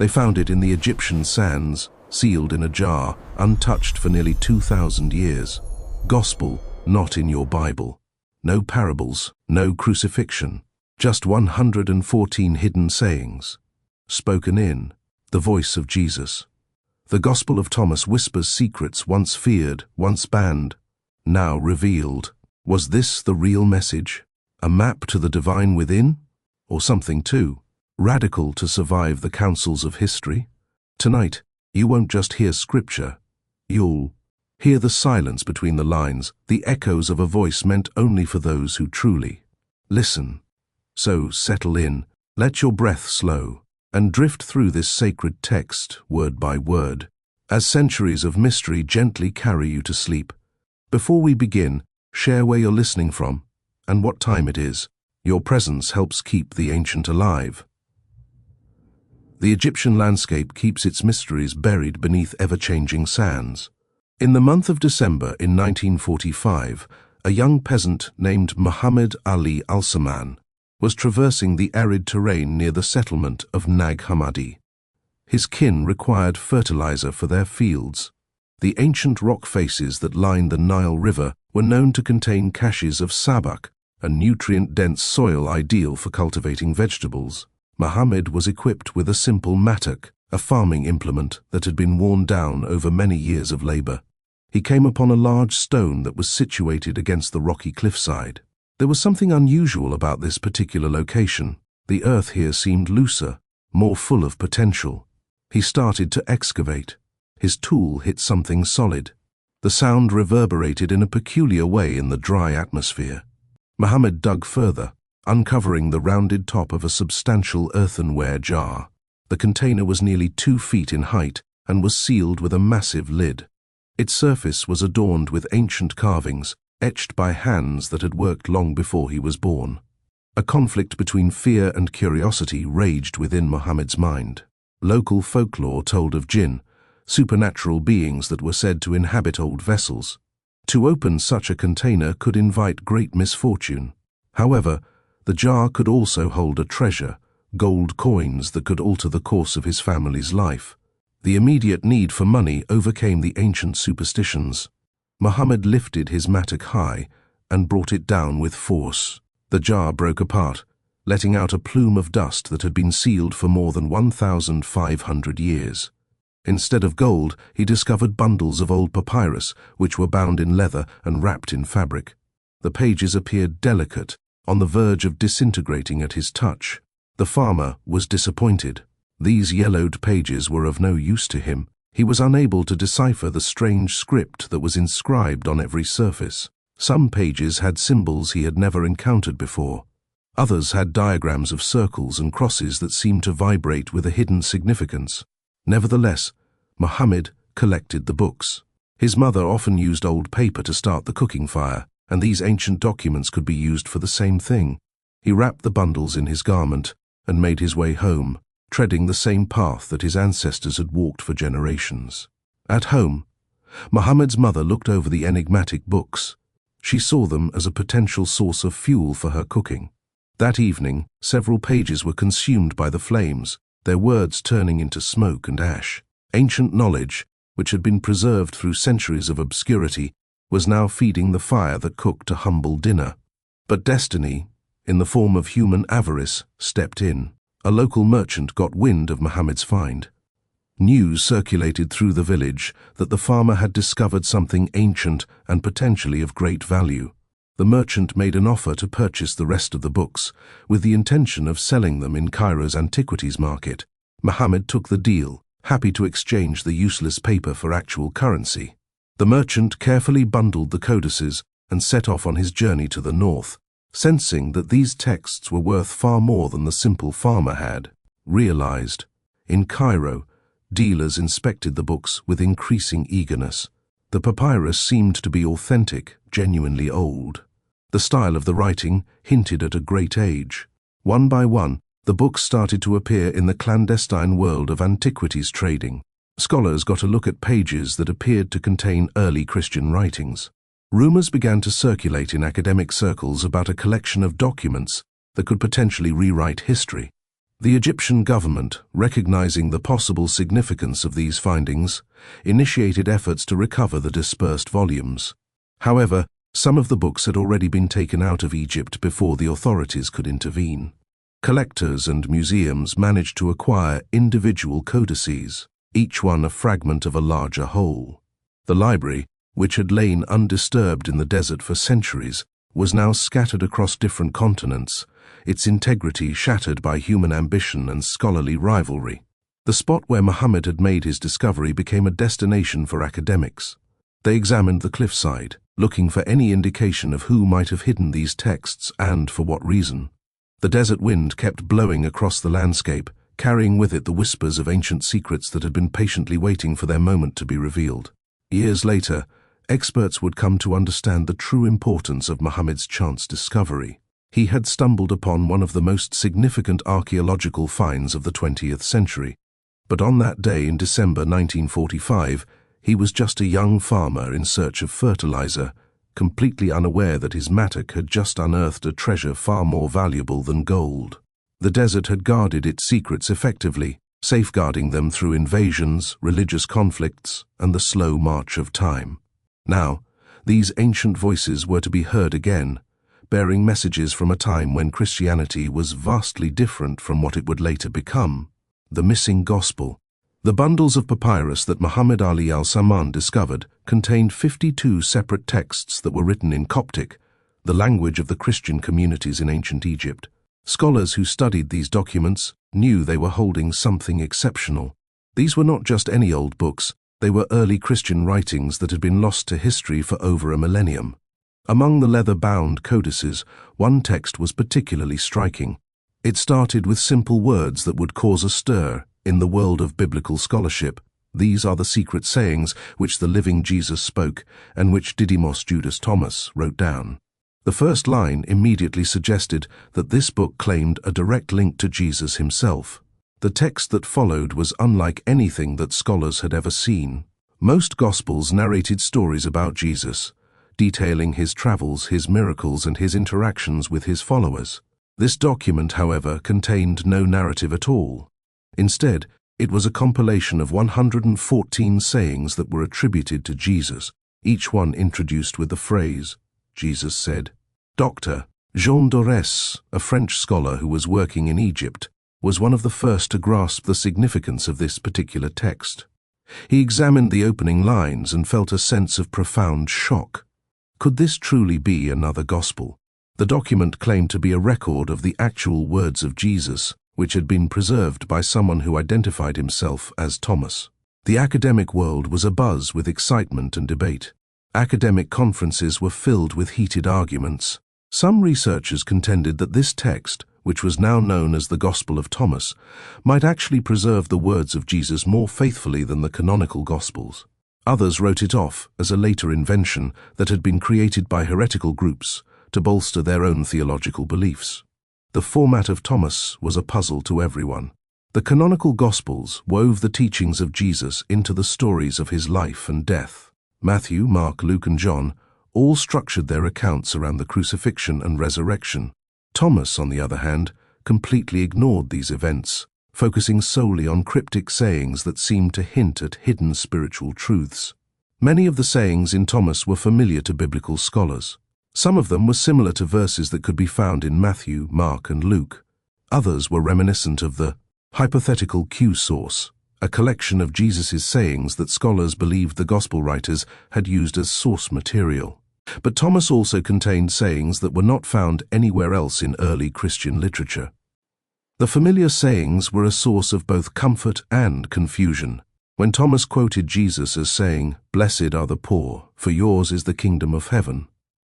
They found it in the Egyptian sands, sealed in a jar, untouched for nearly 2,000 years. Gospel, not in your Bible. No parables, no crucifixion. Just 114 hidden sayings. Spoken in the voice of Jesus. The Gospel of Thomas whispers secrets once feared, once banned, now revealed. Was this the real message? A map to the divine within? Or something too radical to survive the councils of history? Tonight, you won't just hear scripture. You'll hear the silence between the lines, the echoes of a voice meant only for those who truly listen. So settle in, let your breath slow, and drift through this sacred text, word by word, as centuries of mystery gently carry you to sleep. Before we begin, share where you're listening from, and what time it is. Your presence helps keep the ancient alive. The Egyptian landscape keeps its mysteries buried beneath ever-changing sands. In the month of December in 1945, a young peasant named Muhammad Ali al-Saman was traversing the arid terrain near the settlement of Nag Hammadi. His kin required fertilizer for their fields. The ancient rock faces that lined the Nile River were known to contain caches of sabak, a nutrient-dense soil ideal for cultivating vegetables. Muhammad was equipped with a simple mattock, a farming implement that had been worn down over many years of labor. He came upon a large stone that was situated against the rocky cliffside. There was something unusual about this particular location. The earth here seemed looser, more full of potential. He started to excavate. His tool hit something solid. The sound reverberated in a peculiar way in the dry atmosphere. Muhammad dug further, uncovering the rounded top of a substantial earthenware jar. The container was nearly 2 feet in height and was sealed with a massive lid. Its surface was adorned with ancient carvings, etched by hands that had worked long before he was born. A conflict between fear and curiosity raged within Muhammad's mind. Local folklore told of jinn, supernatural beings that were said to inhabit old vessels. To open such a container could invite great misfortune. However, the jar could also hold a treasure, gold coins that could alter the course of his family's life. The immediate need for money overcame the ancient superstitions. Muhammad lifted his mattock high and brought it down with force. The jar broke apart, letting out a plume of dust that had been sealed for more than 1,500 years. Instead of gold, he discovered bundles of old papyrus, which were bound in leather and wrapped in fabric. The pages appeared delicate, on the verge of disintegrating at his touch. The farmer was disappointed. These yellowed pages were of no use to him. He was unable to decipher the strange script that was inscribed on every surface. Some pages had symbols he had never encountered before. Others had diagrams of circles and crosses that seemed to vibrate with a hidden significance. Nevertheless, Muhammad collected the books. His mother often used old paper to start the cooking fire, and these ancient documents could be used for the same thing. He wrapped the bundles in his garment and made his way home, treading the same path that his ancestors had walked for generations. At home, Muhammad's mother looked over the enigmatic books. She saw them as a potential source of fuel for her cooking. That evening, several pages were consumed by the flames, their words turning into smoke and ash. Ancient knowledge, which had been preserved through centuries of obscurity, was now feeding the fire that cooked a humble dinner. But destiny, in the form of human avarice, stepped in. A local merchant got wind of Muhammad's find. News circulated through the village that the farmer had discovered something ancient and potentially of great value. The merchant made an offer to purchase the rest of the books, with the intention of selling them in Cairo's antiquities market. Muhammad took the deal, happy to exchange the useless paper for actual currency. The merchant carefully bundled the codices and set off on his journey to the north, sensing that these texts were worth far more than the simple farmer had realized. In Cairo, dealers inspected the books with increasing eagerness. The papyrus seemed to be authentic, genuinely old. The style of the writing hinted at a great age. One by one, the books started to appear in the clandestine world of antiquities trading. Scholars got a look at pages that appeared to contain early Christian writings. Rumors began to circulate in academic circles about a collection of documents that could potentially rewrite history. The Egyptian government, recognizing the possible significance of these findings, initiated efforts to recover the dispersed volumes. However, some of the books had already been taken out of Egypt before the authorities could intervene. Collectors and museums managed to acquire individual codices, each one a fragment of a larger whole. The library, which had lain undisturbed in the desert for centuries, was now scattered across different continents, its integrity shattered by human ambition and scholarly rivalry. The spot where Muhammad had made his discovery became a destination for academics. They examined the cliffside, looking for any indication of who might have hidden these texts and for what reason. The desert wind kept blowing across the landscape, carrying with it the whispers of ancient secrets that had been patiently waiting for their moment to be revealed. Years later, experts would come to understand the true importance of Muhammad's chance discovery. He had stumbled upon one of the most significant archaeological finds of the 20th century. But on that day in December 1945, he was just a young farmer in search of fertilizer, completely unaware that his mattock had just unearthed a treasure far more valuable than gold. The desert had guarded its secrets effectively, safeguarding them through invasions, religious conflicts, and the slow march of time. Now, these ancient voices were to be heard again, bearing messages from a time when Christianity was vastly different from what it would later become. The missing gospel. The bundles of papyrus that Muhammad Ali al-Samman discovered contained 52 separate texts that were written in Coptic, the language of the Christian communities in ancient Egypt. Scholars who studied these documents knew they were holding something exceptional. These were not just any old books, they were early Christian writings that had been lost to history for over a millennium. Among the leather-bound codices, one text was particularly striking. It started with simple words that would cause a stir in the world of biblical scholarship. These are the secret sayings which the living Jesus spoke and which Didymos Judas Thomas wrote down. The first line immediately suggested that this book claimed a direct link to Jesus himself. The text that followed was unlike anything that scholars had ever seen. Most Gospels narrated stories about Jesus, detailing his travels, his miracles, and his interactions with his followers. This document, however, contained no narrative at all. Instead, it was a compilation of 114 sayings that were attributed to Jesus, each one introduced with the phrase, Jesus said. Dr. Jean Dorès, a French scholar who was working in Egypt, was one of the first to grasp the significance of this particular text. He examined the opening lines and felt a sense of profound shock. Could this truly be another gospel? The document claimed to be a record of the actual words of Jesus, which had been preserved by someone who identified himself as Thomas. The academic world was abuzz with excitement and debate. Academic conferences were filled with heated arguments. Some researchers contended that this text, which was now known as the Gospel of Thomas, might actually preserve the words of Jesus more faithfully than the canonical Gospels. Others wrote it off as a later invention that had been created by heretical groups to bolster their own theological beliefs. The format of Thomas was a puzzle to everyone. The canonical Gospels wove the teachings of Jesus into the stories of his life and death. Matthew, Mark, Luke, and John all structured their accounts around the crucifixion and resurrection. Thomas, on the other hand, completely ignored these events, focusing solely on cryptic sayings that seemed to hint at hidden spiritual truths. Many of the sayings in Thomas were familiar to biblical scholars. Some of them were similar to verses that could be found in Matthew, Mark, and Luke. Others were reminiscent of the hypothetical Q source, a collection of Jesus' sayings that scholars believed the gospel writers had used as source material. But Thomas also contained sayings that were not found anywhere else in early Christian literature. The familiar sayings were a source of both comfort and confusion. When Thomas quoted Jesus as saying, "Blessed are the poor, for yours is the kingdom of heaven,"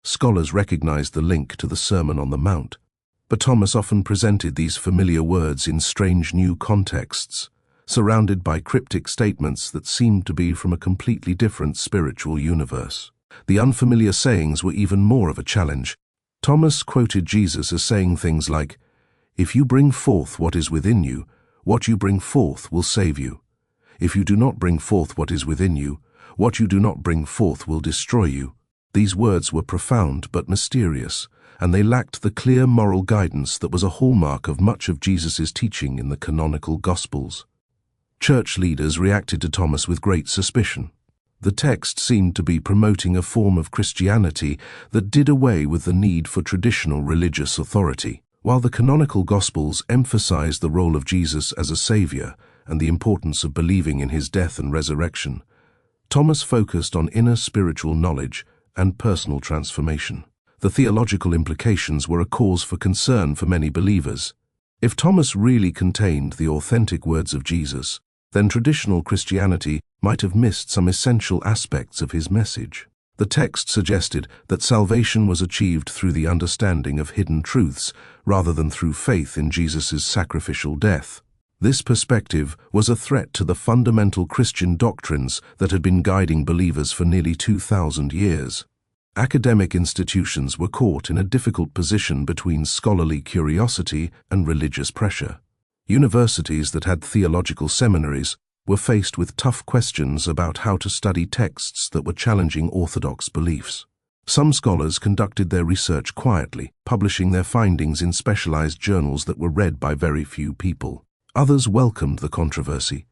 scholars recognized the link to the Sermon on the Mount. But Thomas often presented these familiar words in strange new contexts, surrounded by cryptic statements that seemed to be from a completely different spiritual universe. The unfamiliar sayings were even more of a challenge. Thomas quoted Jesus as saying things like, "If you bring forth what is within you, what you bring forth will save you. If you do not bring forth what is within you, what you do not bring forth will destroy you." These words were profound but mysterious, and they lacked the clear moral guidance that was a hallmark of much of Jesus' teaching in the canonical Gospels. Church leaders reacted to Thomas with great suspicion. The text seemed to be promoting a form of Christianity that did away with the need for traditional religious authority. While the canonical Gospels emphasized the role of Jesus as a savior and the importance of believing in his death and resurrection, Thomas focused on inner spiritual knowledge and personal transformation. The theological implications were a cause for concern for many believers. If Thomas really contained the authentic words of Jesus, then traditional Christianity might have missed some essential aspects of his message. The text suggested that salvation was achieved through the understanding of hidden truths rather than through faith in Jesus' sacrificial death. This perspective was a threat to the fundamental Christian doctrines that had been guiding believers for nearly 2,000 years. Academic institutions were caught in a difficult position between scholarly curiosity and religious pressure. Universities that had theological seminaries were faced with tough questions about how to study texts that were challenging orthodox beliefs. Some scholars conducted their research quietly, publishing their findings in specialized journals that were read by very few people. Others welcomed the controversy,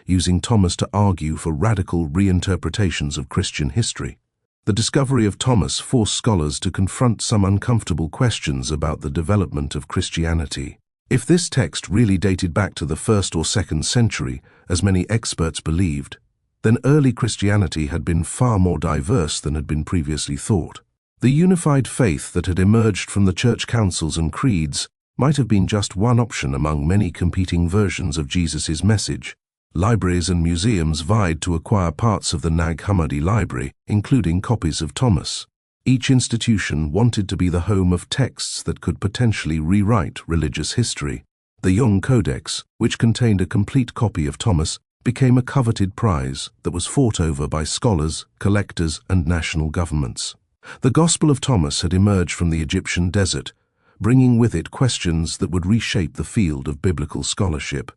using Thomas to argue for radical reinterpretations of Christian history. The discovery of Thomas forced scholars to confront some uncomfortable questions about the development of Christianity. If this text really dated back to the 1st or 2nd century, as many experts believed, then early Christianity had been far more diverse than had been previously thought. The unified faith that had emerged from the church councils and creeds might have been just one option among many competing versions of Jesus' message. Libraries and museums vied to acquire parts of the Nag Hammadi library, including copies of Thomas. Each institution wanted to be the home of texts that could potentially rewrite religious history. The Young Codex, which contained a complete copy of Thomas, became a coveted prize that was fought over by scholars, collectors, and national governments. The Gospel of Thomas had emerged from the Egyptian desert, bringing with it questions that would reshape the field of biblical scholarship.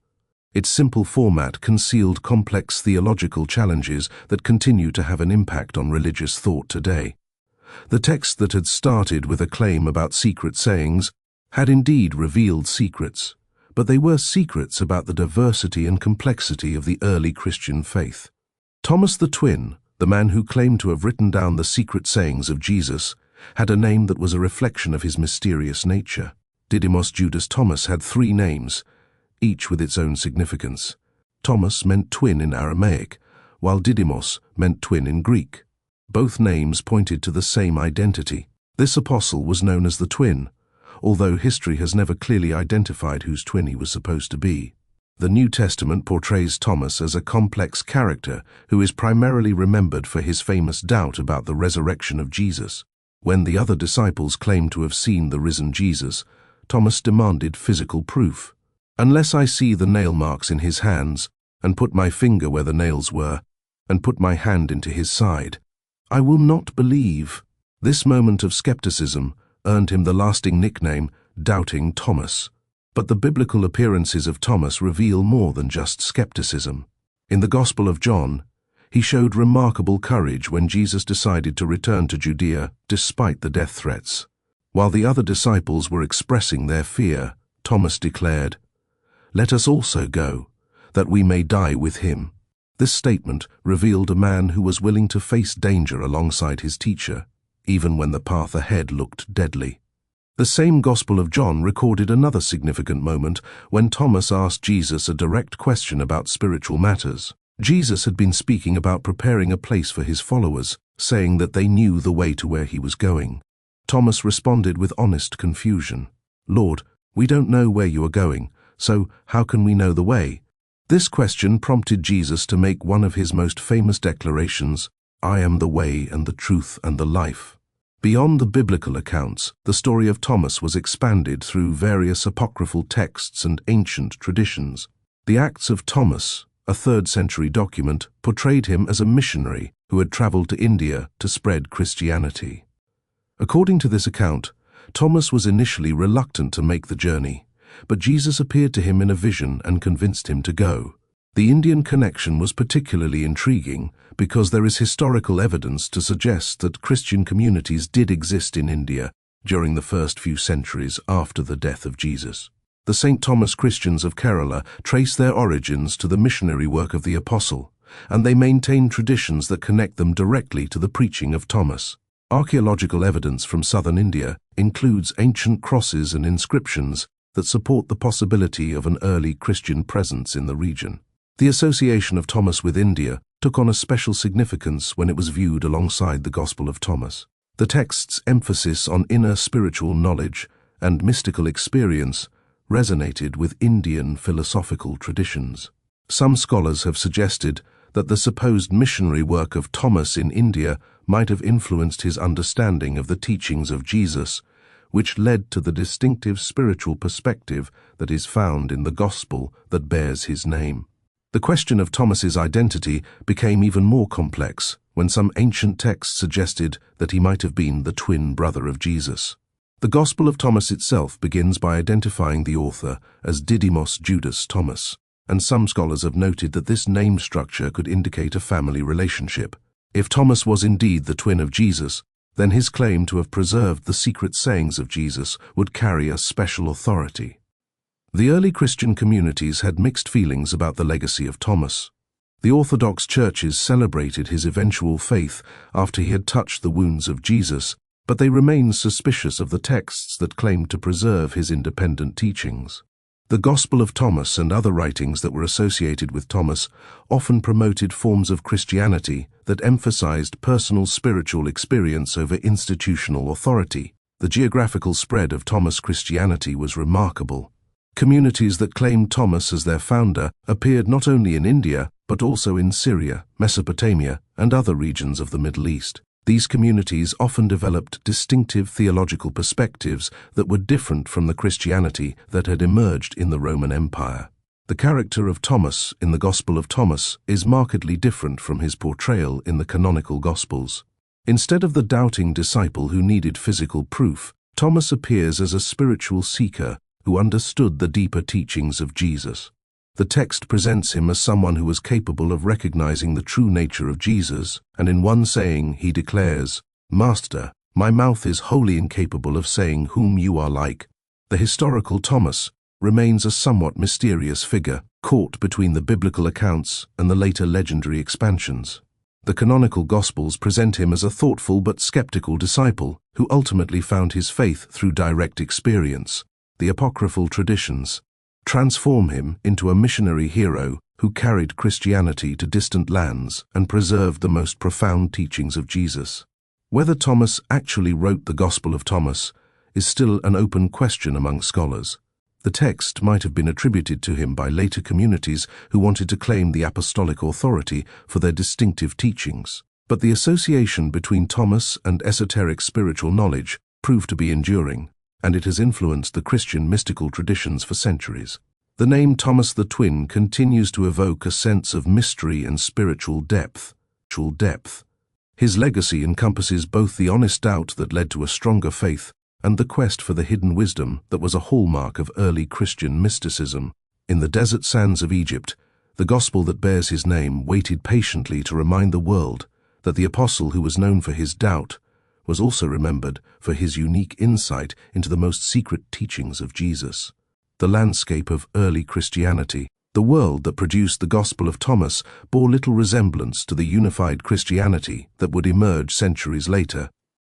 Its simple format concealed complex theological challenges that continue to have an impact on religious thought today. The text that had started with a claim about secret sayings had indeed revealed secrets, but they were secrets about the diversity and complexity of the early Christian faith. Thomas the Twin, the man who claimed to have written down the secret sayings of Jesus, had a name that was a reflection of his mysterious nature. Didymos Judas Thomas had 3 names, each with its own significance. Thomas meant twin in Aramaic, while Didymos meant twin in Greek. Both names pointed to the same identity. This apostle was known as the Twin, although history has never clearly identified whose twin he was supposed to be. The New Testament portrays Thomas as a complex character who is primarily remembered for his famous doubt about the resurrection of Jesus. When the other disciples claimed to have seen the risen Jesus, Thomas demanded physical proof. "Unless I see the nail marks in his hands, and put my finger where the nails were, and put my hand into his side, I will not believe." This moment of skepticism earned him the lasting nickname, Doubting Thomas. But the biblical appearances of Thomas reveal more than just skepticism. In the Gospel of John, he showed remarkable courage when Jesus decided to return to Judea despite the death threats. While the other disciples were expressing their fear, Thomas declared, "Let us also go, that we may die with him." This statement revealed a man who was willing to face danger alongside his teacher, even when the path ahead looked deadly. The same Gospel of John recorded another significant moment when Thomas asked Jesus a direct question about spiritual matters. Jesus had been speaking about preparing a place for his followers, saying that they knew the way to where he was going. Thomas responded with honest confusion, "Lord, we don't know where you are going, so how can we know the way?" This question prompted Jesus to make one of his most famous declarations, "I am the way and the truth and the life." Beyond the biblical accounts, the story of Thomas was expanded through various apocryphal texts and ancient traditions. The Acts of Thomas, a 3rd century document, portrayed him as a missionary who had traveled to India to spread Christianity. According to this account, Thomas was initially reluctant to make the journey, but Jesus appeared to him in a vision and convinced him to go. The Indian connection was particularly intriguing because there is historical evidence to suggest that Christian communities did exist in India during the first few centuries after the death of Jesus. The St. Thomas Christians of Kerala trace their origins to the missionary work of the Apostle, and they maintain traditions that connect them directly to the preaching of Thomas. Archaeological evidence from southern India includes ancient crosses and inscriptions that support the possibility of an early Christian presence in the region. The association of Thomas with India took on a special significance when it was viewed alongside the Gospel of Thomas. The text's emphasis on inner spiritual knowledge and mystical experience resonated with Indian philosophical traditions. Some scholars have suggested that the supposed missionary work of Thomas in India might have influenced his understanding of the teachings of Jesus, which led to the distinctive spiritual perspective that is found in the Gospel that bears his name. The question of Thomas's identity became even more complex when some ancient texts suggested that he might have been the twin brother of Jesus. The Gospel of Thomas itself begins by identifying the author as Didymos Judas Thomas, and some scholars have noted that this name structure could indicate a family relationship. If Thomas was indeed the twin of Jesus, then his claim to have preserved the secret sayings of Jesus would carry a special authority. The early Christian communities had mixed feelings about the legacy of Thomas. The Orthodox churches celebrated his eventual faith after he had touched the wounds of Jesus, but they remained suspicious of the texts that claimed to preserve his independent teachings. The Gospel of Thomas and other writings that were associated with Thomas often promoted forms of Christianity that emphasized personal spiritual experience over institutional authority. The geographical spread of Thomas Christianity was remarkable. Communities that claimed Thomas as their founder appeared not only in India, but also in Syria, Mesopotamia, and other regions of the Middle East. These communities often developed distinctive theological perspectives that were different from the Christianity that had emerged in the Roman Empire. The character of Thomas in the Gospel of Thomas is markedly different from his portrayal in the canonical Gospels. Instead of the doubting disciple who needed physical proof, Thomas appears as a spiritual seeker who understood the deeper teachings of Jesus. The text presents him as someone who was capable of recognizing the true nature of Jesus, and in one saying he declares, "Master, my mouth is wholly incapable of saying whom you are like." The historical Thomas remains a somewhat mysterious figure, caught between the biblical accounts and the later legendary expansions. The canonical Gospels present him as a thoughtful but skeptical disciple who ultimately found his faith through direct experience. The apocryphal traditions transform him into a missionary hero who carried Christianity to distant lands and preserved the most profound teachings of Jesus. Whether Thomas actually wrote the Gospel of Thomas is still an open question among scholars. The text might have been attributed to him by later communities who wanted to claim the apostolic authority for their distinctive teachings. But the association between Thomas and esoteric spiritual knowledge proved to be enduring, and it has influenced the Christian mystical traditions for centuries. The name Thomas the Twin continues to evoke a sense of mystery and spiritual depth. His legacy encompasses both the honest doubt that led to a stronger faith and the quest for the hidden wisdom that was a hallmark of early Christian mysticism. In the desert sands of Egypt, the gospel that bears his name waited patiently to remind the world that the apostle who was known for his doubt was also remembered for his unique insight into the most secret teachings of Jesus. The landscape of early Christianity, the world that produced the Gospel of Thomas, bore little resemblance to the unified Christianity that would emerge centuries later.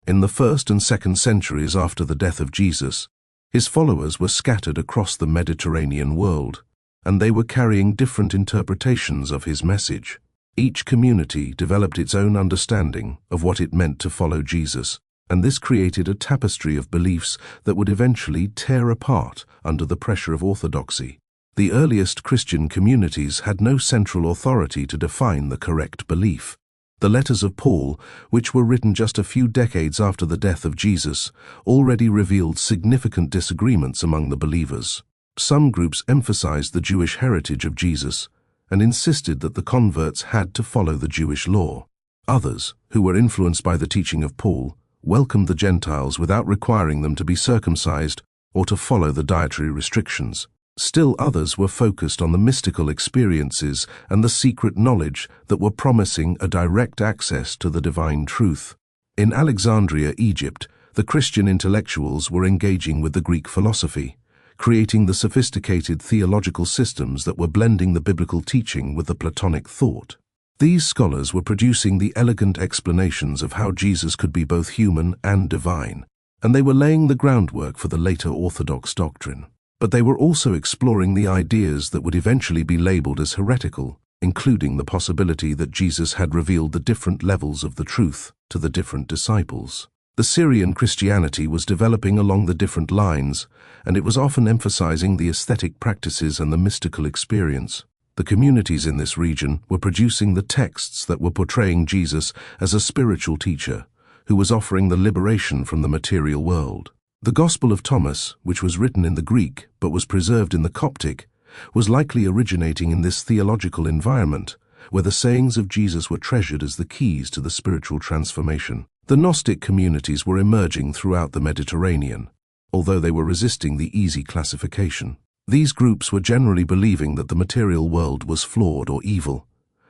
In the 1st and 2nd centuries after the death of Jesus, his followers were scattered across the Mediterranean world, and they were carrying different interpretations of his message. Each community developed its own understanding of what it meant to follow Jesus, and this created a tapestry of beliefs that would eventually tear apart under the pressure of orthodoxy. The earliest Christian communities had no central authority to define the correct belief. The letters of Paul, which were written just a few decades after the death of Jesus, already revealed significant disagreements among the believers. Some groups emphasized the Jewish heritage of Jesus and insisted that the converts had to follow the Jewish law. Others, who were influenced by the teaching of Paul, welcomed the Gentiles without requiring them to be circumcised or to follow the dietary restrictions. Still others were focused on the mystical experiences and the secret knowledge that were promising a direct access to the divine truth. In Alexandria, Egypt, the Christian intellectuals were engaging with the Greek philosophy, creating the sophisticated theological systems that were blending the biblical teaching with the Platonic thought. These scholars were producing the elegant explanations of how Jesus could be both human and divine, and they were laying the groundwork for the later Orthodox doctrine. But they were also exploring the ideas that would eventually be labeled as heretical, including the possibility that Jesus had revealed the different levels of the truth to the different disciples. The Syrian Christianity was developing along the different lines, and it was often emphasizing the aesthetic practices and the mystical experience. The communities in this region were producing the texts that were portraying Jesus as a spiritual teacher who was offering the liberation from the material world. The Gospel of Thomas, which was written in the Greek but was preserved in the Coptic, was likely originating in this theological environment, where the sayings of Jesus were treasured as the keys to the spiritual transformation. The Gnostic communities were emerging throughout the Mediterranean, although they were resisting the easy classification. These groups were generally believing that the material world was flawed or evil,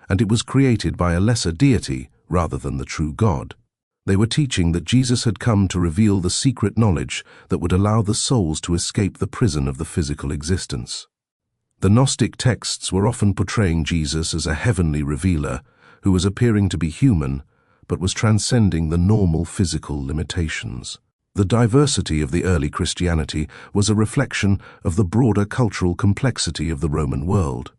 and it was created by a lesser deity rather than the true God. They were teaching that Jesus had come to reveal the secret knowledge that would allow the souls to escape the prison of the physical existence. The Gnostic texts were often portraying Jesus as a heavenly revealer who was appearing to be human but was transcending the normal physical limitations. The diversity of the early Christianity was a reflection of the broader cultural complexity of the Roman world.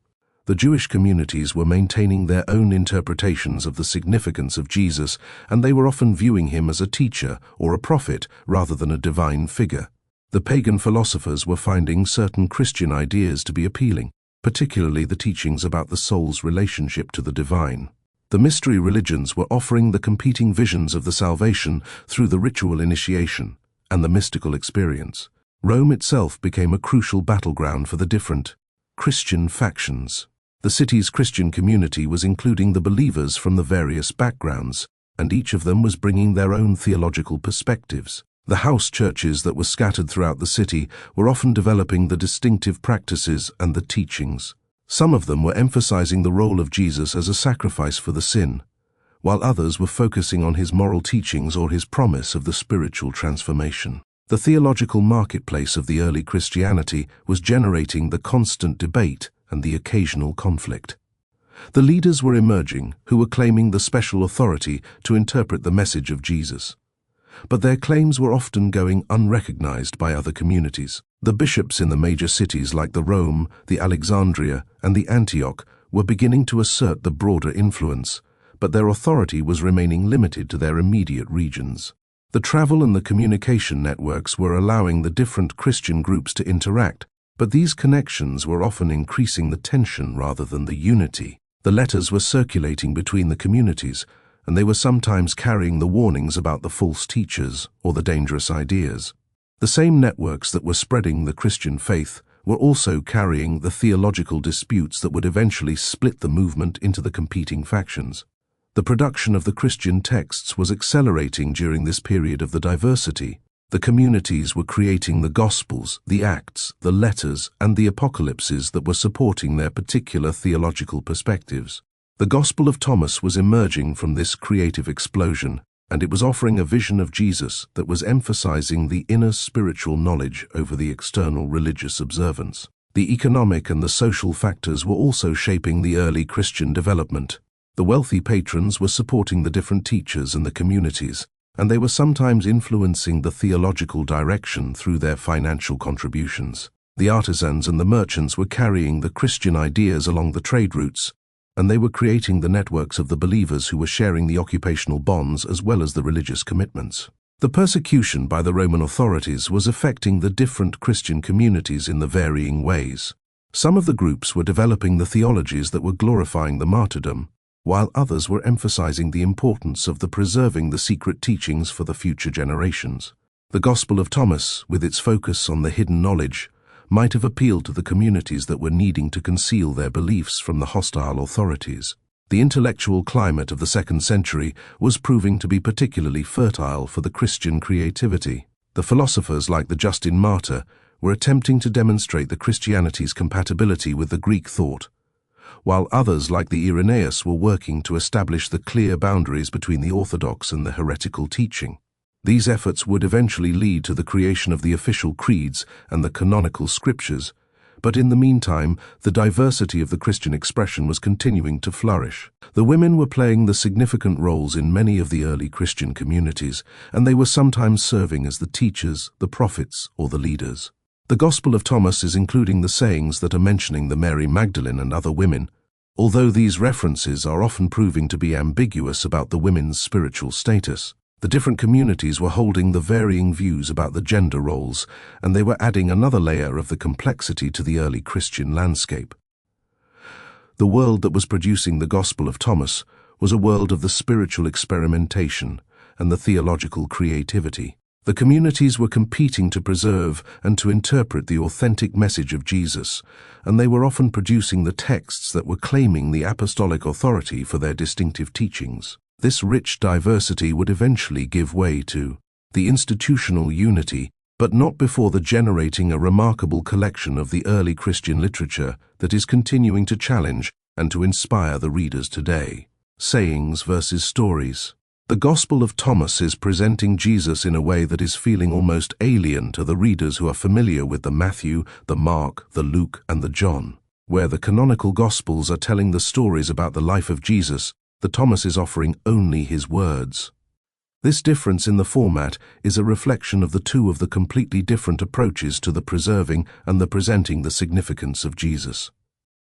The Jewish communities were maintaining their own interpretations of the significance of Jesus, and they were often viewing him as a teacher or a prophet rather than a divine figure. The pagan philosophers were finding certain Christian ideas to be appealing, particularly the teachings about the soul's relationship to the divine. The mystery religions were offering the competing visions of the salvation through the ritual initiation and the mystical experience. Rome itself became a crucial battleground for the different Christian factions. The city's Christian community was including the believers from the various backgrounds, and each of them was bringing their own theological perspectives. The house churches that were scattered throughout the city were often developing the distinctive practices and the teachings. Some of them were emphasizing the role of Jesus as a sacrifice for the sin, while others were focusing on his moral teachings or his promise of the spiritual transformation. The theological marketplace of the early Christianity was generating the constant debate and the occasional conflict. The leaders were emerging who were claiming the special authority to interpret the message of Jesus. But their claims were often going unrecognized by other communities. The bishops in the major cities like the Rome, the Alexandria, and the Antioch were beginning to assert the broader influence, but their authority was remaining limited to their immediate regions. The travel and the communication networks were allowing the different Christian groups to interact, but these connections were often increasing the tension rather than the unity. The letters were circulating between the communities, and they were sometimes carrying the warnings about the false teachers or the dangerous ideas. The same networks that were spreading the Christian faith were also carrying the theological disputes that would eventually split the movement into the competing factions. The production of the Christian texts was accelerating during this period of the diversity. The communities were creating the Gospels, the Acts, the letters, and the Apocalypses that were supporting their particular theological perspectives. The Gospel of Thomas was emerging from this creative explosion, and it was offering a vision of Jesus that was emphasizing the inner spiritual knowledge over the external religious observance. The economic and the social factors were also shaping the early Christian development. The wealthy patrons were supporting the different teachers and the communities, and they were sometimes influencing the theological direction through their financial contributions. The artisans and the merchants were carrying the Christian ideas along the trade routes, and they were creating the networks of the believers who were sharing the occupational bonds as well as the religious commitments. The persecution by the Roman authorities was affecting the different Christian communities in the varying ways. Some of the groups were developing the theologies that were glorifying the martyrdom, while others were emphasizing the importance of preserving the secret teachings for the future generations. The Gospel of Thomas, with its focus on the hidden knowledge, might have appealed to the communities that were needing to conceal their beliefs from the hostile authorities. The intellectual climate of the 2nd century was proving to be particularly fertile for the Christian creativity. The philosophers like the Justin Martyr were attempting to demonstrate the Christianity's compatibility with the Greek thought, while others like the Irenaeus were working to establish the clear boundaries between the orthodox and the heretical teaching. These efforts would eventually lead to the creation of the official creeds and the canonical scriptures, but in the meantime, the diversity of the Christian expression was continuing to flourish. The women were playing the significant roles in many of the early Christian communities, and they were sometimes serving as the teachers, the prophets, or the leaders. The Gospel of Thomas is including the sayings that are mentioning the Mary Magdalene and other women, although these references are often proving to be ambiguous about the women's spiritual status. The different communities were holding the varying views about the gender roles, and they were adding another layer of the complexity to the early Christian landscape. The world that was producing the Gospel of Thomas was a world of the spiritual experimentation and the theological creativity. The communities were competing to preserve and to interpret the authentic message of Jesus, and they were often producing the texts that were claiming the apostolic authority for their distinctive teachings. This rich diversity would eventually give way to the institutional unity, but not before the generating a remarkable collection of the early Christian literature that is continuing to challenge and to inspire the readers today. Sayings versus stories. The Gospel of Thomas is presenting Jesus in a way that is feeling almost alien to the readers who are familiar with the Matthew, the Mark, the Luke, and the John. Where the canonical Gospels are telling the stories about the life of Jesus, the Thomas is offering only his words. This difference in the format is a reflection of the completely different approaches to the preserving and the presenting the significance of Jesus.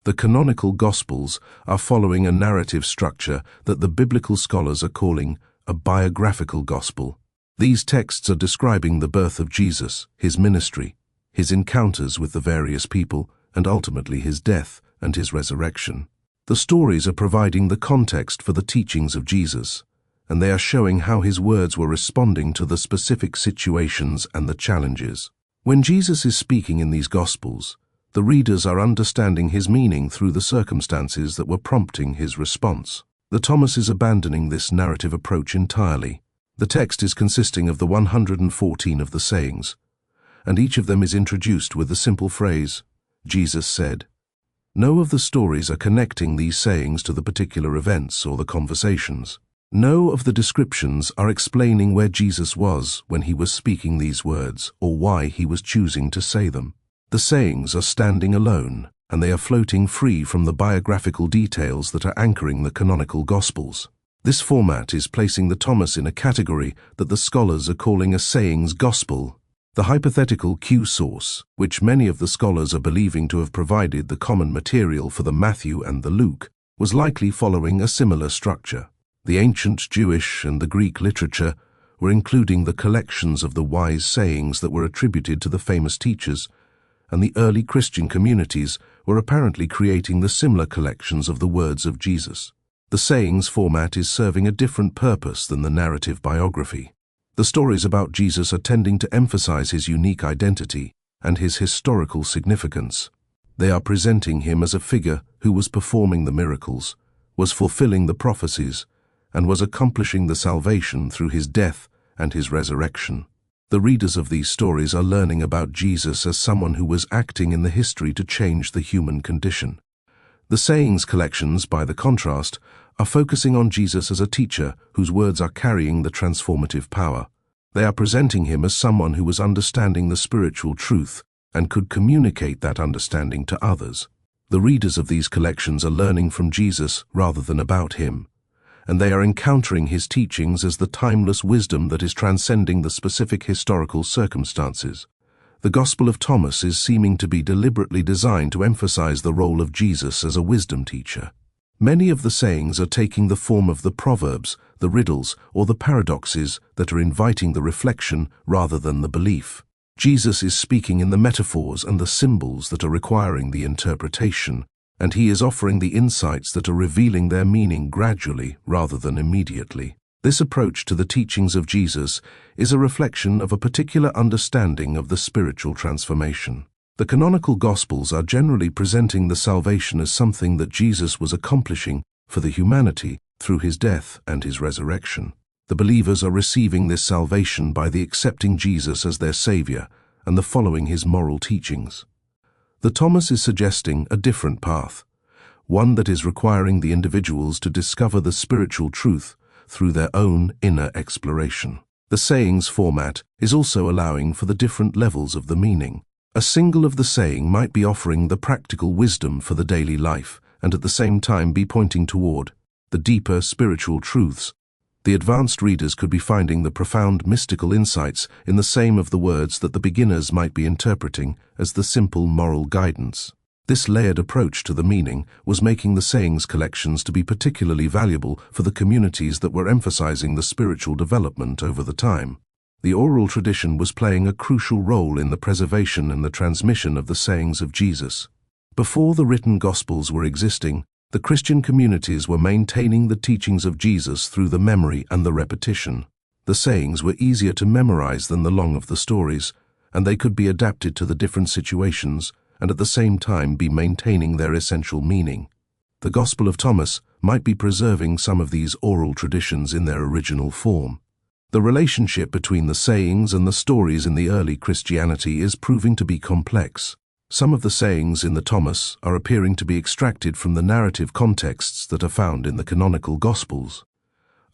The canonical Gospels are following a narrative structure that the biblical scholars are calling a biographical gospel. These texts are describing the birth of Jesus, his ministry, his encounters with the various people, and ultimately his death and his resurrection. The stories are providing the context for the teachings of Jesus, and they are showing how his words were responding to the specific situations and the challenges. When Jesus is speaking in these Gospels, the readers are understanding his meaning through the circumstances that were prompting his response. The Thomas is abandoning this narrative approach entirely. The text is consisting of the 114 of the sayings, and each of them is introduced with the simple phrase, Jesus said. No of the stories are connecting these sayings to the particular events or the conversations. No of the descriptions are explaining where Jesus was when he was speaking these words or why he was choosing to say them. The sayings are standing alone, and they are floating free from the biographical details that are anchoring the canonical Gospels. This format is placing the Thomas in a category that the scholars are calling a sayings gospel. The hypothetical Q source, which many of the scholars are believing to have provided the common material for the Matthew and the Luke, was likely following a similar structure. The ancient Jewish and the Greek literature were including the collections of the wise sayings that were attributed to the famous teachers, and the early Christian communities were apparently creating the similar collections of the words of Jesus. The sayings format is serving a different purpose than the narrative biography. The stories about Jesus are tending to emphasize his unique identity and his historical significance. They are presenting him as a figure who was performing the miracles, was fulfilling the prophecies, and was accomplishing the salvation through his death and his resurrection. The readers of these stories are learning about Jesus as someone who was acting in the history to change the human condition. The sayings collections, by the contrast, are focusing on Jesus as a teacher whose words are carrying the transformative power. They are presenting him as someone who was understanding the spiritual truth and could communicate that understanding to others. The readers of these collections are learning from Jesus rather than about him, and they are encountering his teachings as the timeless wisdom that is transcending the specific historical circumstances. The Gospel of Thomas is seeming to be deliberately designed to emphasize the role of Jesus as a wisdom teacher. Many of the sayings are taking the form of the proverbs, the riddles, or the paradoxes that are inviting the reflection rather than the belief. Jesus is speaking in the metaphors and the symbols that are requiring the interpretation, and he is offering the insights that are revealing their meaning gradually rather than immediately. This approach to the teachings of Jesus is a reflection of a particular understanding of the spiritual transformation. The canonical Gospels are generally presenting the salvation as something that Jesus was accomplishing for the humanity through his death and his resurrection. The believers are receiving this salvation by the accepting Jesus as their Savior, and the following his moral teachings. The Thomas is suggesting a different path, one that is requiring the individuals to discover the spiritual truth through their own inner exploration. The sayings format is also allowing for the different levels of the meaning. A single of the saying might be offering the practical wisdom for the daily life and at the same time be pointing toward the deeper spiritual truths. The advanced readers could be finding the profound mystical insights in the same of the words that the beginners might be interpreting as the simple moral guidance. This layered approach to the meaning was making the sayings collections to be particularly valuable for the communities that were emphasizing the spiritual development over the time. The oral tradition was playing a crucial role in the preservation and the transmission of the sayings of Jesus. Before the written Gospels were existing, the Christian communities were maintaining the teachings of Jesus through the memory and the repetition. The sayings were easier to memorize than the long of the stories, and they could be adapted to the different situations and at the same time be maintaining their essential meaning. The Gospel of Thomas might be preserving some of these oral traditions in their original form. The relationship between the sayings and the stories in the early Christianity is proving to be complex. Some of the sayings in the Thomas are appearing to be extracted from the narrative contexts that are found in the canonical Gospels.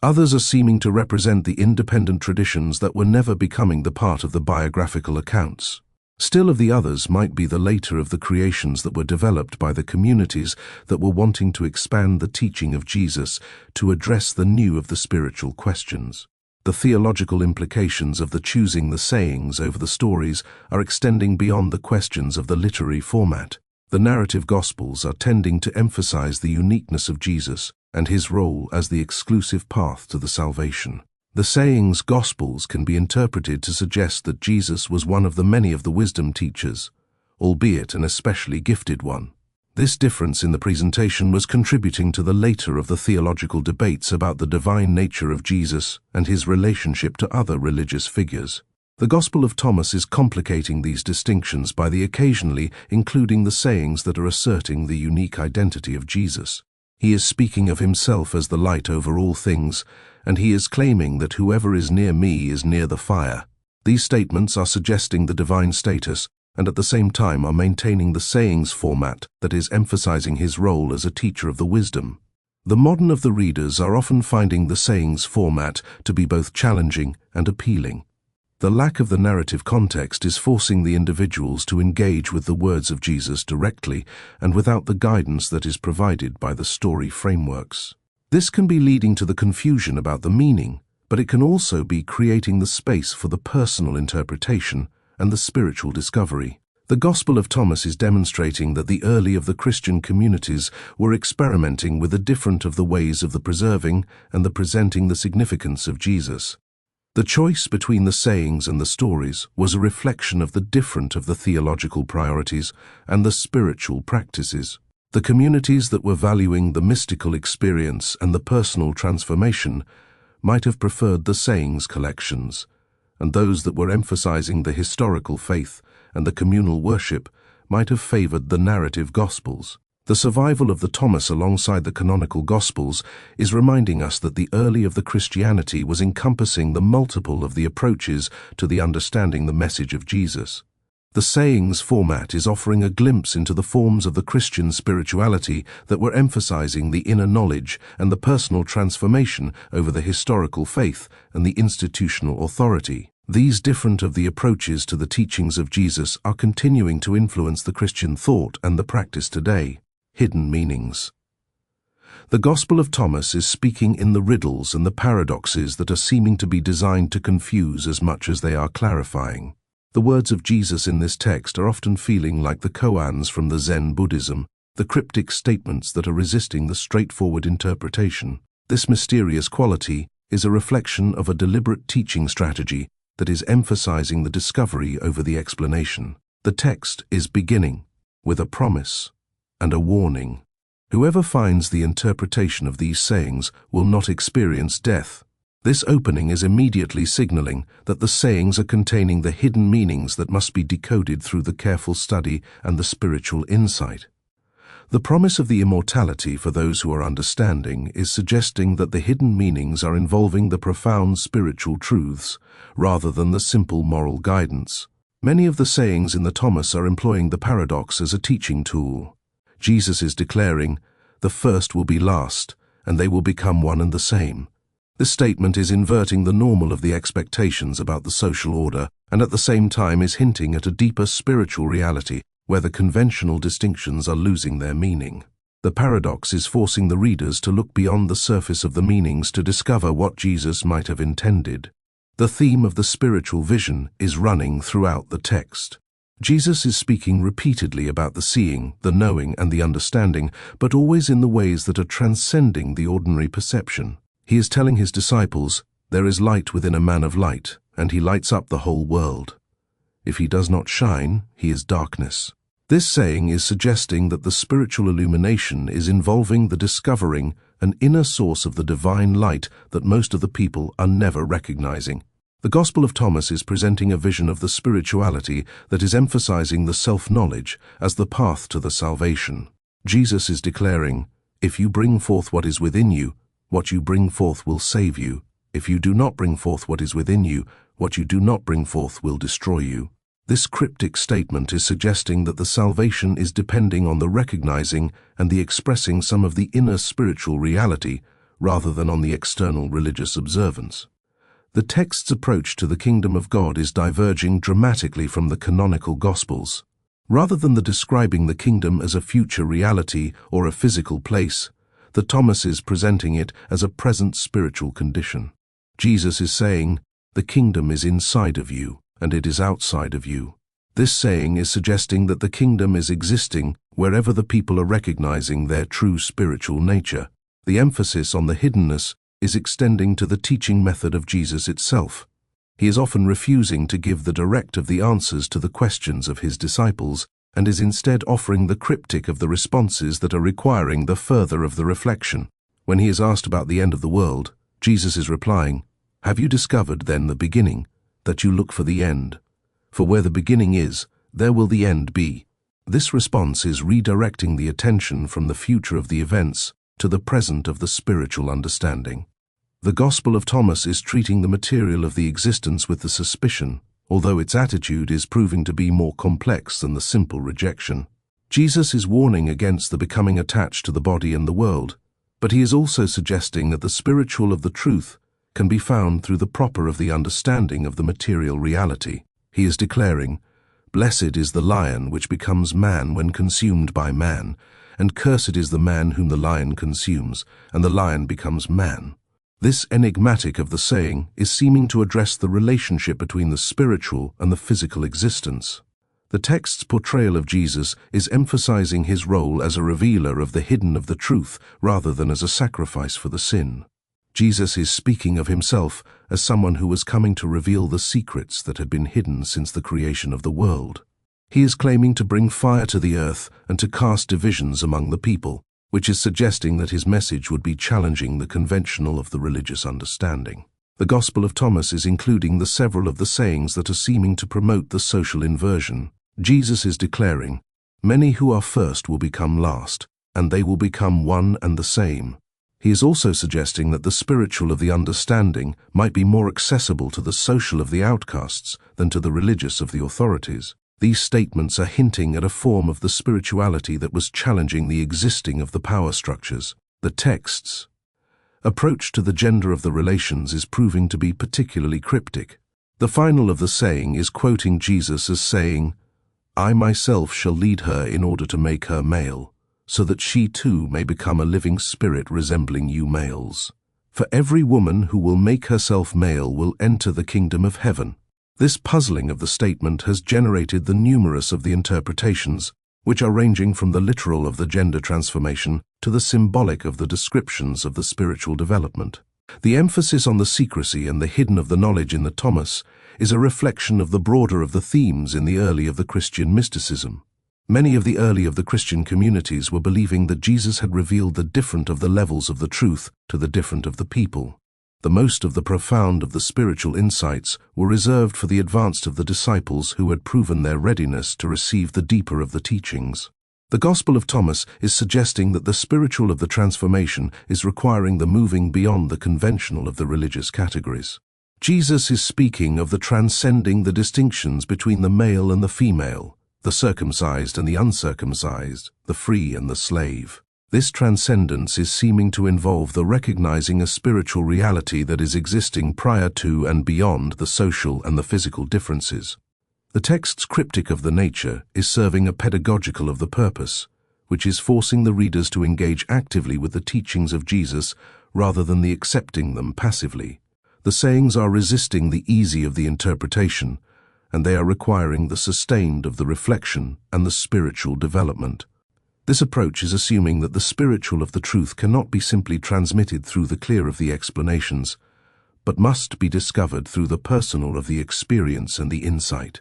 Others are seeming to represent the independent traditions that were never becoming the part of the biographical accounts. Still, of the others might be the later of the creations that were developed by the communities that were wanting to expand the teaching of Jesus to address the new of the spiritual questions. The theological implications of the choosing the sayings over the stories are extending beyond the questions of the literary format. The narrative Gospels are tending to emphasize the uniqueness of Jesus and his role as the exclusive path to the salvation. The sayings Gospels can be interpreted to suggest that Jesus was one of the many of the wisdom teachers, albeit an especially gifted one. This difference in the presentation was contributing to the later of the theological debates about the divine nature of Jesus and his relationship to other religious figures. The Gospel of Thomas is complicating these distinctions by occasionally including the sayings that are asserting the unique identity of Jesus. He is speaking of himself as the light over all things, and he is claiming that whoever is near me is near the fire. These statements are suggesting the divine status and at the same time are maintaining the sayings format that is emphasizing his role as a teacher of the wisdom. The modern of the readers are often finding the sayings format to be both challenging and appealing. The lack of the narrative context is forcing the individuals to engage with the words of Jesus directly and without the guidance that is provided by the story frameworks. This can be leading to the confusion about the meaning, but it can also be creating the space for the personal interpretation and the spiritual discovery. The Gospel of Thomas is demonstrating that the early of the Christian communities were experimenting with the different of the ways of the preserving and the presenting the significance of Jesus. The choice between the sayings and the stories was a reflection of the different of the theological priorities and the spiritual practices. The communities that were valuing the mystical experience and the personal transformation might have preferred the sayings collections, and those that were emphasizing the historical faith and the communal worship might have favored the narrative Gospels. The survival of the Thomas alongside the canonical Gospels is reminding us that the early of the Christianity was encompassing the multiple of the approaches to the understanding the message of Jesus. The sayings format is offering a glimpse into the forms of the Christian spirituality that were emphasizing the inner knowledge and the personal transformation over the historical faith and the institutional authority. These different of the approaches to the teachings of Jesus are continuing to influence the Christian thought and the practice today. Hidden meanings. The Gospel of Thomas is speaking in the riddles and the paradoxes that are seeming to be designed to confuse as much as they are clarifying. The words of Jesus in this text are often feeling like the koans from the Zen Buddhism, the cryptic statements that are resisting the straightforward interpretation. This mysterious quality is a reflection of a deliberate teaching strategy that is emphasizing the discovery over the explanation. The text is beginning with a promise and a warning. Whoever finds the interpretation of these sayings will not experience death. This opening is immediately signaling that the sayings are containing the hidden meanings that must be decoded through the careful study and the spiritual insight. The promise of the immortality for those who are understanding is suggesting that the hidden meanings are involving the profound spiritual truths rather than the simple moral guidance. Many of the sayings in the Thomas are employing the paradox as a teaching tool. Jesus is declaring, "The first will be last, and they will become one and the same." This statement is inverting the normal of the expectations about the social order, and at the same time is hinting at a deeper spiritual reality where the conventional distinctions are losing their meaning. The paradox is forcing the readers to look beyond the surface of the meanings to discover what Jesus might have intended. The theme of the spiritual vision is running throughout the text. Jesus is speaking repeatedly about the seeing, the knowing, and the understanding, but always in the ways that are transcending the ordinary perception. He is telling his disciples, "There is light within a man of light, and he lights up the whole world. If he does not shine, he is darkness." This saying is suggesting that the spiritual illumination is involving the discovering an inner source of the divine light that most of the people are never recognizing. The Gospel of Thomas is presenting a vision of the spirituality that is emphasizing the self-knowledge as the path to the salvation. Jesus is declaring, "If you bring forth what is within you, what you bring forth will save you. If you do not bring forth what is within you, what you do not bring forth will destroy you." This cryptic statement is suggesting that the salvation is depending on the recognizing and the expressing some of the inner spiritual reality rather than on the external religious observance. The text's approach to the kingdom of God is diverging dramatically from the canonical Gospels. Rather than describing the kingdom as a future reality or a physical place, the Thomas is presenting it as a present spiritual condition. Jesus is saying, "The kingdom is inside of you, and it is outside of you." This saying is suggesting that the kingdom is existing wherever the people are recognizing their true spiritual nature. The emphasis on the hiddenness is extending to the teaching method of Jesus itself. He is often refusing to give the direct of the answers to the questions of his disciples, and is instead offering the cryptic of the responses that are requiring the further of the reflection. When he is asked about the end of the world, Jesus is replying, "Have you discovered then the beginning, that you look for the end? For where the beginning is, there will the end be." This response is redirecting the attention from the future of the events to the present of the spiritual understanding. The Gospel of Thomas is treating the material of the existence with the suspicion, although its attitude is proving to be more complex than the simple rejection. Jesus is warning against the becoming attached to the body and the world, but he is also suggesting that the spiritual of the truth can be found through the proper of the understanding of the material reality. He is declaring, "Blessed is the lion which becomes man when consumed by man, and cursed is the man whom the lion consumes, and the lion becomes man." This enigmatic of the saying is seeming to address the relationship between the spiritual and the physical existence. The text's portrayal of Jesus is emphasizing his role as a revealer of the hidden of the truth rather than as a sacrifice for the sin. Jesus is speaking of himself as someone who was coming to reveal the secrets that had been hidden since the creation of the world. He is claiming to bring fire to the earth and to cast divisions among the people, which is suggesting that his message would be challenging the conventional of the religious understanding. The Gospel of Thomas is including the several of the sayings that are seeming to promote the social inversion. Jesus is declaring, "Many who are first will become last, and they will become one and the same." He is also suggesting that the spiritual of the understanding might be more accessible to the social of the outcasts than to the religious of the authorities. These statements are hinting at a form of the spirituality that was challenging the existing of the power structures. The text's approach to the gender of the relations is proving to be particularly cryptic. The final of the saying is quoting Jesus as saying, "I myself shall lead her in order to make her male, so that she too may become a living spirit resembling you males. For every woman who will make herself male will enter the kingdom of heaven." This puzzling of the statement has generated the numerous of the interpretations, which are ranging from the literal of the gender transformation to the symbolic of the descriptions of the spiritual development. The emphasis on the secrecy and the hidden of the knowledge in the Thomas is a reflection of the broader of the themes in the early of the Christian mysticism. Many of the early of the Christian communities were believing that Jesus had revealed the different of the levels of the truth to the different of the people. The most of the profound of the spiritual insights were reserved for the advanced of the disciples who had proven their readiness to receive the deeper of the teachings. The Gospel of Thomas is suggesting that the spiritual of the transformation is requiring the moving beyond the conventional of the religious categories. Jesus is speaking of the transcending the distinctions between the male and the female, the circumcised and the uncircumcised, the free and the slave. This transcendence is seeming to involve the recognizing a spiritual reality that is existing prior to and beyond the social and the physical differences. The text's cryptic of the nature is serving a pedagogical of the purpose, which is forcing the readers to engage actively with the teachings of Jesus rather than the accepting them passively. The sayings are resisting the easy of the interpretation, and they are requiring the sustained of the reflection and the spiritual development. This approach is assuming that the spiritual of the truth cannot be simply transmitted through the clear of the explanations, but must be discovered through the personal of the experience and the insight.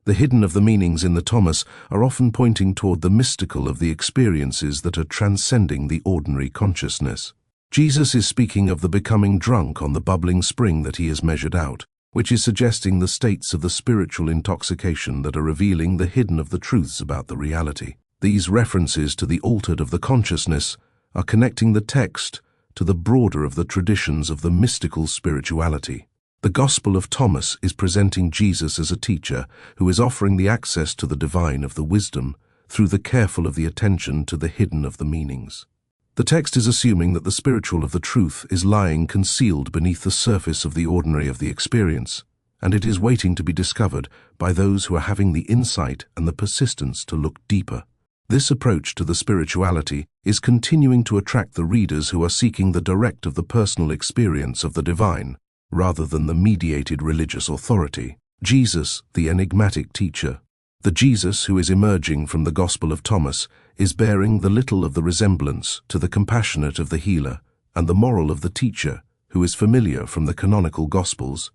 The hidden of the meanings in the Thomas are often pointing toward the mystical of the experiences that are transcending the ordinary consciousness. Jesus is speaking of the becoming drunk on the bubbling spring that he has measured out, which is suggesting the states of the spiritual intoxication that are revealing the hidden of the truths about the reality. These references to the altered of the consciousness are connecting the text to the broader of the traditions of the mystical spirituality. The Gospel of Thomas is presenting Jesus as a teacher who is offering the access to the divine of the wisdom through the careful of the attention to the hidden of the meanings. The text is assuming that the spiritual of the truth is lying concealed beneath the surface of the ordinary of the experience, and it is waiting to be discovered by those who are having the insight and the persistence to look deeper. This approach to the spirituality is continuing to attract the readers who are seeking the direct of the personal experience of the divine, rather than the mediated religious authority. Jesus, the enigmatic teacher. The Jesus who is emerging from the Gospel of Thomas is bearing the little of the resemblance to the compassionate of the healer and the moral of the teacher who is familiar from the canonical Gospels.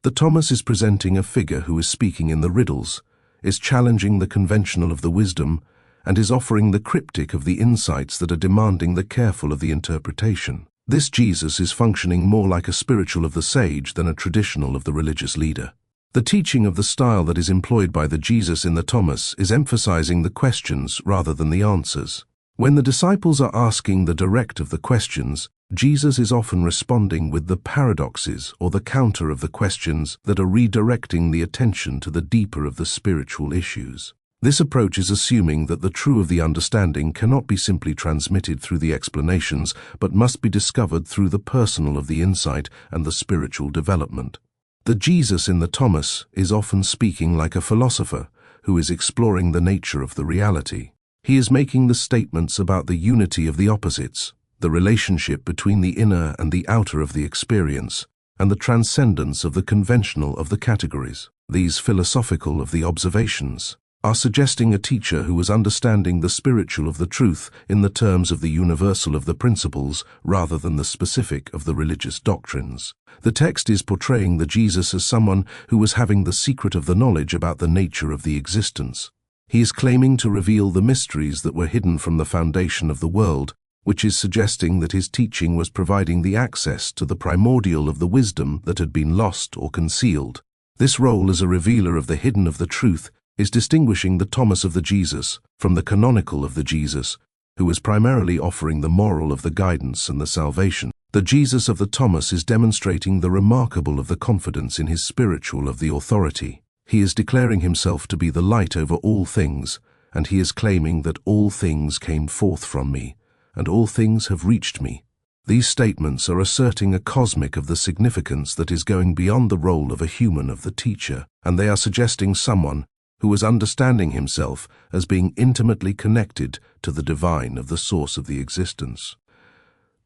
The Thomas is presenting a figure who is speaking in the riddles, is challenging the conventional of the wisdom, and is offering the cryptic of the insights that are demanding the careful of the interpretation. This Jesus is functioning more like a spiritual of the sage than a traditional of the religious leader. The teaching of the style that is employed by the Jesus in the Thomas is emphasizing the questions rather than the answers. When the disciples are asking the direct of the questions, Jesus is often responding with the paradoxes or the counter of the questions that are redirecting the attention to the deeper of the spiritual issues. This approach is assuming that the true of the understanding cannot be simply transmitted through the explanations, but must be discovered through the personal of the insight and the spiritual development. The Jesus in the Thomas is often speaking like a philosopher who is exploring the nature of the reality. He is making the statements about the unity of the opposites, the relationship between the inner and the outer of the experience, and the transcendence of the conventional of the categories. These philosophical of the observations are suggesting a teacher who is understanding the spiritual of the truth in the terms of the universal of the principles rather than the specific of the religious doctrines. The text is portraying the Jesus as someone who was having the secret of the knowledge about the nature of the existence. He is claiming to reveal the mysteries that were hidden from the foundation of the world, which is suggesting that his teaching was providing the access to the primordial of the wisdom that had been lost or concealed. This role as a revealer of the hidden of the truth is distinguishing the Thomas of the Jesus from the canonical of the Jesus, who is primarily offering the moral of the guidance and the salvation. The Jesus of the Thomas is demonstrating the remarkable of the confidence in his spiritual of the authority. He is declaring himself to be the light over all things, and he is claiming that all things came forth from me, and all things have reached me. These statements are asserting a cosmic of the significance that is going beyond the role of a human of the teacher, and they are suggesting someone who is understanding himself as being intimately connected to the divine of the source of the existence.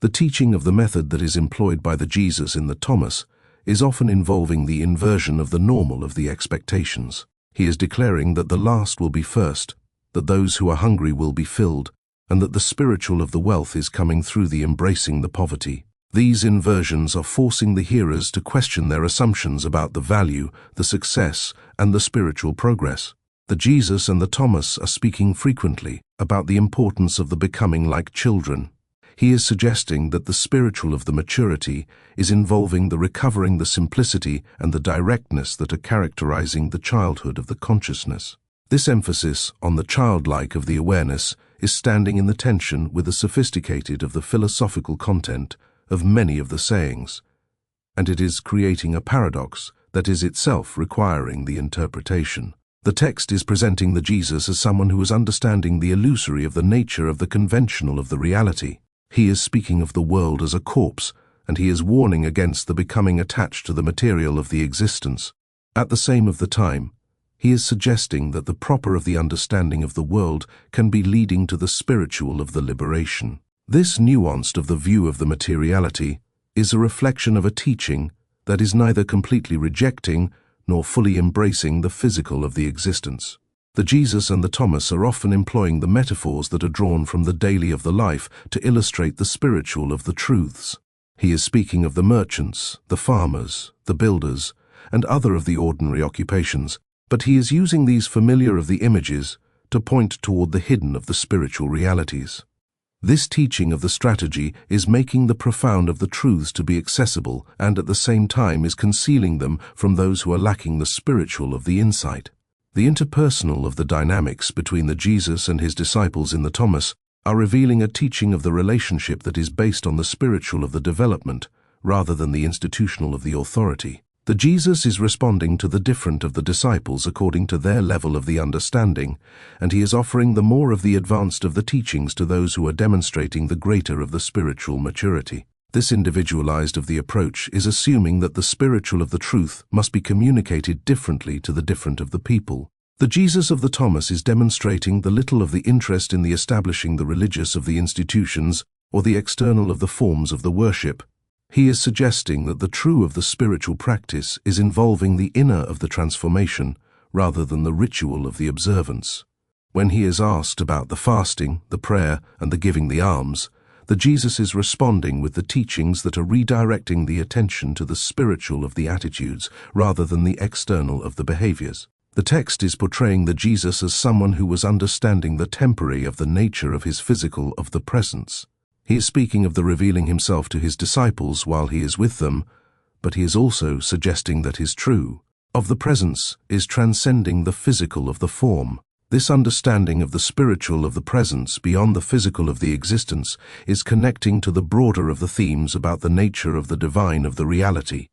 The teaching of the method that is employed by the Jesus in the Thomas is often involving the inversion of the normal of the expectations. He is declaring that the last will be first, that those who are hungry will be filled, and that the spiritual of the wealth is coming through the embracing the poverty. These inversions are forcing the hearers to question their assumptions about the value, the success, and the spiritual progress. The Jesus and the Thomas are speaking frequently about the importance of the becoming like children. He is suggesting that the spiritual of the maturity is involving the recovering the simplicity and the directness that are characterizing the childhood of the consciousness. This emphasis on the childlike of the awareness is standing in the tension with the sophisticated of the philosophical content of many of the sayings, and it is creating a paradox that is itself requiring the interpretation. The text is presenting the Jesus as someone who is understanding the illusory of the nature of the conventional of the reality. He is speaking of the world as a corpse, and he is warning against the becoming attached to the material of the existence. At the same of the time, he is suggesting that the proper of the understanding of the world can be leading to the spiritual of the liberation. This nuanced of the view of the materiality is a reflection of a teaching that is neither completely rejecting nor fully embracing the physical of the existence. The Jesus and the Thomas are often employing the metaphors that are drawn from the daily of the life to illustrate the spiritual of the truths. He is speaking of the merchants, the farmers, the builders, and other of the ordinary occupations, but he is using these familiar of the images to point toward the hidden of the spiritual realities. This teaching of the strategy is making the profound of the truths to be accessible and at the same time is concealing them from those who are lacking the spiritual of the insight. The interpersonal of the dynamics between the Jesus and his disciples in the Thomas are revealing a teaching of the relationship that is based on the spiritual of the development rather than the institutional of the authority. The Jesus is responding to the different of the disciples according to their level of the understanding, and he is offering the more of the advanced of the teachings to those who are demonstrating the greater of the spiritual maturity. This individualized of the approach is assuming that the spiritual of the truth must be communicated differently to the different of the people. The Jesus of the Thomas is demonstrating the little of the interest in the establishing the religious of the institutions or the external of the forms of the worship. He is suggesting that the true of the spiritual practice is involving the inner of the transformation rather than the ritual of the observance. When he is asked about the fasting, the prayer, and the giving the alms, the Jesus is responding with the teachings that are redirecting the attention to the spiritual of the attitudes rather than the external of the behaviors. The text is portraying the Jesus as someone who was understanding the temporary of the nature of his physical of the presence. He is speaking of the revealing himself to his disciples while he is with them, but he is also suggesting that his true of the presence is transcending the physical of the form. This understanding of the spiritual of the presence beyond the physical of the existence is connecting to the broader of the themes about the nature of the divine of the reality.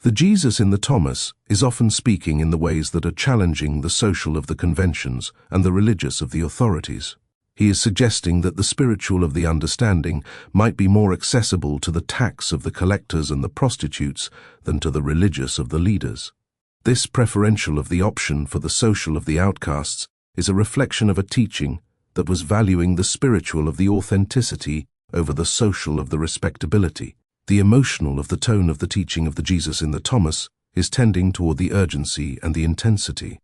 The Jesus in the Thomas is often speaking in the ways that are challenging the social of the conventions and the religious of the authorities. He is suggesting that the spiritual of the understanding might be more accessible to the tax of the collectors and the prostitutes than to the religious of the leaders. This preferential of the option for the social of the outcasts is a reflection of a teaching that was valuing the spiritual of the authenticity over the social of the respectability. The emotional of the tone of the teaching of the Jesus in the Thomas is tending toward the urgency and the intensity.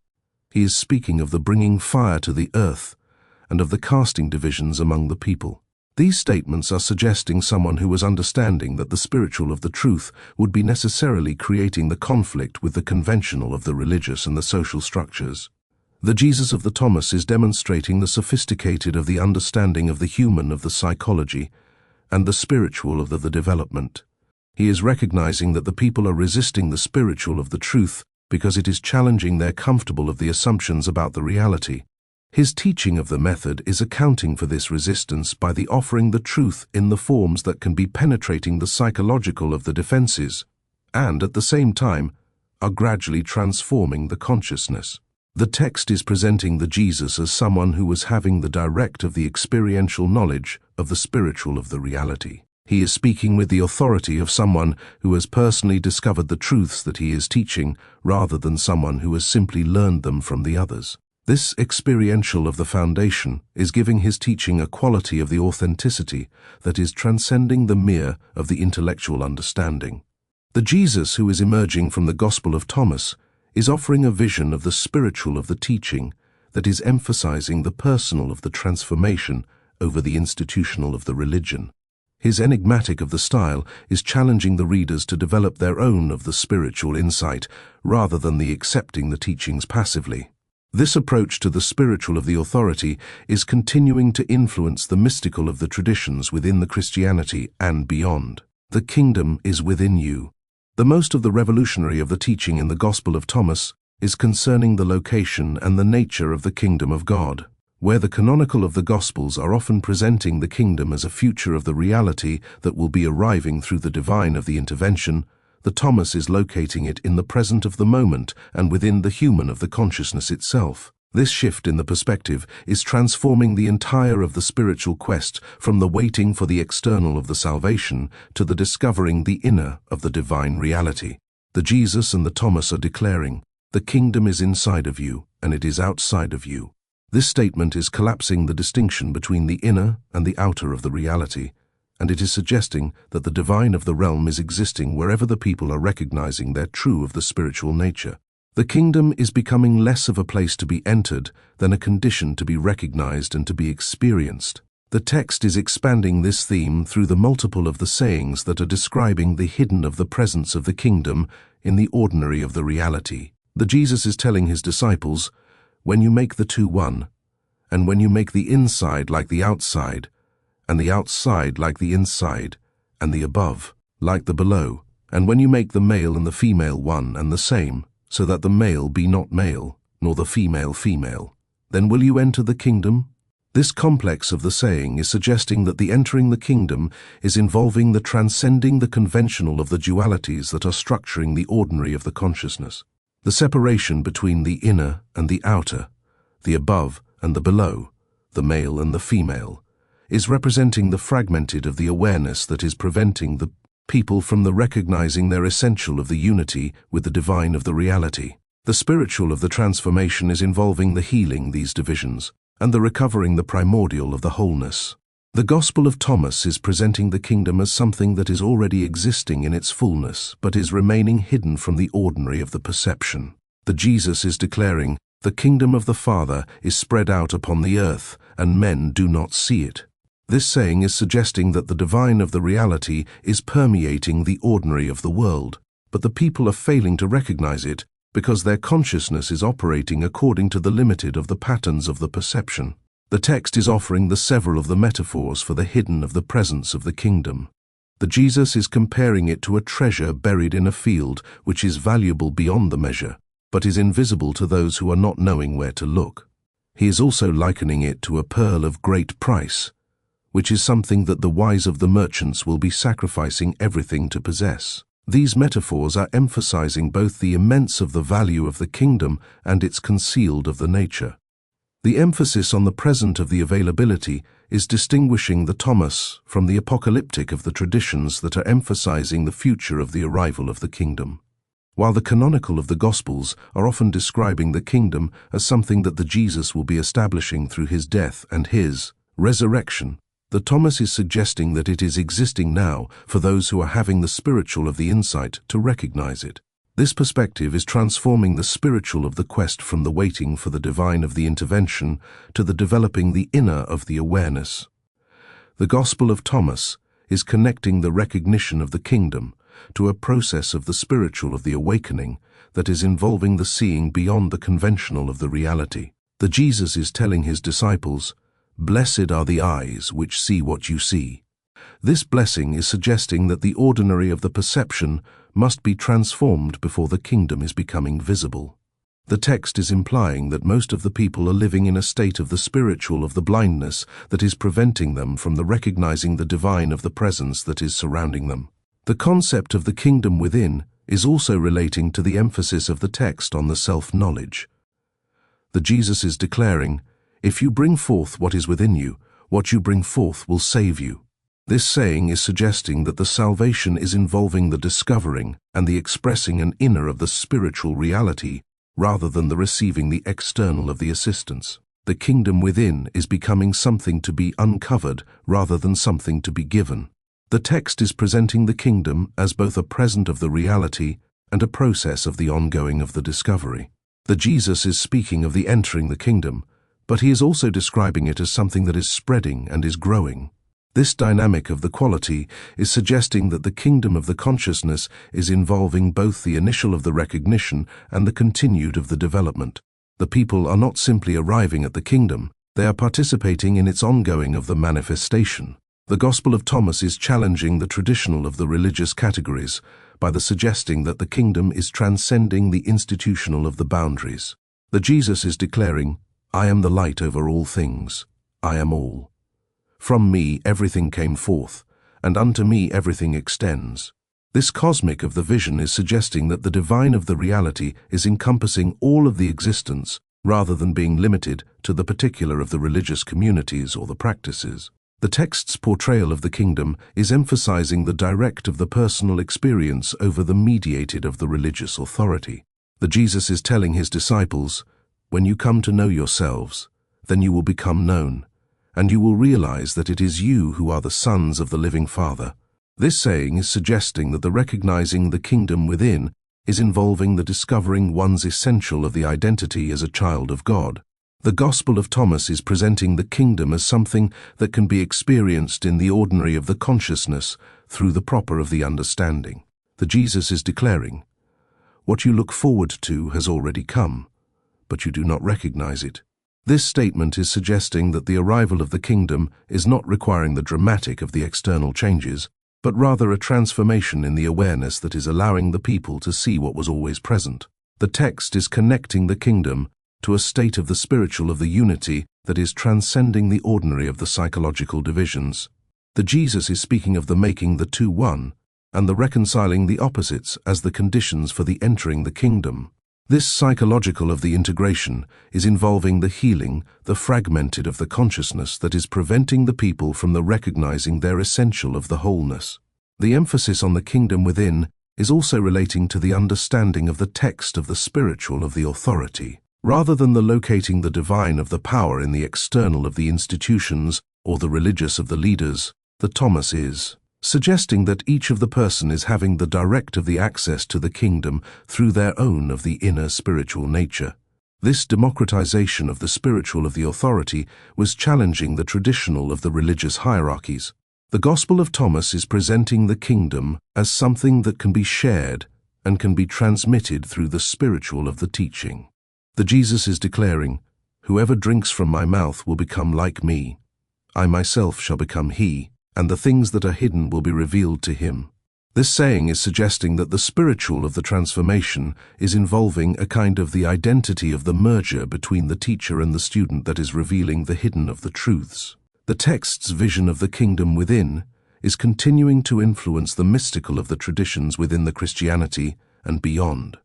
He is speaking of the bringing fire to the earth and of the casting divisions among the people. These statements are suggesting someone who was understanding that the spiritual of the truth would be necessarily creating the conflict with the conventional of the religious and the social structures. The Jesus of the Thomas is demonstrating the sophisticated of the understanding of the human of the psychology and the spiritual of the development. He is recognizing that the people are resisting the spiritual of the truth because it is challenging their comfortable of the assumptions about the reality. His teaching of the method is accounting for this resistance by the offering the truth in the forms that can be penetrating the psychological of the defenses, and at the same time are gradually transforming the consciousness. The text is presenting the Jesus as someone who was having the direct of the experiential knowledge of the spiritual of the reality. He is speaking with the authority of someone who has personally discovered the truths that he is teaching rather than someone who has simply learned them from the others. This experiential of the foundation is giving his teaching a quality of the authenticity that is transcending the mere of the intellectual understanding. The Jesus who is emerging from the Gospel of Thomas is offering a vision of the spiritual of the teaching that is emphasizing the personal of the transformation over the institutional of the religion. His enigmatic of the style is challenging the readers to develop their own of the spiritual insight rather than the accepting the teachings passively. This approach to the spiritual of the authority is continuing to influence the mystical of the traditions within the Christianity and beyond. The kingdom is within you. The most of the revolutionary of the teaching in the Gospel of Thomas is concerning the location and the nature of the kingdom of God. Where the canonical of the Gospels are often presenting the kingdom as a future of the reality that will be arriving through the divine of the intervention, The Thomas is locating it in the present of the moment and within the human of the consciousness itself. This shift in the perspective is transforming the entire of the spiritual quest from the waiting for the external of the salvation to the discovering the inner of the divine reality. The Jesus and the Thomas are declaring, "The kingdom is inside of you, and it is outside of you." This statement is collapsing the distinction between the inner and the outer of the reality, and it is suggesting that the divine of the realm is existing wherever the people are recognizing their true of the spiritual nature. The kingdom is becoming less of a place to be entered than a condition to be recognized and to be experienced. The text is expanding this theme through the multiple of the sayings that are describing the hidden of the presence of the kingdom in the ordinary of the reality. The Jesus is telling his disciples, "When you make the two one, and when you make the inside like the outside, and the outside like the inside, and the above like the below, and when you make the male and the female one and the same, so that the male be not male, nor the female female, then will you enter the kingdom?" This complex of the saying is suggesting that the entering the kingdom is involving the transcending the conventional of the dualities that are structuring the ordinary of the consciousness. The separation between the inner and the outer, the above and the below, the male and the female, is representing the fragmented of the awareness that is preventing the people from the recognizing their essential of the unity with the divine of the reality. The spiritual of the transformation is involving the healing these divisions and the recovering the primordial of the wholeness. The Gospel of Thomas is presenting the kingdom as something that is already existing in its fullness but is remaining hidden from the ordinary of the perception. The Jesus is declaring, "The kingdom of the Father is spread out upon the earth, and men do not see it." This saying is suggesting that the divine of the reality is permeating the ordinary of the world, but the people are failing to recognize it because their consciousness is operating according to the limited of the patterns of the perception. The text is offering the several of the metaphors for the hidden of the presence of the kingdom. The Jesus is comparing it to a treasure buried in a field which is valuable beyond the measure, but is invisible to those who are not knowing where to look. He is also likening it to a pearl of great price, which is something that the wise of the merchants will be sacrificing everything to possess. These metaphors are emphasizing both the immense of the value of the kingdom and its concealed of the nature. The emphasis on the present of the availability is distinguishing the Thomas from the apocalyptic of the traditions that are emphasizing the future of the arrival of the kingdom. While the canonical of the Gospels are often describing the kingdom as something that the Jesus will be establishing through his death and his resurrection, the Thomas is suggesting that it is existing now for those who are having the spiritual of the insight to recognize it. This perspective is transforming the spiritual of the quest from the waiting for the divine of the intervention to the developing the inner of the awareness. The Gospel of Thomas is connecting the recognition of the kingdom to a process of the spiritual of the awakening that is involving the seeing beyond the conventional of the reality. The Jesus is telling his disciples, "Blessed are the eyes which see what you see." This blessing is suggesting that the ordinary of the perception must be transformed before the kingdom is becoming visible. The text is implying that most of the people are living in a state of the spiritual of the blindness that is preventing them from the recognizing the divine of the presence that is surrounding them. The concept of the kingdom within is also relating to the emphasis of the text on the self-knowledge. The Jesus is declaring, "If you bring forth what is within you, what you bring forth will save you." This saying is suggesting that the salvation is involving the discovering and the expressing an inner of the spiritual reality rather than the receiving the external of the assistance. The kingdom within is becoming something to be uncovered rather than something to be given. The text is presenting the kingdom as both a present of the reality and a process of the ongoing of the discovery. The Jesus is speaking of the entering the kingdom, but he is also describing it as something that is spreading and is growing. This dynamic of the quality is suggesting that the kingdom of the consciousness is involving both the initial of the recognition and the continued of the development. The people are not simply arriving at the kingdom, they are participating in its ongoing of the manifestation. The Gospel of Thomas is challenging the traditional of the religious categories by the suggesting that the kingdom is transcending the institutional of the boundaries. The Jesus is declaring, "I am the light over all things. I am all. From me everything came forth, and unto me everything extends." This cosmic of the vision is suggesting that the divine of the reality is encompassing all of the existence, rather than being limited to the particular of the religious communities or the practices. The text's portrayal of the kingdom is emphasizing the direct of the personal experience over the mediated of the religious authority. The Jesus is telling his disciples, "When you come to know yourselves, then you will become known, and you will realize that it is you who are the sons of the living Father." This saying is suggesting that the recognizing the kingdom within is involving the discovering one's essential of the identity as a child of God. The Gospel of Thomas is presenting the kingdom as something that can be experienced in the ordinary of the consciousness through the proper of the understanding. The Jesus is declaring, "What you look forward to has already come, but you do not recognize it." This statement is suggesting that the arrival of the kingdom is not requiring the dramatic of the external changes, but rather a transformation in the awareness that is allowing the people to see what was always present. The text is connecting the kingdom to a state of the spiritual of the unity that is transcending the ordinary of the psychological divisions. The Jesus is speaking of the making the two one, and the reconciling the opposites as the conditions for the entering the kingdom. This psychological of the integration is involving the healing, the fragmented of the consciousness that is preventing the people from the recognizing their essential of the wholeness. The emphasis on the kingdom within is also relating to the understanding of the text of the spiritual of the authority. Rather than the locating the divine of the power in the external of the institutions or the religious of the leaders, the Thomas is suggesting that each of the person is having the direct of the access to the kingdom through their own of the inner spiritual nature. This democratization of the spiritual of the authority was challenging the traditional of the religious hierarchies. The Gospel of Thomas is presenting the kingdom as something that can be shared and can be transmitted through the spiritual of the teaching. The Jesus is declaring, "Whoever drinks from my mouth will become like me. I myself shall become he, and the things that are hidden will be revealed to him." This saying is suggesting that the spiritual of the transformation is involving a kind of the identity of the merger between the teacher and the student that is revealing the hidden of the truths. The text's vision of the kingdom within is continuing to influence the mystical of the traditions within the Christianity and beyond.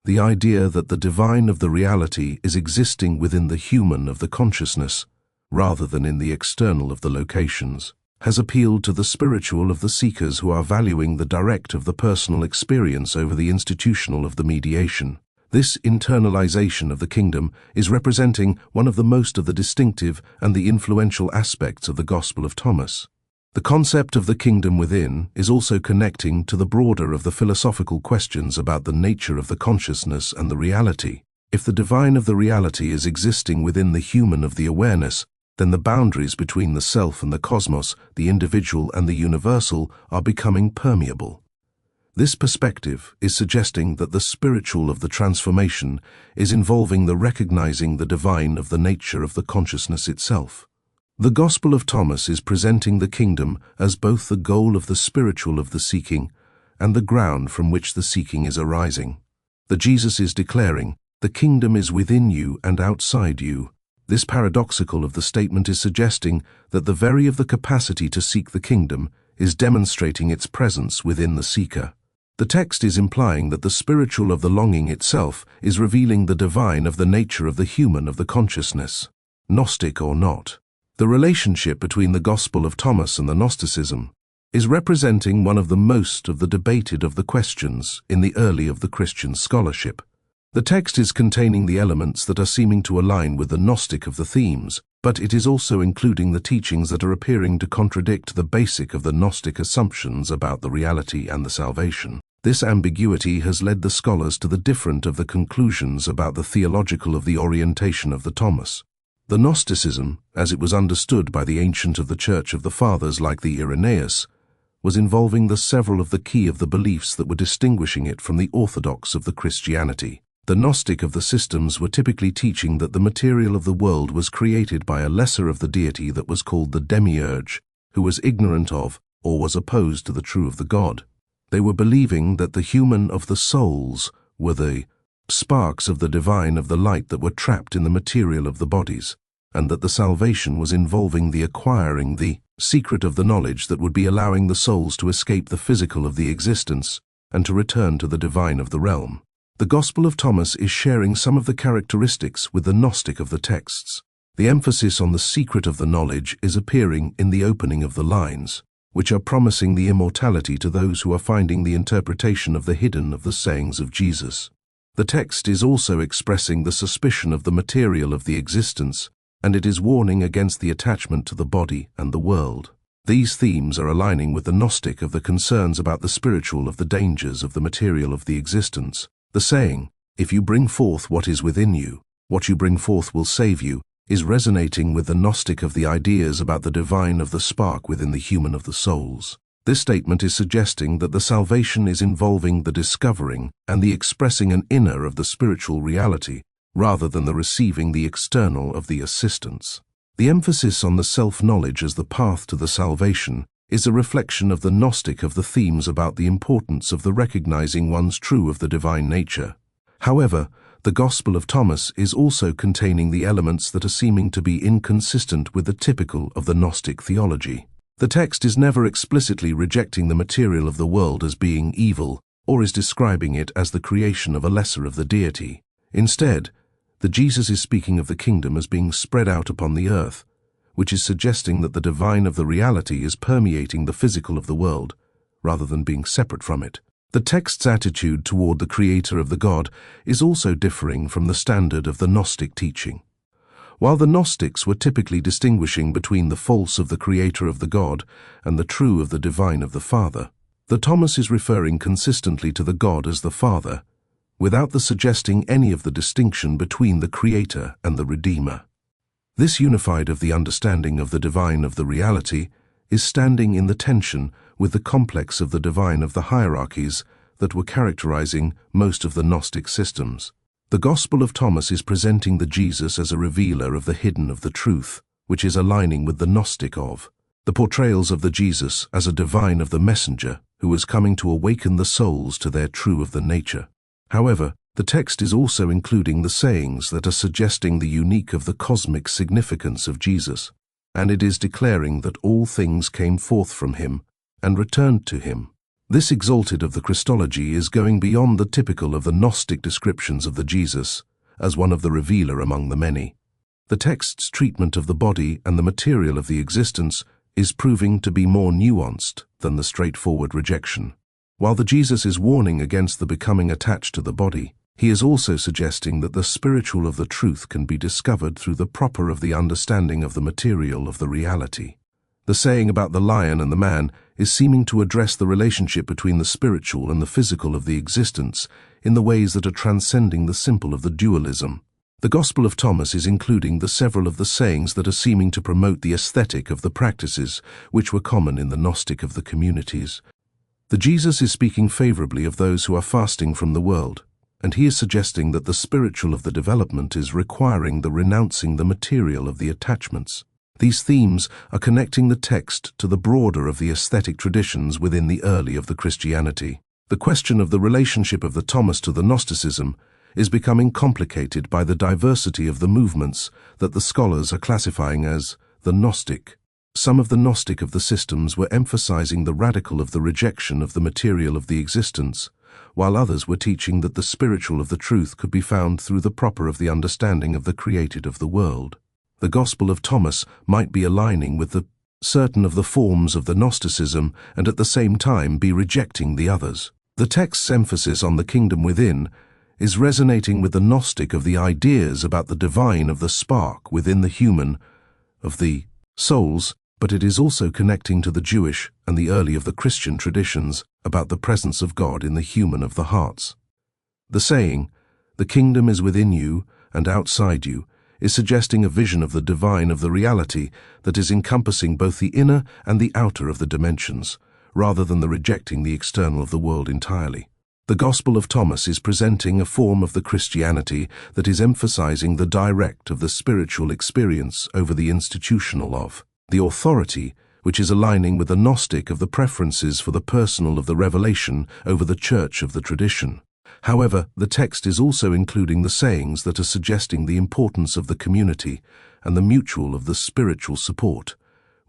The idea that the divine of the reality is existing within the human of the consciousness, rather than in the external of the locations, has appealed to the spiritual of the seekers who are valuing the direct of the personal experience over the institutional of the mediation. This internalization of the kingdom is representing one of the most of the distinctive and the influential aspects of the Gospel of Thomas. The concept of the kingdom within is also connecting to the broader of the philosophical questions about the nature of the consciousness and the reality. If the divine of the reality is existing within the human of the awareness, then the boundaries between the self and the cosmos, the individual and the universal, are becoming permeable. This perspective is suggesting that the spiritual of the transformation is involving the recognizing the divine of the nature of the consciousness itself. The Gospel of Thomas is presenting the kingdom as both the goal of the spiritual of the seeking and the ground from which the seeking is arising. The Jesus is declaring, "The kingdom is within you and outside you." This paradoxical of the statement is suggesting that the very of the capacity to seek the kingdom is demonstrating its presence within the seeker. The text is implying that the spiritual of the longing itself is revealing the divine of the nature of the human of the consciousness, Gnostic or not. The relationship between the Gospel of Thomas and the Gnosticism is representing one of the most of the debated of the questions in the early of the Christian scholarship. The text is containing the elements that are seeming to align with the Gnostic of the themes, but it is also including the teachings that are appearing to contradict the basic of the Gnostic assumptions about the reality and the salvation. This ambiguity has led the scholars to the different of the conclusions about the theological of the orientation of the Thomas. The Gnosticism, as it was understood by the ancient of the Church of the Fathers like the Irenaeus, was involving the several of the key of the beliefs that were distinguishing it from the orthodox of the Christianity. The Gnostic of the systems were typically teaching that the material of the world was created by a lesser of the deity that was called the demiurge, who was ignorant of or was opposed to the true of the God. They were believing that the human of the souls were the sparks of the divine of the light that were trapped in the material of the bodies, and that the salvation was involving the acquiring the secret of the knowledge that would be allowing the souls to escape the physical of the existence and to return to the divine of the realm. The Gospel of Thomas is sharing some of the characteristics with the Gnostic of the texts. The emphasis on the secret of the knowledge is appearing in the opening of the lines, which are promising the immortality to those who are finding the interpretation of the hidden of the sayings of Jesus. The text is also expressing the suspicion of the material of the existence, and it is warning against the attachment to the body and the world. These themes are aligning with the Gnostic of the concerns about the spiritual of the dangers of the material of the existence. The saying, "If you bring forth what is within you, what you bring forth will save you," is resonating with the Gnostic of the ideas about the divine of the spark within the human of the souls. This statement is suggesting that the salvation is involving the discovering and the expressing an inner of the spiritual reality, rather than the receiving the external of the assistance. The emphasis on the self-knowledge as the path to the salvation is a reflection of the Gnostic of the themes about the importance of the recognizing one's true of the divine nature. However, the Gospel of Thomas is also containing the elements that are seeming to be inconsistent with the typical of the Gnostic theology. The text is never explicitly rejecting the material of the world as being evil, or is describing it as the creation of a lesser of the deity. Instead, Jesus is speaking of the kingdom as being spread out upon the earth, which is suggesting that the divine of the reality is permeating the physical of the world, rather than being separate from it. The text's attitude toward the creator of the God is also differing from the standard of the Gnostic teaching. While the Gnostics were typically distinguishing between the false of the creator of the God and the true of the divine of the Father, the Thomas is referring consistently to the God as the Father, without the suggesting any of the distinction between the creator and the Redeemer. This unified of the understanding of the divine of the reality is standing in the tension with the complex of the divine of the hierarchies that were characterizing most of the Gnostic systems. The Gospel of Thomas is presenting the Jesus as a revealer of the hidden of the truth, which is aligning with the Gnostic of the portrayals of the Jesus as a divine of the messenger who is coming to awaken the souls to their true of the nature. However, the text is also including the sayings that are suggesting the unique of the cosmic significance of Jesus, and it is declaring that all things came forth from him and returned to him. This exalted of the Christology is going beyond the typical of the Gnostic descriptions of the Jesus as one of the revealer among the many. The text's treatment of the body and the material of the existence is proving to be more nuanced than the straightforward rejection. While the Jesus is warning against the becoming attached to the body, he is also suggesting that the spiritual of the truth can be discovered through the proper of the understanding of the material of the reality. The saying about the lion and the man is seeming to address the relationship between the spiritual and the physical of the existence in the ways that are transcending the simple of the dualism. The Gospel of Thomas is including the several of the sayings that are seeming to promote the aesthetic of the practices which were common in the Gnostic of the communities. The Jesus is speaking favorably of those who are fasting from the world, and he is suggesting that the spiritual of the development is requiring the renouncing the material of the attachments. These themes are connecting the text to the broader of the aesthetic traditions within the early of the Christianity. The question of the relationship of the Thomas to the Gnosticism is becoming complicated by the diversity of the movements that the scholars are classifying as the Gnostic. Some of the Gnostic of the systems were emphasizing the radical of the rejection of the material of the existence, while others were teaching that the spiritual of the truth could be found through the proper of the understanding of the created of the world. The Gospel of Thomas might be aligning with the certain of the forms of the Gnosticism and at the same time be rejecting the others. The text's emphasis on the kingdom within is resonating with the Gnostic of the ideas about the divine of the spark within the human of the souls, but it is also connecting to the Jewish and the early of the Christian traditions about the presence of God in the human of the hearts. The saying, "The kingdom is within you and outside you," is suggesting a vision of the divine of the reality that is encompassing both the inner and the outer of the dimensions, rather than the rejecting the external of the world entirely. The Gospel of Thomas is presenting a form of the Christianity that is emphasizing the direct of the spiritual experience over the institutional of the authority, which is aligning with the Gnostic of the preferences for the personal of the revelation over the church of the tradition. However, the text is also including the sayings that are suggesting the importance of the community and the mutual of the spiritual support,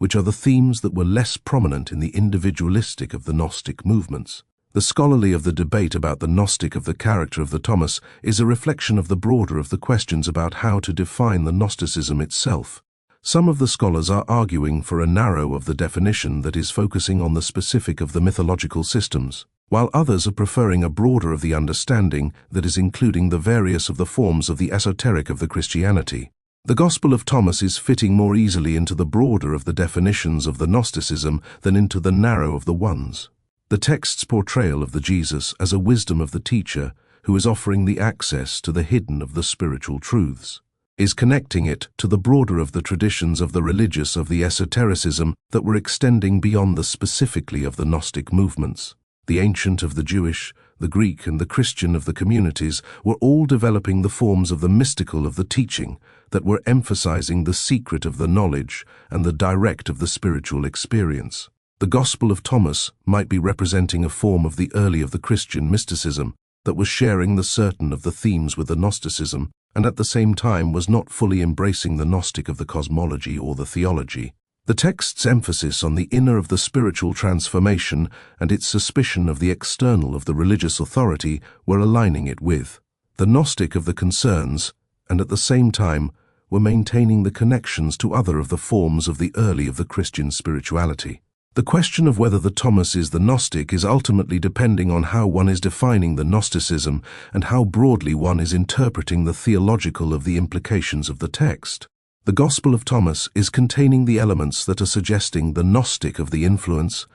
which are the themes that were less prominent in the individualistic of the Gnostic movements. The scholarly of the debate about the Gnostic of the character of the Thomas is a reflection of the broader of the questions about how to define the Gnosticism itself. Some of the scholars are arguing for a narrow of the definition that is focusing on the specific of the mythological systems, while others are preferring a broader of the understanding that is including the various of the forms of the esoteric of the Christianity. The Gospel of Thomas is fitting more easily into the broader of the definitions of the Gnosticism than into the narrow of the ones. The text's portrayal of the Jesus as a wisdom of the teacher who is offering the access to the hidden of the spiritual truths is connecting it to the broader of the traditions of the religious of the esotericism that were extending beyond the specifically of the Gnostic movements. The ancient of the Jewish, the Greek and the Christian of the communities were all developing the forms of the mystical of the teaching that were emphasizing the secret of the knowledge and the direct of the spiritual experience. The Gospel of Thomas might be representing a form of the early of the Christian mysticism that was sharing the certain of the themes with the Gnosticism and at the same time was not fully embracing the Gnostic of the cosmology or the theology. The text's emphasis on the inner of the spiritual transformation and its suspicion of the external of the religious authority were aligning it with the Gnostic of the concerns, and at the same time were maintaining the connections to other of the forms of the early of the Christian spirituality. The question of whether the Thomas is the Gnostic is ultimately depending on how one is defining the Gnosticism and how broadly one is interpreting the theological of the implications of the text. The Gospel of Thomas is containing the elements that are suggesting the Gnostic of the influence,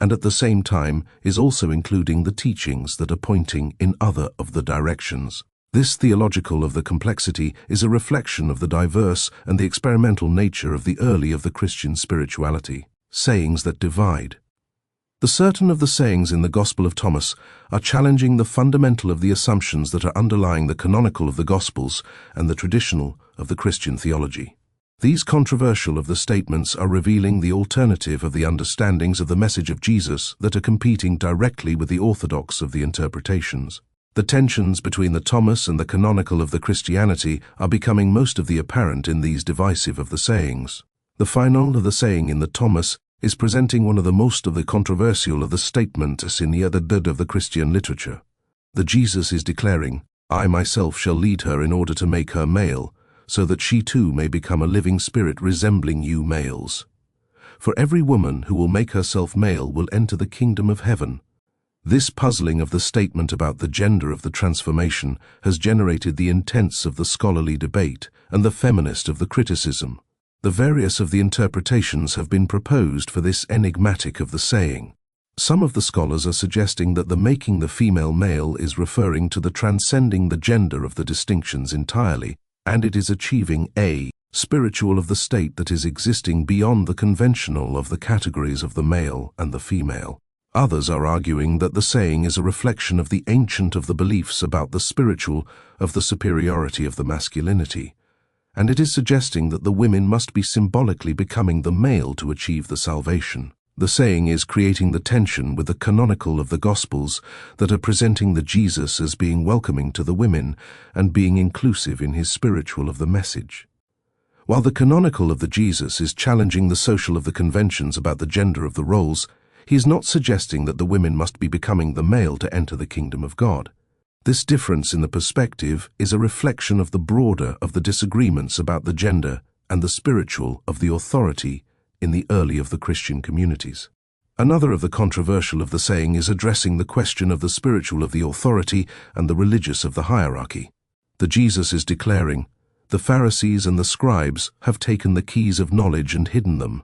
and at the same time is also including the teachings that are pointing in other of the directions. This theological of the complexity is a reflection of the diverse and the experimental nature of the early of the Christian spirituality. Sayings that divide. The certain of the sayings in the Gospel of Thomas are challenging the fundamental of the assumptions that are underlying the canonical of the Gospels and the traditional of the Christian theology. These controversial of the statements are revealing the alternative of the understandings of the message of Jesus that are competing directly with the orthodox of the interpretations. The tensions between the Thomas and the canonical of the Christianity are becoming most of the apparent in these divisive of the sayings. The final of the saying in the Thomas is presenting one of the most of the controversial of the statements in the other dead of the Christian literature. The Jesus is declaring, I myself shall lead her in order to make her male, so that she too may become a living spirit resembling you males. For every woman who will make herself male will enter the kingdom of heaven. This puzzling of the statement about the gender of the transformation has generated the intense of the scholarly debate and the feminist of the criticism. The various of the interpretations have been proposed for this enigmatic of the saying. Some of the scholars are suggesting that the making the female male is referring to the transcending the gender of the distinctions entirely, and it is achieving a spiritual of the state that is existing beyond the conventional of the categories of the male and the female. Others are arguing that the saying is a reflection of the ancient of the beliefs about the spiritual of the superiority of the masculinity, and it is suggesting that the women must be symbolically becoming the male to achieve the salvation. The saying is creating the tension with the canonical of the Gospels that are presenting the Jesus as being welcoming to the women and being inclusive in his spiritual of the message. While the canonical of the Jesus is challenging the social of the conventions about the gender of the roles, he is not suggesting that the women must be becoming the male to enter the kingdom of God. This difference in the perspective is a reflection of the broader of the disagreements about the gender and the spiritual of the authority in the early of the Christian communities. Another of the controversial of the saying is addressing the question of the spiritual of the authority and the religious of the hierarchy. The Jesus is declaring, the Pharisees and the scribes have taken the keys of knowledge and hidden them.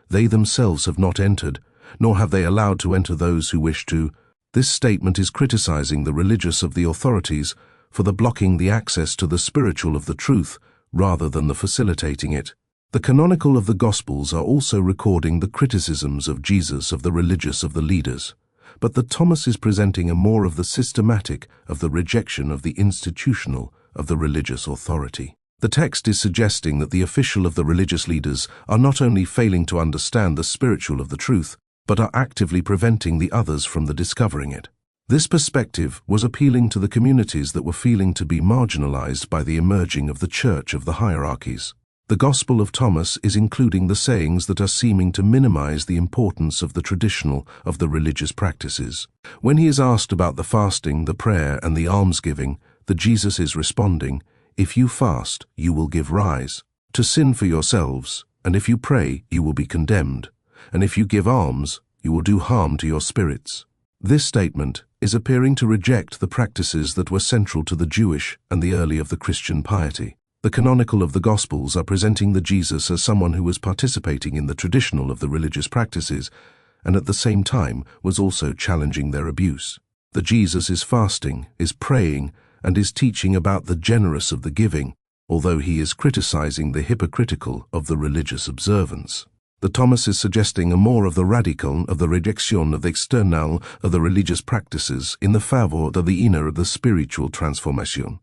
They themselves have not entered, nor have they allowed to enter those who wish to. This statement is criticizing the religious of the authorities for the blocking the access to the spiritual of the truth rather than the facilitating it. The canonical of the Gospels are also recording the criticisms of Jesus of the religious of the leaders, but the Thomas is presenting a more of the systematic of the rejection of the institutional of the religious authority. The text is suggesting that the official of the religious leaders are not only failing to understand the spiritual of the truth, but are actively preventing the others from the discovering it. This perspective was appealing to the communities that were feeling to be marginalized by the emerging of the church of the hierarchies. The Gospel of Thomas is including the sayings that are seeming to minimize the importance of the traditional, of the religious practices. When he is asked about the fasting, the prayer, and the almsgiving, the Jesus is responding, "If you fast, you will give rise to sin for yourselves, and if you pray, you will be condemned, and if you give alms, you will do harm to your spirits." This statement is appearing to reject the practices that were central to the Jewish and the early of the Christian piety. The canonical of the Gospels are presenting the Jesus as someone who was participating in the traditional of the religious practices, and at the same time was also challenging their abuse. The Jesus is fasting, is praying, and is teaching about the generous of the giving, although he is criticizing the hypocritical of the religious observance. The Thomas is suggesting a more of the radical, of the rejection of the external, of the religious practices, in the favor of the inner, of the spiritual transformation.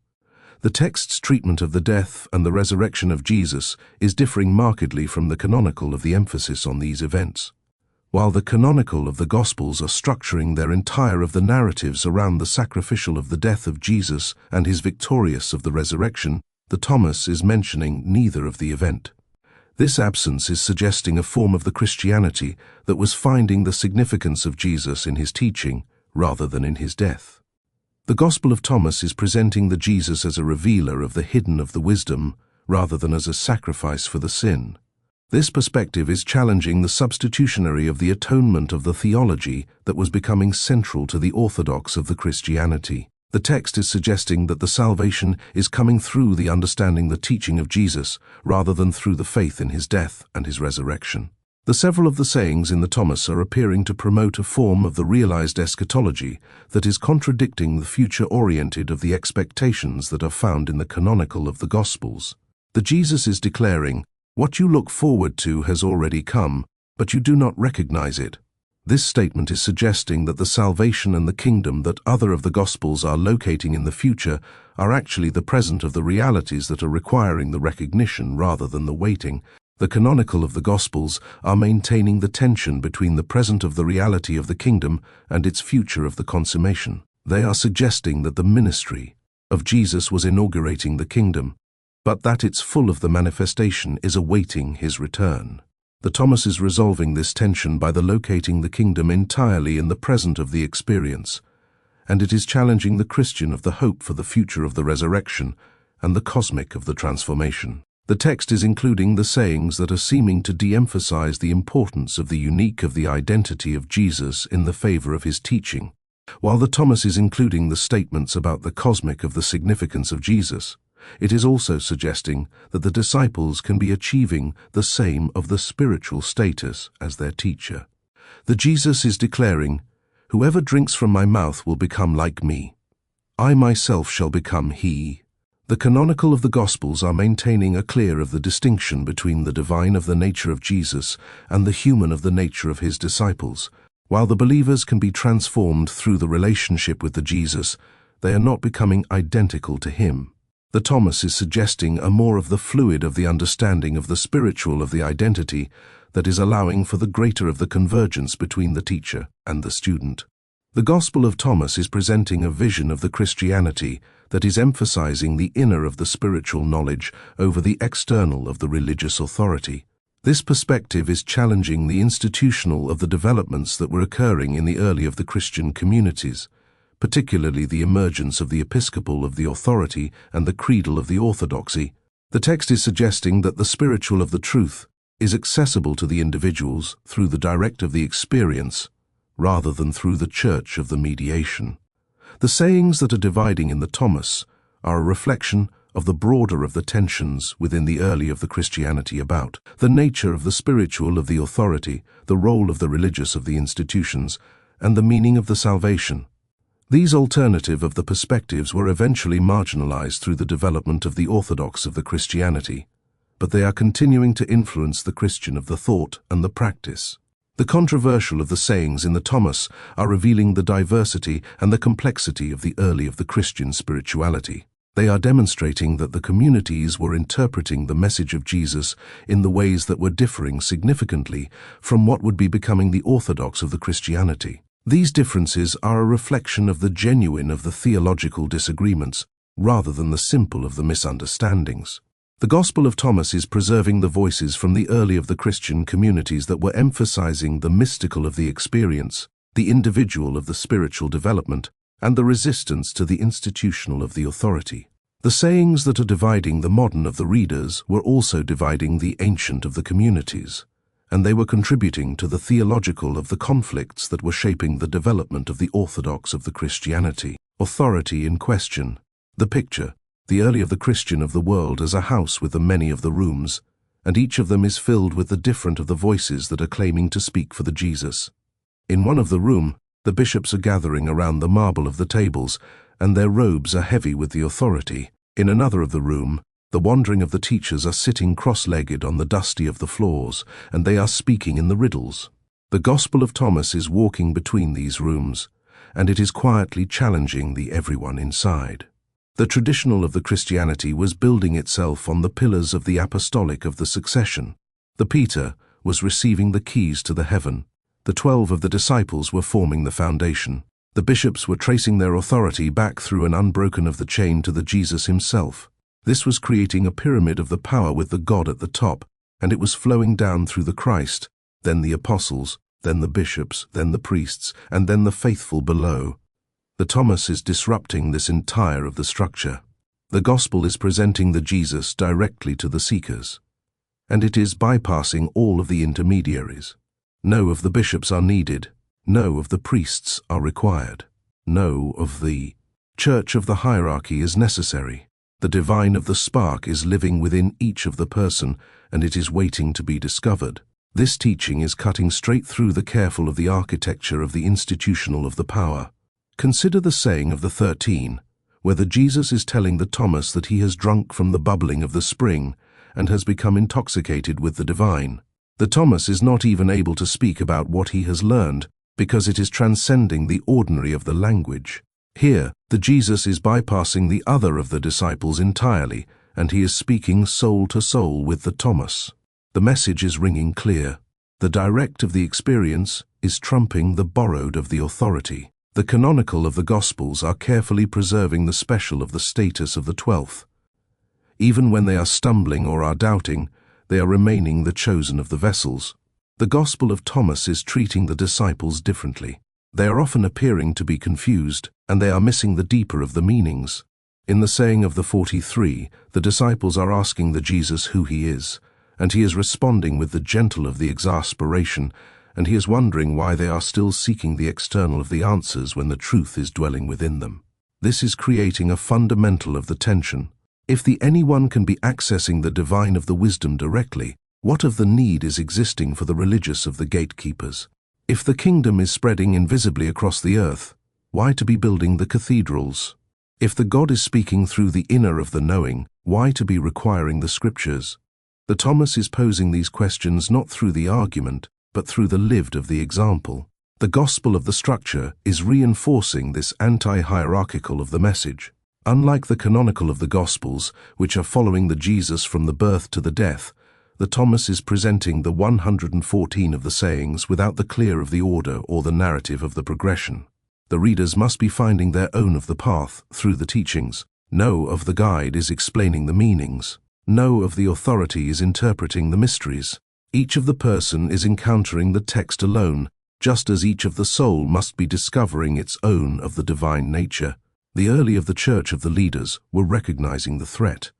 The text's treatment of the death and the resurrection of Jesus is differing markedly from the canonical of the emphasis on these events. While the canonical of the Gospels are structuring their entire of the narratives around the sacrificial of the death of Jesus and his victorious of the resurrection, the Thomas is mentioning neither of the event. This absence is suggesting a form of the Christianity that was finding the significance of Jesus in his teaching rather than in his death. The Gospel of Thomas is presenting the Jesus as a revealer of the hidden of the wisdom rather than as a sacrifice for the sin. This perspective is challenging the substitutionary of the atonement of the theology that was becoming central to the orthodox of the Christianity. The text is suggesting that the salvation is coming through the understanding the teaching of Jesus rather than through the faith in his death and his resurrection. The several of the sayings in the Thomas are appearing to promote a form of the realized eschatology that is contradicting the future-oriented of the expectations that are found in the canonical of the Gospels. The Jesus is declaring, "What you look forward to has already come, but you do not recognize it." This statement is suggesting that the salvation and the kingdom that other of the Gospels are locating in the future are actually the present of the realities that are requiring the recognition rather than the waiting. The canonical of the Gospels are maintaining the tension between the present of the reality of the kingdom and its future of the consummation. They are suggesting that the ministry of Jesus was inaugurating the kingdom, but that its full of the manifestation is awaiting his return. The Thomas is resolving this tension by the locating the kingdom entirely in the present of the experience, and it is challenging the Christian of the hope for the future of the resurrection and the cosmic of the transformation. The text is including the sayings that are seeming to de-emphasize the importance of the unique of the identity of Jesus in the favor of his teaching, while the Thomas is including the statements about the cosmic of the significance of Jesus. It is also suggesting that the disciples can be achieving the same of the spiritual status as their teacher. The Jesus is declaring, "Whoever drinks from my mouth will become like me. I myself shall become he." The canonical of the Gospels are maintaining a clear of the distinction between the divine of the nature of Jesus and the human of the nature of his disciples. While the believers can be transformed through the relationship with the Jesus, they are not becoming identical to him. The Thomas is suggesting a more of the fluid of the understanding of the spiritual of the identity that is allowing for the greater of the convergence between the teacher and the student. The Gospel of Thomas is presenting a vision of the Christianity that is emphasizing the inner of the spiritual knowledge over the external of the religious authority. This perspective is challenging the institutional of the developments that were occurring in the early of the Christian communities, particularly the emergence of the episcopal of the authority and the creedal of the orthodoxy. The text is suggesting that the spiritual of the truth is accessible to the individuals through the direct of the experience, rather than through the church of the mediation. The sayings that are dividing in the Thomas are a reflection of the broader of the tensions within the early of the Christianity about the nature of the spiritual of the authority, the role of the religious of the institutions, and the meaning of the salvation. These alternative of the perspectives were eventually marginalized through the development of the orthodox of the Christianity, but they are continuing to influence the Christian of the thought and the practice. The controversial of the sayings in the Thomas are revealing the diversity and the complexity of the early of the Christian spirituality. They are demonstrating that the communities were interpreting the message of Jesus in the ways that were differing significantly from what would be becoming the orthodox of the Christianity. These differences are a reflection of the genuine of the theological disagreements, rather than the simple of the misunderstandings. The Gospel of Thomas is preserving the voices from the early of the Christian communities that were emphasizing the mystical of the experience, the individual of the spiritual development, and the resistance to the institutional of the authority. The sayings that are dividing the modern of the readers were also dividing the ancient of the communities, and they were contributing to the theological of the conflicts that were shaping the development of the orthodox of the Christianity. Authority in question. The picture, the early of the Christian of the world as a house with the many of the rooms, and each of them is filled with the different of the voices that are claiming to speak for the Jesus. In one of the room, the bishops are gathering around the marble of the tables, and their robes are heavy with the authority. In another of the room, the wandering of the teachers are sitting cross-legged on the dusty of the floors, and they are speaking in the riddles. The Gospel of Thomas is walking between these rooms, and it is quietly challenging the everyone inside. The traditional of the Christianity was building itself on the pillars of the apostolic of the succession. The Peter was receiving the keys to the heaven. The 12 of the disciples were forming the foundation. The bishops were tracing their authority back through an unbroken of the chain to the Jesus himself. This was creating a pyramid of the power with the God at the top, and it was flowing down through the Christ, then the apostles, then the bishops, then the priests, and then the faithful below. The Thomas is disrupting this entire of the structure. The Gospel is presenting the Jesus directly to the seekers, and it is bypassing all of the intermediaries. No of the bishops are needed. No of the priests are required. No of the church of the hierarchy is necessary. The divine of the spark is living within each of the person, and it is waiting to be discovered. This teaching is cutting straight through the careful of the architecture of the institutional of the power. Consider the saying of the 13, where the Jesus is telling the Thomas that he has drunk from the bubbling of the spring and has become intoxicated with the divine. The Thomas is not even able to speak about what he has learned, because it is transcending the ordinary of the language. Here, the Jesus is bypassing the other of the disciples entirely, and he is speaking soul to soul with the Thomas. The message is ringing clear. The direct of the experience is trumping the borrowed of the authority. The canonical of the Gospels are carefully preserving the special of the status of the 12th. Even when they are stumbling or are doubting, they are remaining the chosen of the vessels. The Gospel of Thomas is treating the disciples differently. They are often appearing to be confused, and they are missing the deeper of the meanings. In the saying of the 43, the disciples are asking the Jesus who he is, and he is responding with the gentle of the exasperation, and he is wondering why they are still seeking the external of the answers when the truth is dwelling within them. This is creating a fundamental of the tension. If the anyone can be accessing the divine of the wisdom directly, what of the need is existing for the religious of the gatekeepers? If the kingdom is spreading invisibly across the earth, why to be building the cathedrals? If the God is speaking through the inner of the knowing, why to be requiring the scriptures? The Thomas is posing these questions not through the argument, but through the lived of the example. The gospel of the structure is reinforcing this anti-hierarchical of the message. Unlike the canonical of the Gospels, which are following the Jesus from the birth to the death, the Thomas is presenting the 114 of the sayings without the clear of the order or the narrative of the progression. The readers must be finding their own of the path through the teachings. No of the guide is explaining the meanings. No of the authority is interpreting the mysteries. Each of the person is encountering the text alone, just as each of the soul must be discovering its own of the divine nature. The early of the church of the leaders were recognizing the threat.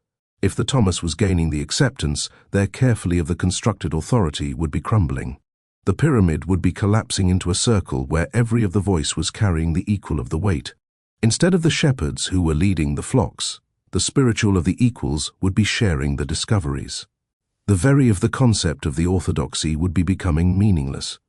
If the Thomas was gaining the acceptance, their carefully of the constructed authority would be crumbling. The pyramid would be collapsing into a circle where every of the voice was carrying the equal of the weight. Instead of the shepherds who were leading the flocks, the spiritual of the equals would be sharing the discoveries. The very of the concept of the orthodoxy would be becoming meaningless.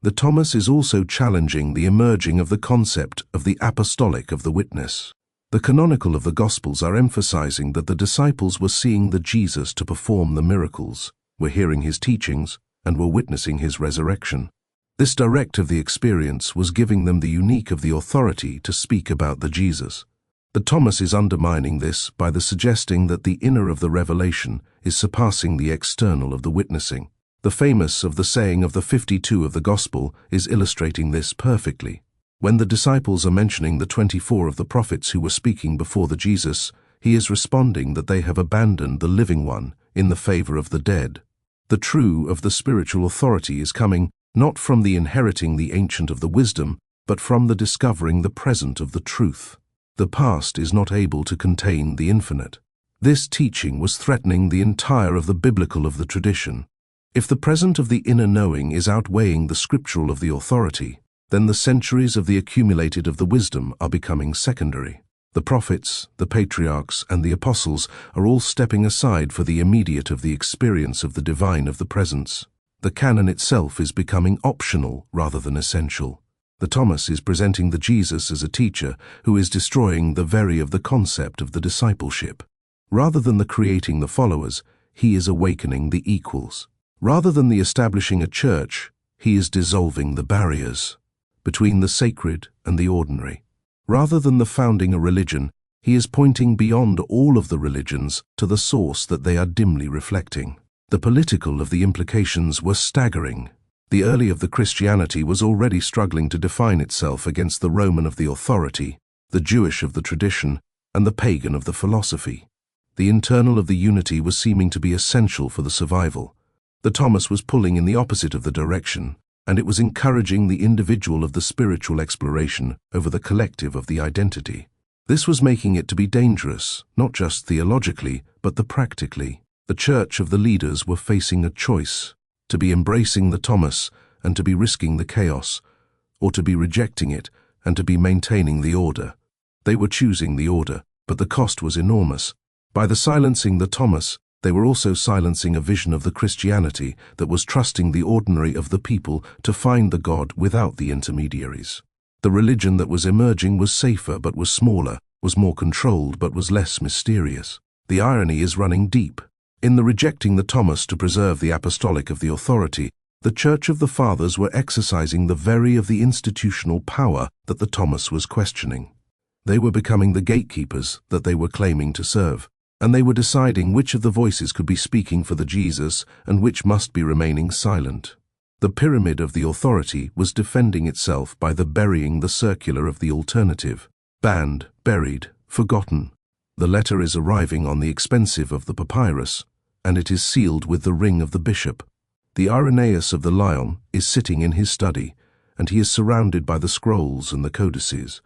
The Thomas is also challenging the emerging of the concept of the apostolic of the witness. The canonical of the Gospels are emphasizing that the disciples were seeing the Jesus to perform the miracles, were hearing his teachings, and were witnessing his resurrection. This direct of the experience was giving them the unique of the authority to speak about the Jesus. The Thomas is undermining this by the suggesting that the inner of the revelation is surpassing the external of the witnessing. The famous of the saying of the 52 of the Gospel is illustrating this perfectly. When the disciples are mentioning the 24 of the prophets who were speaking before the Jesus, He is responding that they have abandoned the living one in the favor of the dead. The true of the spiritual authority is coming not from the inheriting the ancient of the wisdom, but from the discovering the present of the truth. The past is not able to contain the infinite. This teaching was threatening the entire of the biblical of the tradition. If the present of the inner knowing is outweighing the scriptural of the authority, then the centuries of the accumulated of the wisdom are becoming secondary. The prophets, the patriarchs, and the apostles are all stepping aside for the immediate of the experience of the divine of the presence. The canon itself is becoming optional rather than essential. The Thomas is presenting the Jesus as a teacher who is destroying the very of the concept of the discipleship. Rather than the creating the followers, he is awakening the equals. Rather than the establishing a church, he is dissolving the barriers between the sacred and the ordinary. Rather than the founding a religion, he is pointing beyond all of the religions to the source that they are dimly reflecting. The political of the implications were staggering. The early of the Christianity was already struggling to define itself against the Roman of the authority, the Jewish of the tradition, and the pagan of the philosophy. The internal of the unity was seeming to be essential for the survival. The Thomas was pulling in the opposite of the direction, and it was encouraging the individual of the spiritual exploration over the collective of the identity. This was making it to be dangerous, not just theologically, but practically. The church of the leaders were facing a choice, to be embracing the Thomas and to be risking the chaos, or to be rejecting it and to be maintaining the order. They were choosing the order, but the cost was enormous. By the silencing the Thomas, they were also silencing a vision of the Christianity that was trusting the ordinary of the people to find the God without the intermediaries. The religion that was emerging was safer but was smaller, was more controlled but was less mysterious. The irony is running deep. In the rejecting the Thomas to preserve the apostolic of the authority, the Church of the Fathers were exercising the very of the institutional power that the Thomas was questioning. They were becoming the gatekeepers that they were claiming to serve, and they were deciding which of the voices could be speaking for the Jesus and which must be remaining silent. The pyramid of the authority was defending itself by the burying the circular of the alternative. Banned, buried, forgotten. The letter is arriving on the expensive of the papyrus, and it is sealed with the ring of the bishop. The Irenaeus of the Lion is sitting in his study, and he is surrounded by the scrolls and the codices,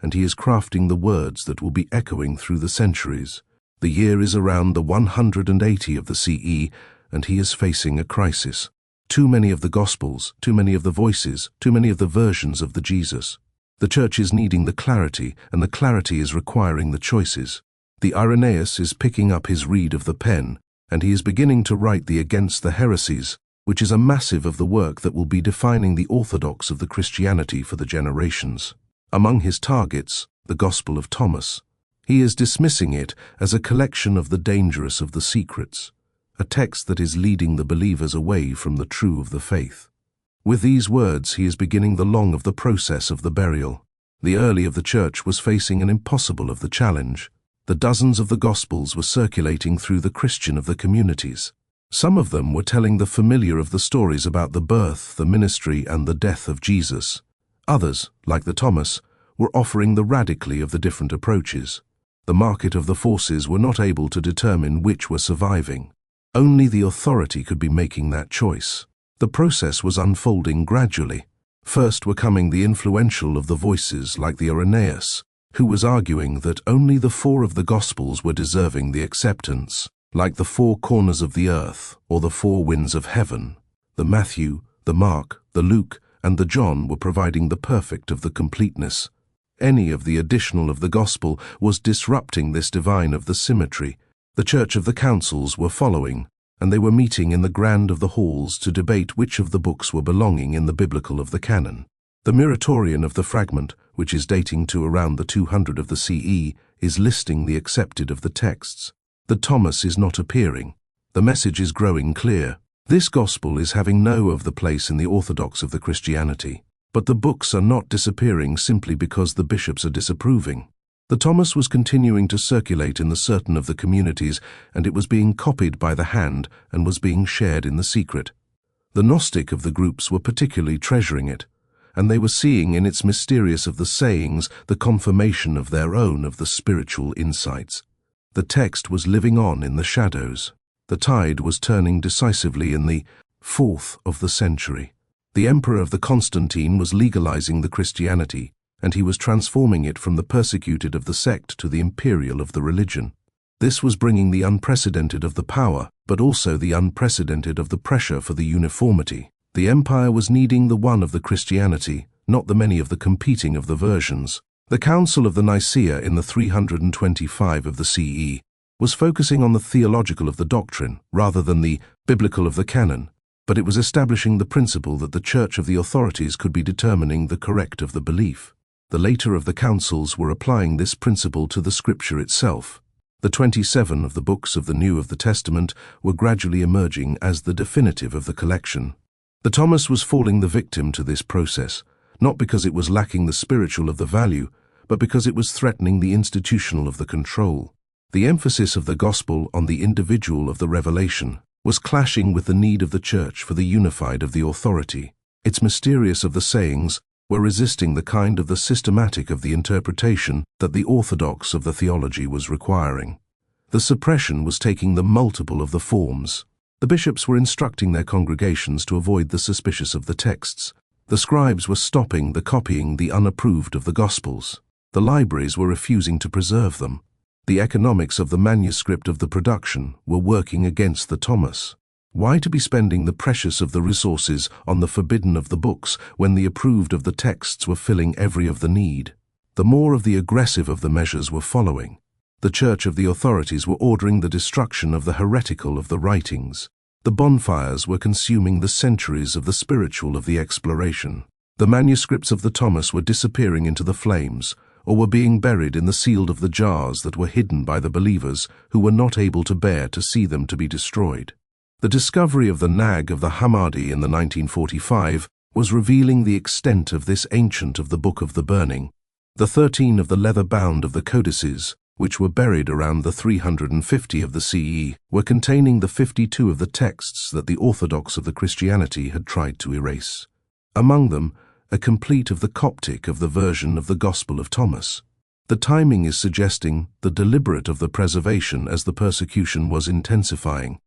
and he is crafting the words that will be echoing through the centuries. The year is around the 180 of the CE, and he is facing a crisis. Too many of the Gospels, too many of the voices, too many of the versions of the Jesus. The Church is needing the clarity, and the clarity is requiring the choices. The Irenaeus is picking up his reed of the pen, and he is beginning to write the Against the Heresies, which is a massive of the work that will be defining the orthodox of the Christianity for the generations. Among his targets, the Gospel of Thomas. He is dismissing it as a collection of the dangerous of the secrets, a text that is leading the believers away from the true of the faith. With these words, he is beginning the long of the process of the burial. The early of the Church was facing an impossible of the challenge. The dozens of the Gospels were circulating through the Christian of the communities. Some of them were telling the familiar of the stories about the birth, the ministry, and the death of Jesus. Others, like the Thomas, were offering the radically of the different approaches. The market of the forces were not able to determine which were surviving. Only the authority could be making that choice. The process was unfolding gradually. First were coming the influential of the voices like the Irenaeus, who was arguing that only the four of the Gospels were deserving the acceptance, like the four corners of the earth or the four winds of heaven. The Matthew, the Mark, the Luke, and the John were providing the perfect of the completeness. Any of the additional of the Gospel was disrupting this divine of the symmetry. The Church of the Councils were following, and they were meeting in the grand of the halls to debate which of the books were belonging in the biblical of the canon. The Muratorian of the fragment, which is dating to around the 200 of the CE, is listing the accepted of the texts. The Thomas is not appearing. The message is growing clear. This gospel is having no of the place in the orthodox of the Christianity. But the books are not disappearing simply because the bishops are disapproving. The Thomas was continuing to circulate in the certain of the communities, and it was being copied by the hand and was being shared in the secret. The Gnostic of the groups were particularly treasuring it, and they were seeing in its mysterious of the sayings the confirmation of their own of the spiritual insights. The text was living on in the shadows. The tide was turning decisively in the 4th of the century. The emperor of the Constantine was legalizing the Christianity, and he was transforming it from the persecuted of the sect to the imperial of the religion. This was bringing the unprecedented of the power, but also the unprecedented of the pressure for the uniformity. The empire was needing the one of the Christianity, not the many of the competing of the versions. The Council of the Nicaea in the 325 of the CE was focusing on the theological of the doctrine rather than the biblical of the canon, but it was establishing the principle that the Church of the authorities could be determining the correct of the belief. The later of the councils were applying this principle to the scripture itself. The 27 of the books of the New of the Testament were gradually emerging as the definitive of the collection. The Thomas was falling the victim to this process, not because it was lacking the spiritual of the value, but because it was threatening the institutional of the control. The emphasis of the gospel on the individual of the revelation was clashing with the need of the church for the unified of the authority. Its mysterious of the sayings were resisting the kind of the systematic of the interpretation that the orthodox of the theology was requiring. The suppression was taking the multiple of the forms. The bishops were instructing their congregations to avoid the suspicious of the texts. The scribes were stopping the copying the unapproved of the Gospels. The libraries were refusing to preserve them. The economics of the manuscript of the production were working against the Thomas. Why to be spending the precious of the resources on the forbidden of the books when the approved of the texts were filling every of the need? The more of the aggressive of the measures were following. The Church of the authorities were ordering the destruction of the heretical of the writings. The bonfires were consuming the centuries of the spiritual of the exploration. The manuscripts of the Thomas were disappearing into the flames, or were being buried in the sealed of the jars that were hidden by the believers who were not able to bear to see them to be destroyed. The discovery of the Nag of the Hammadi in the 1945 was revealing the extent of this ancient of the Book of the Burning. The 13 of the leather bound of the codices, which were buried around the 350 of the CE, were containing the 52 of the texts that the orthodox of the Christianity had tried to erase. Among them, a complete of the Coptic of the version of the Gospel of Thomas. The timing is suggesting the deliberate of the preservation as the persecution was intensifying.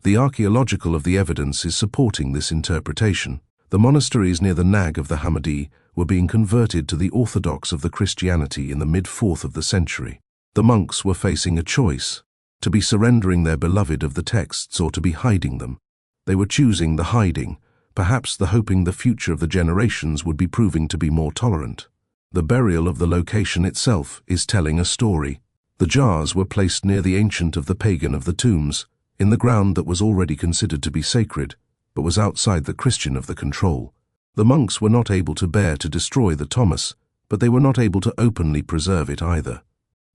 The archaeological of the evidence is supporting this interpretation. The monasteries near the Nag of the Hammadi were being converted to the orthodox of the Christianity in the mid-4th of the century. The monks were facing a choice, to be surrendering their beloved of the texts or to be hiding them. They were choosing the hiding, perhaps the hoping the future of the generations would be proving to be more tolerant. The burial of the location itself is telling a story. The jars were placed near the ancient of the pagan of the tombs, in the ground that was already considered to be sacred, but was outside the Christian of the control. The monks were not able to bear to destroy the Thomas, but they were not able to openly preserve it either.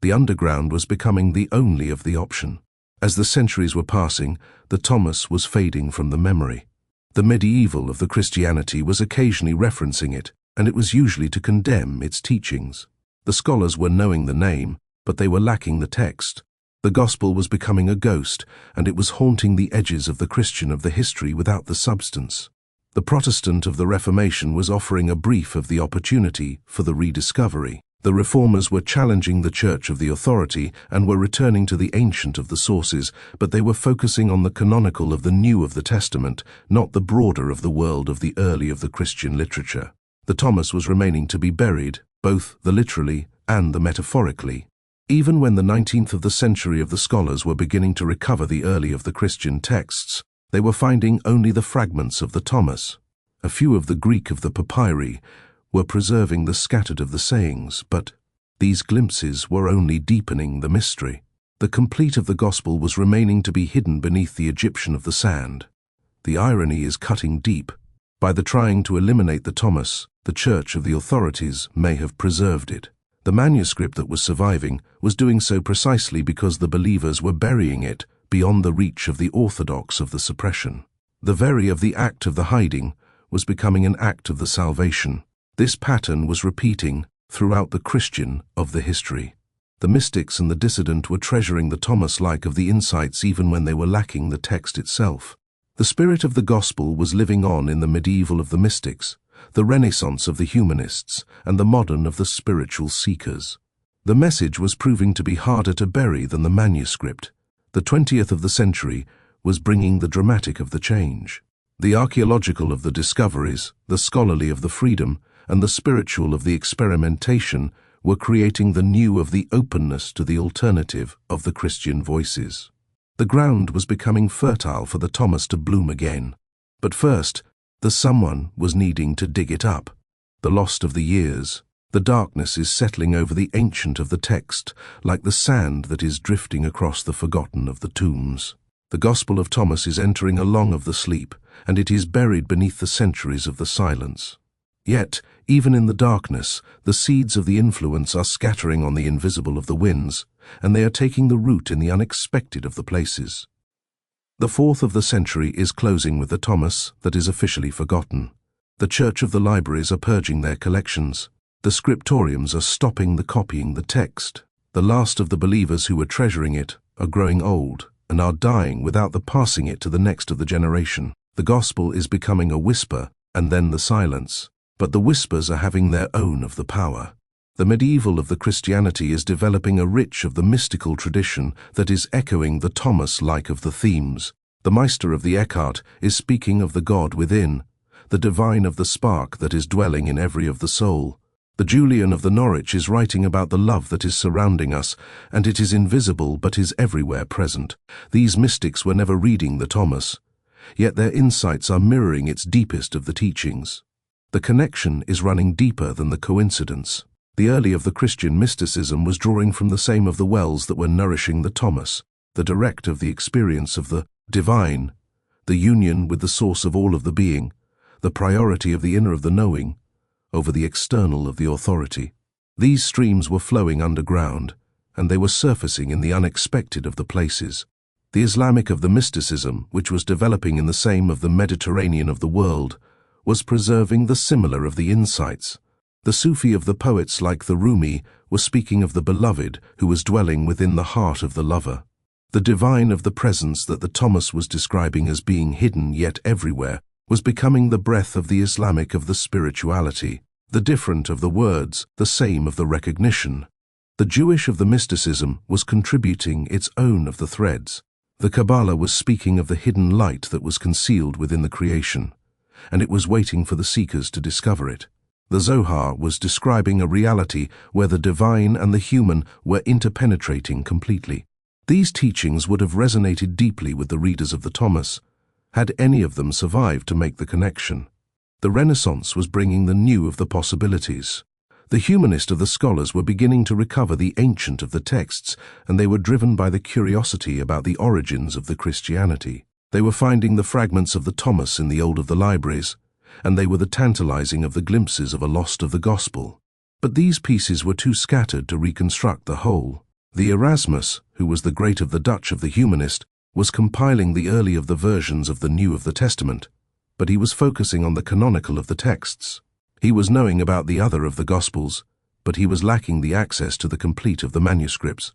The underground was becoming the only of the option. As the centuries were passing, the Thomas was fading from the memory. The medieval of the Christianity was occasionally referencing it, and it was usually to condemn its teachings. The scholars were knowing the name, but they were lacking the text. The gospel was becoming a ghost, and it was haunting the edges of the Christian of the history without the substance. The Protestant of the Reformation was offering a brief of the opportunity for the rediscovery. The Reformers were challenging the Church of the authority and were returning to the ancient of the sources, but they were focusing on the canonical of the New of the Testament, not the broader of the world of the early of the Christian literature. The Thomas was remaining to be buried, both the literally and the metaphorically. Even when the 19th of the century of the scholars were beginning to recover the early of the Christian texts, they were finding only the fragments of the Thomas. A few of the Greek of the papyri were preserving the scattered of the sayings, but these glimpses were only deepening the mystery. The complete of the gospel was remaining to be hidden beneath the Egyptian of the sand. The irony is cutting deep. By the trying to eliminate the Thomas, the Church of the authorities may have preserved it. The manuscript that was surviving was doing so precisely because the believers were burying it beyond the reach of the orthodox of the suppression. The very of the act of the hiding was becoming an act of the salvation. This pattern was repeating throughout the Christian of the history. The mystics and the dissident were treasuring the Thomas-like of the insights even when they were lacking the text itself. The spirit of the gospel was living on in the medieval of the mystics, the Renaissance of the humanists, and the modern of the spiritual seekers. The message was proving to be harder to bury than the manuscript. The 20th of the century was bringing the dramatic of the change. The archaeological of the discoveries, the scholarly of the freedom, and the spiritual of the experimentation were creating the new of the openness to the alternative of the Christian voices. The ground was becoming fertile for the Thomas to bloom again. But first, the someone was needing to dig it up. The lost of the years, the darkness is settling over the ancient of the text, like the sand that is drifting across the forgotten of the tombs. The Gospel of Thomas is entering along of the sleep, and it is buried beneath the centuries of the silence. Yet, even in the darkness, the seeds of the influence are scattering on the invisible of the winds, and they are taking the root in the unexpected of the places. The 4th of the century is closing with the Thomas that is officially forgotten. The Church of the Libraries are purging their collections. The scriptoriums are stopping the copying the text. The last of the believers who were treasuring it are growing old and are dying without the passing it to the next of the generation. The gospel is becoming a whisper and then the silence, but the whispers are having their own of the power. The medieval of the Christianity is developing a rich of the mystical tradition that is echoing the Thomas-like of the themes. The Meister of the Eckhart is speaking of the God within, the divine of the spark that is dwelling in every of the soul. The Julian of the Norwich is writing about the love that is surrounding us, and it is invisible but is everywhere present. These mystics were never reading the Thomas, yet their insights are mirroring its deepest of the teachings. The connection is running deeper than the coincidence. The early of the Christian mysticism was drawing from the same of the wells that were nourishing the Thomas, the direct of the experience of the divine, the union with the source of all of the being, the priority of the inner of the knowing, over the external of the authority. These streams were flowing underground, and they were surfacing in the unexpected of the places. The Islamic of the mysticism, which was developing in the same of the Mediterranean of the world, was preserving the similar of the insights. The Sufi of the poets like the Rumi were speaking of the beloved who was dwelling within the heart of the lover. The divine of the presence that the Thomas was describing as being hidden yet everywhere was becoming the breath of the Islamic of the spirituality, the different of the words, the same of the recognition. The Jewish of the mysticism was contributing its own of the threads. The Kabbalah was speaking of the hidden light that was concealed within the creation, and it was waiting for the seekers to discover it. The Zohar was describing a reality where the divine and the human were interpenetrating completely. These teachings would have resonated deeply with the readers of the Thomas, had any of them survived to make the connection. The Renaissance was bringing the new of the possibilities. The humanist of the scholars were beginning to recover the ancient of the texts, and they were driven by the curiosity about the origins of the Christianity. They were finding the fragments of the Thomas in the old of the libraries, and they were the tantalizing of the glimpses of a lost of the gospel. But these pieces were too scattered to reconstruct the whole. The Erasmus, who was the great of the Dutch of the humanist, was compiling the early of the versions of the New of the Testament, but he was focusing on the canonical of the texts. He was knowing about the other of the Gospels, but he was lacking the access to the complete of the manuscripts.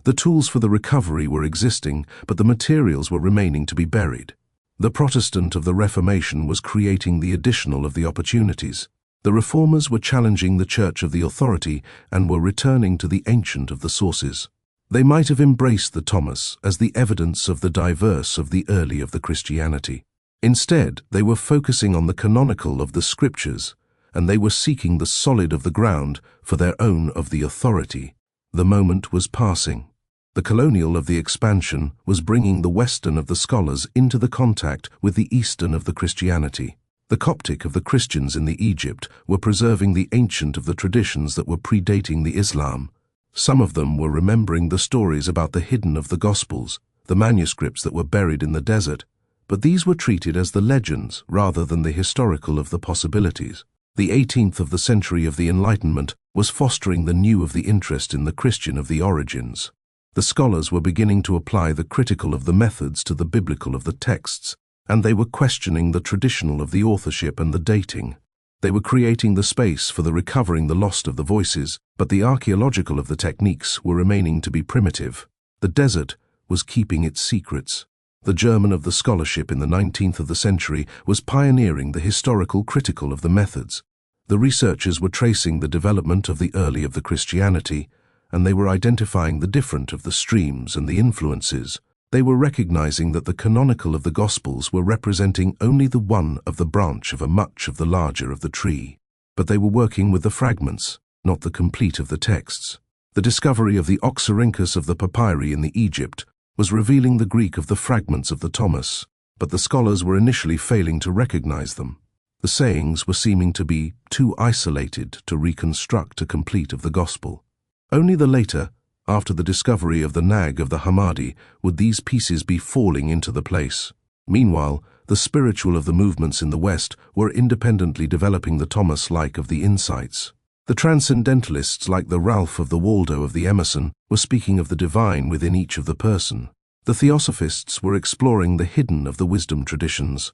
The tools for the recovery were existing, but the materials were remaining to be buried. The Protestant of the Reformation was creating the additional of the opportunities. The Reformers were challenging the Church of the authority and were returning to the ancient of the sources. They might have embraced the Thomas as the evidence of the diverse of the early of the Christianity. Instead, they were focusing on the canonical of the Scriptures, and they were seeking the solid of the ground for their own of the authority. The moment was passing. The colonial of the expansion was bringing the Western of the scholars into the contact with the Eastern of the Christianity. The Coptic of the Christians in the Egypt were preserving the ancient of the traditions that were predating the Islam. Some of them were remembering the stories about the hidden of the Gospels, the manuscripts that were buried in the desert, but these were treated as the legends rather than the historical of the possibilities. The 18th of the century of the Enlightenment was fostering the new of the interest in the Christian of the origins. The scholars were beginning to apply the critical of the methods to the biblical of the texts, and they were questioning the traditional of the authorship and the dating. They were creating the space for the recovering the lost of the voices, but the archaeological of the techniques were remaining to be primitive. The desert was keeping its secrets. The German of the scholarship in the 19th of the century was pioneering the historical critical of the methods. The researchers were tracing the development of the early of the Christianity, and they were identifying the different of the streams and the influences. They were recognizing that the canonical of the Gospels were representing only the one of the branch of a much of the larger of the tree. But they were working with the fragments, not the complete of the texts. The discovery of the Oxyrhynchus of the papyri in the Egypt was revealing the Greek of the fragments of the Thomas, but the scholars were initially failing to recognize them. The sayings were seeming to be too isolated to reconstruct a complete of the Gospel. Only the later, after the discovery of the Nag of the Hammadi, would these pieces be falling into the place. Meanwhile, the spiritual of the movements in the West were independently developing the Thomas-like of the insights. The transcendentalists like the Ralph of the Waldo of the Emerson were speaking of the divine within each of the person. The Theosophists were exploring the hidden of the wisdom traditions.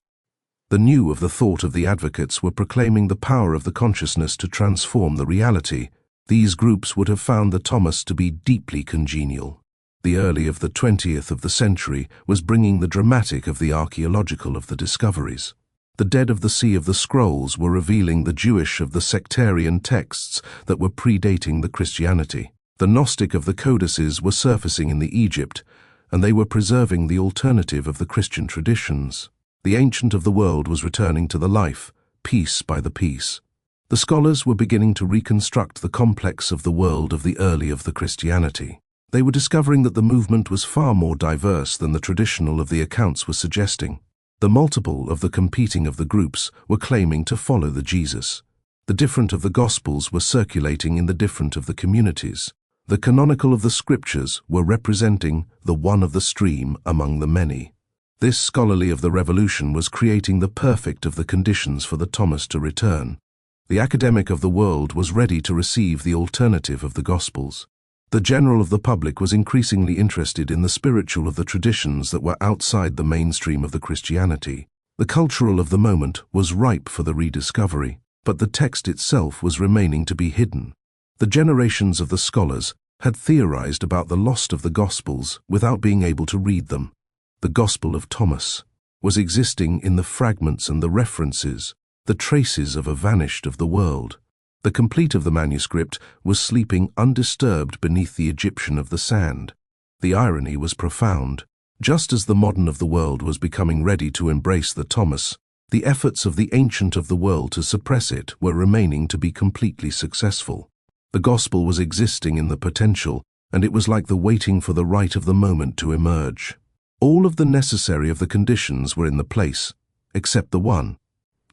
The new of the thought of the advocates were proclaiming the power of the consciousness to transform the reality. These groups would have found the Thomas to be deeply congenial. The early of the 20th of the century was bringing the dramatic of the archaeological of the discoveries. The dead of the sea of the scrolls were revealing the Jewish of the sectarian texts that were predating the Christianity. The Gnostic of the codices were surfacing in the Egypt, and they were preserving the alternative of the Christian traditions. The ancient of the world was returning to the life, piece by the piece. The scholars were beginning to reconstruct the complex of the world of the early of the Christianity. They were discovering that the movement was far more diverse than the traditional of the accounts were suggesting. The multiple of the competing of the groups were claiming to follow the Jesus. The different of the Gospels were circulating in the different of the communities. The canonical of the Scriptures were representing the one of the stream among the many. This scholarly of the revolution was creating the perfect of the conditions for the Thomas to return. The academic of the world was ready to receive the alternative of the Gospels. The general of the public was increasingly interested in the spiritual of the traditions that were outside the mainstream of the Christianity. The cultural of the moment was ripe for the rediscovery, but the text itself was remaining to be hidden. The generations of the scholars had theorized about the lost of the Gospels without being able to read them. The Gospel of Thomas was existing in the fragments and the references, the traces of a vanished of the world. The complete of the manuscript was sleeping undisturbed beneath the Egyptian of the sand. The irony was profound. Just as the modern of the world was becoming ready to embrace the Thomas, the efforts of the ancient of the world to suppress it were remaining to be completely successful. The Gospel was existing in the potential, and it was like the waiting for the right of the moment to emerge. All of the necessary of the conditions were in the place, except the one.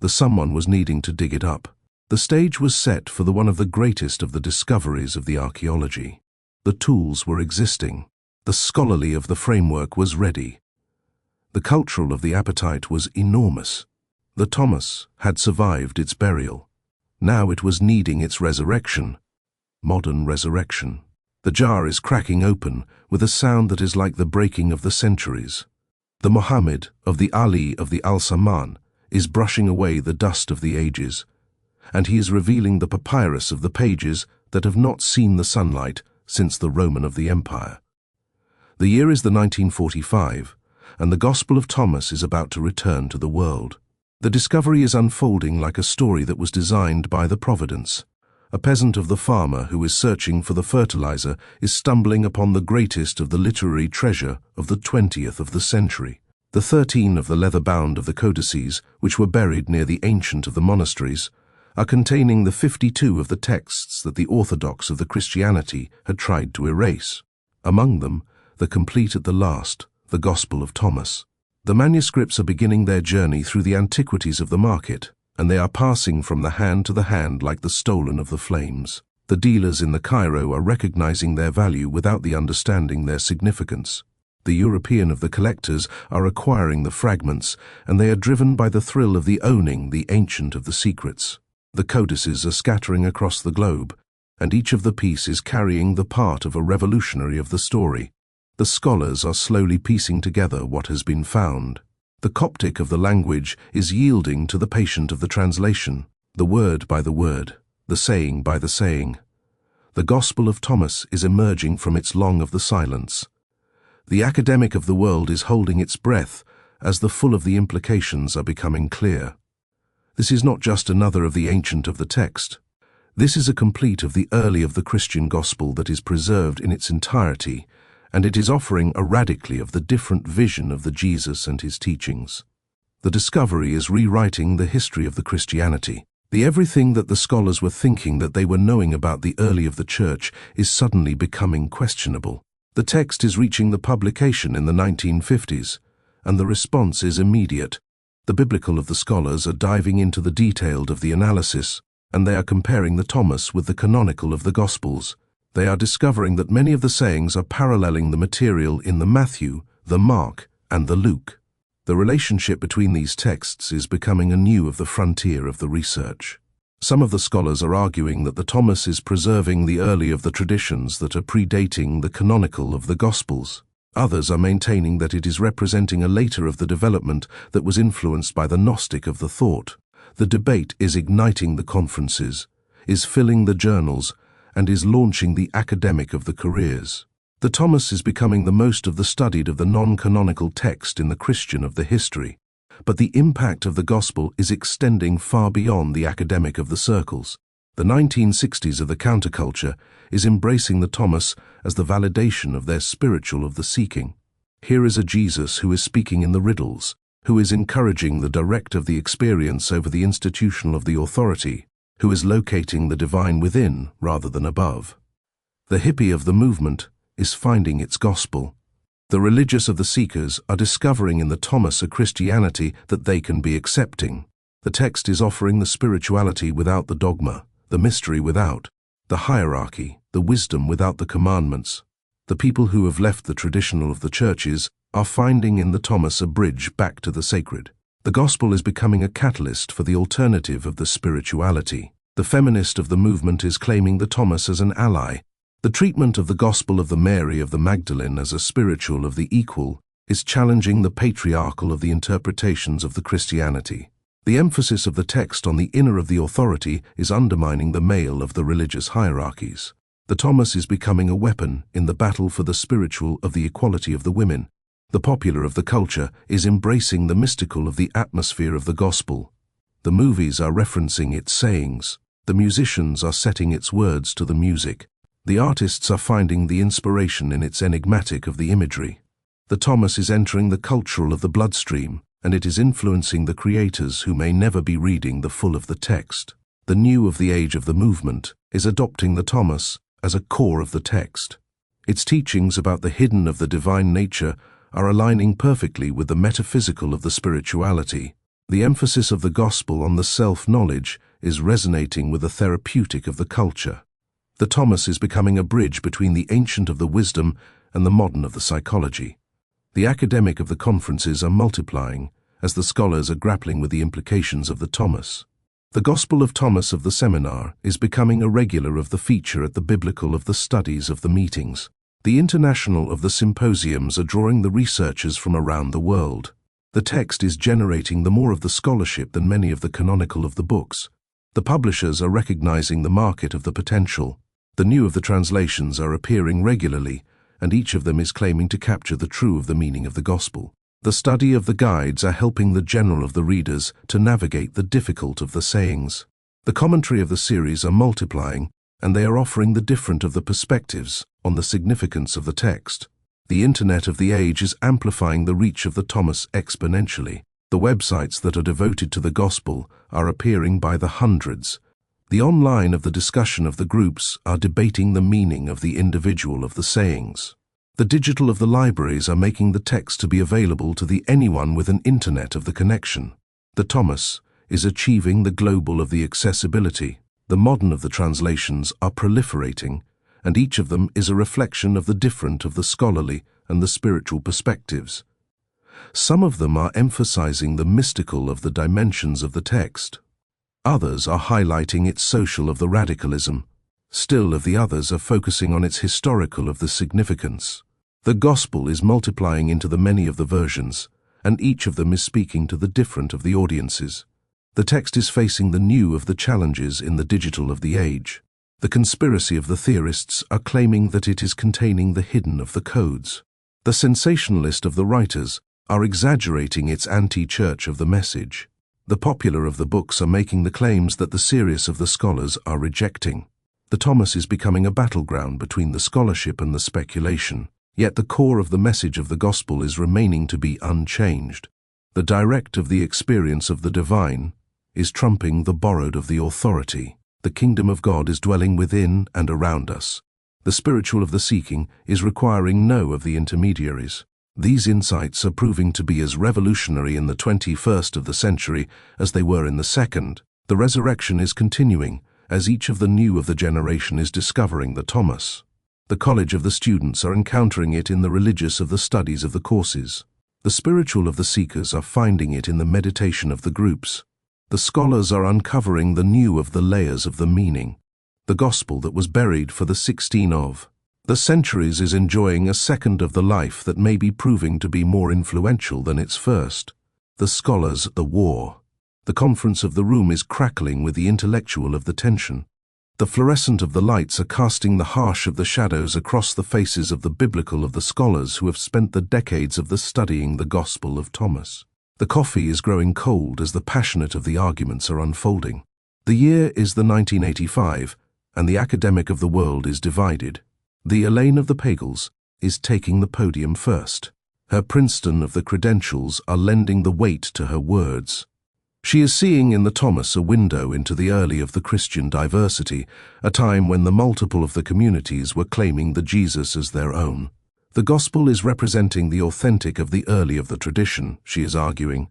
The someone was needing to dig it up. The stage was set for the one of the greatest of the discoveries of the archaeology. The tools were existing. The scholarly of the framework was ready. The cultural of the appetite was enormous. The Thomas had survived its burial. Now it was needing its resurrection. Modern resurrection. The jar is cracking open with a sound that is like the breaking of the centuries. The Muhammad of the Ali of the Al-Saman is brushing away the dust of the ages, and he is revealing the papyrus of the pages that have not seen the sunlight since the Roman of the Empire. The year is the 1945, and the Gospel of Thomas is about to return to the world. The discovery is unfolding like a story that was designed by the Providence. A peasant of the farmer who is searching for the fertilizer is stumbling upon the greatest of the literary treasure of the 20th of the century. The 13 of the leather-bound of the codices, which were buried near the ancient of the monasteries, are containing the 52 of the texts that the orthodox of the Christianity had tried to erase. Among them, the complete at the last, the Gospel of Thomas. The manuscripts are beginning their journey through the antiquities of the market, and they are passing from the hand to the hand like the stolen of the flames. The dealers in the Cairo are recognizing their value without the understanding their significance. The European of the collectors are acquiring the fragments, and they are driven by the thrill of the owning the ancient of the secrets. The codices are scattering across the globe, and each of the piece is carrying the part of a revolutionary of the story. The scholars are slowly piecing together what has been found. The Coptic of the language is yielding to the patient of the translation, the word by the word, the saying by the saying. The Gospel of Thomas is emerging from its long of the silence. The academic of the world is holding its breath as the full of the implications are becoming clear. This is not just another of the ancient of the text. This is a complete of the early of the Christian gospel that is preserved in its entirety, and it is offering a radically of the different vision of the Jesus and his teachings. The discovery is rewriting the history of the Christianity. The everything that the scholars were thinking that they were knowing about the early of the church is suddenly becoming questionable. The text is reaching the publication in the 1950s, and the response is immediate. The biblical of the scholars are diving into the detailed of the analysis, and they are comparing the Thomas with the canonical of the Gospels. They are discovering that many of the sayings are paralleling the material in the Matthew, the Mark, and the Luke. The relationship between these texts is becoming anew of the frontier of the research. Some of the scholars are arguing that the Thomas is preserving the early of the traditions that are predating the canonical of the Gospels. Others are maintaining that it is representing a later of the development that was influenced by the Gnostic of the thought. The debate is igniting the conferences, is filling the journals, and is launching the academic of the careers. The Thomas is becoming the most of the studied of the non-canonical text in the Christian of the history, but the impact of the gospel is extending far beyond the academic of the circles. The 1960s of the counterculture is embracing the Thomas as the validation of their spiritual of the seeking. Here is a Jesus who is speaking in the riddles, who is encouraging the direct of the experience over the institutional of the authority, who is locating the divine within rather than above. The hippie of the movement is finding its gospel. The religious of the seekers are discovering in the Thomas a Christianity that they can be accepting. The text is offering the spirituality without the dogma, the mystery without, the hierarchy, the wisdom without the commandments. The people who have left the traditional of the churches are finding in the Thomas a bridge back to the sacred. The gospel is becoming a catalyst for the alternative of the spirituality. The feminist of the movement is claiming the Thomas as an ally. The treatment of the Gospel of the Mary of the Magdalene as a spiritual of the equal is challenging the patriarchal of the interpretations of the Christianity. The emphasis of the text on the inner of the authority is undermining the male of the religious hierarchies. The Thomas is becoming a weapon in the battle for the spiritual of the equality of the women. The popular of the culture is embracing the mystical of the atmosphere of the gospel. The movies are referencing its sayings. The musicians are setting its words to the music. The artists are finding the inspiration in its enigmatic of the imagery. The Thomas is entering the cultural of the bloodstream, and it is influencing the creators who may never be reading the full of the text. The new of the age of the movement is adopting the Thomas as a core of the text. Its teachings about the hidden of the divine nature are aligning perfectly with the metaphysical of the spirituality. The emphasis of the gospel on the self-knowledge is resonating with the therapeutic of the culture. The Thomas is becoming a bridge between the ancient of the wisdom and the modern of the psychology. The academic of the conferences are multiplying as the scholars are grappling with the implications of the Thomas. The Gospel of Thomas of the seminar is becoming a regular of the feature at the biblical of the studies of the meetings. The international of the symposiums are drawing the researchers from around the world. The text is generating the more of the scholarship than many of the canonical of the books. The publishers are recognizing the market of the potential. The new of the translations are appearing regularly, and each of them is claiming to capture the true of the meaning of the gospel. The study of the guides are helping the general of the readers to navigate the difficult of the sayings. The commentary of the series are multiplying, and they are offering the different of the perspectives on the significance of the text. The internet of the age is amplifying the reach of the Thomas exponentially. The websites that are devoted to the gospel are appearing by the hundreds. The online of the discussion of the groups are debating the meaning of the individual of the sayings. The digital of the libraries are making the text to be available to the anyone with an internet of the connection. The Thomas is achieving the global of the accessibility. The modern of the translations are proliferating, and each of them is a reflection of the different of the scholarly and the spiritual perspectives. Some of them are emphasizing the mystical of the dimensions of the text. Others are highlighting its social of the radicalism. Still of the others are focusing on its historical of the significance. The gospel is multiplying into the many of the versions, and each of them is speaking to the different of the audiences. The text is facing the new of the challenges in the digital of the age. The conspiracy of the theorists are claiming that it is containing the hidden of the codes. The sensationalist of the writers are exaggerating its anti-church of the message. The popular of the books are making the claims that the serious of the scholars are rejecting. The Thomas is becoming a battleground between the scholarship and the speculation, yet the core of the message of the gospel is remaining to be unchanged. The direct of the experience of the divine is trumping the borrowed of the authority. The kingdom of God is dwelling within and around us. The spiritual of the seeking is requiring no of the intermediaries. These insights are proving to be as revolutionary in the 21st of the century as they were in the second. The resurrection is continuing, as each of the new of the generation is discovering the Thomas. The college of the students are encountering it in the religious of the studies of the courses. The spiritual of the seekers are finding it in the meditation of the groups. The scholars are uncovering the new of the layers of the meaning. The gospel that was buried for the 16 of the centuries is enjoying a second of the life that may be proving to be more influential than its first. The scholars, the war. The conference of the room is crackling with the intellectual of the tension. The fluorescent of the lights are casting the harsh of the shadows across the faces of the biblical of the scholars who have spent the decades of the studying the Gospel of Thomas. The coffee is growing cold as the passionate of the arguments are unfolding. The year is the 1985, and the academic of the world is divided. The Elaine of the Pagels is taking the podium first. Her Princeton of the credentials are lending the weight to her words. She is seeing in the Thomas a window into the early of the Christian diversity, a time when the multiple of the communities were claiming the Jesus as their own. The gospel is representing the authentic of the early of the tradition, she is arguing,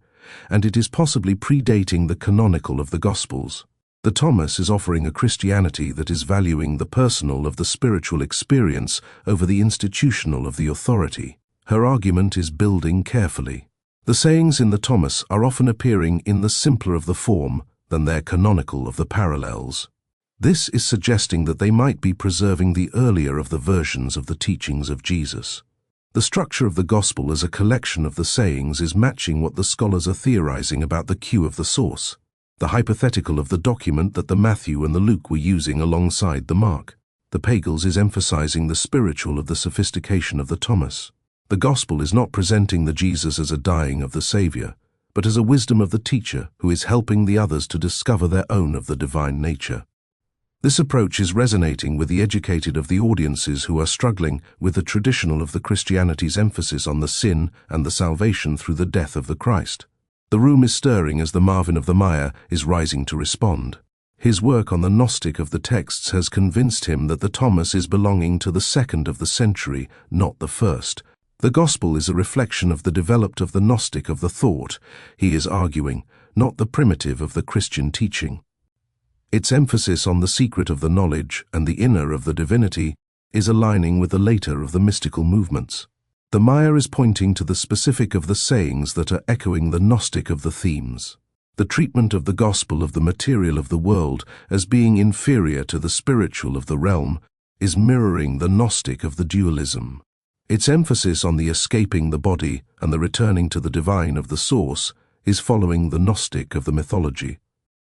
and it is possibly predating the canonical of the gospels. The Thomas is offering a Christianity that is valuing the personal of the spiritual experience over the institutional of the authority. Her argument is building carefully. The sayings in the Thomas are often appearing in the simpler of the form than their canonical of the parallels. This is suggesting that they might be preserving the earlier of the versions of the teachings of Jesus. The structure of the gospel as a collection of the sayings is matching what the scholars are theorizing about the cue of the source, the hypothetical of the document that the Matthew and the Luke were using alongside the Mark. The Pagels is emphasizing the spiritual of the sophistication of the Thomas. The gospel is not presenting the Jesus as a dying of the Savior, but as a wisdom of the teacher who is helping the others to discover their own of the divine nature. This approach is resonating with the educated of the audiences who are struggling with the traditional of the Christianity's emphasis on the sin and the salvation through the death of the Christ. The room is stirring as the Marvin of the Maya is rising to respond. His work on the Gnostic of the texts has convinced him that the Thomas is belonging to the second of the century, not the first. The gospel is a reflection of the developed of the Gnostic of the thought, he is arguing, not the primitive of the Christian teaching. Its emphasis on the secret of the knowledge and the inner of the divinity is aligning with the later of the mystical movements. The Maya is pointing to the specific of the sayings that are echoing the Gnostic of the themes. The treatment of the gospel of the material of the world as being inferior to the spiritual of the realm is mirroring the Gnostic of the dualism. Its emphasis on the escaping the body and the returning to the divine of the source is following the Gnostic of the mythology.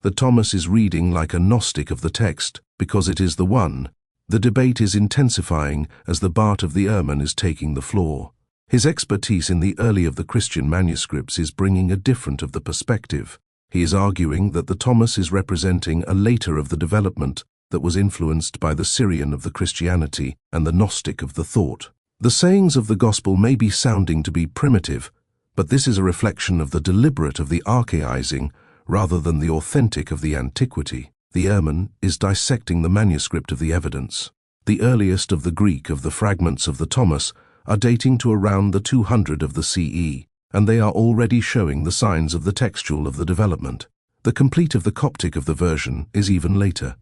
The Thomas is reading like a Gnostic of the text because it is the one. The debate is intensifying as the Bart of the Ermine is taking the floor. His expertise in the early of the Christian manuscripts is bringing a different of the perspective. He is arguing that the Thomas is representing a later of the development that was influenced by the Syrian of the Christianity and the Gnostic of the thought. The sayings of the gospel may be sounding to be primitive, but this is a reflection of the deliberate of the archaizing rather than the authentic of the antiquity. The Ermine is dissecting the manuscript of the evidence. The earliest of the Greek of the fragments of the Thomas are dating to around the 200 of the CE, and they are already showing the signs of the textual of the development. The complete of the Coptic of the version is even later,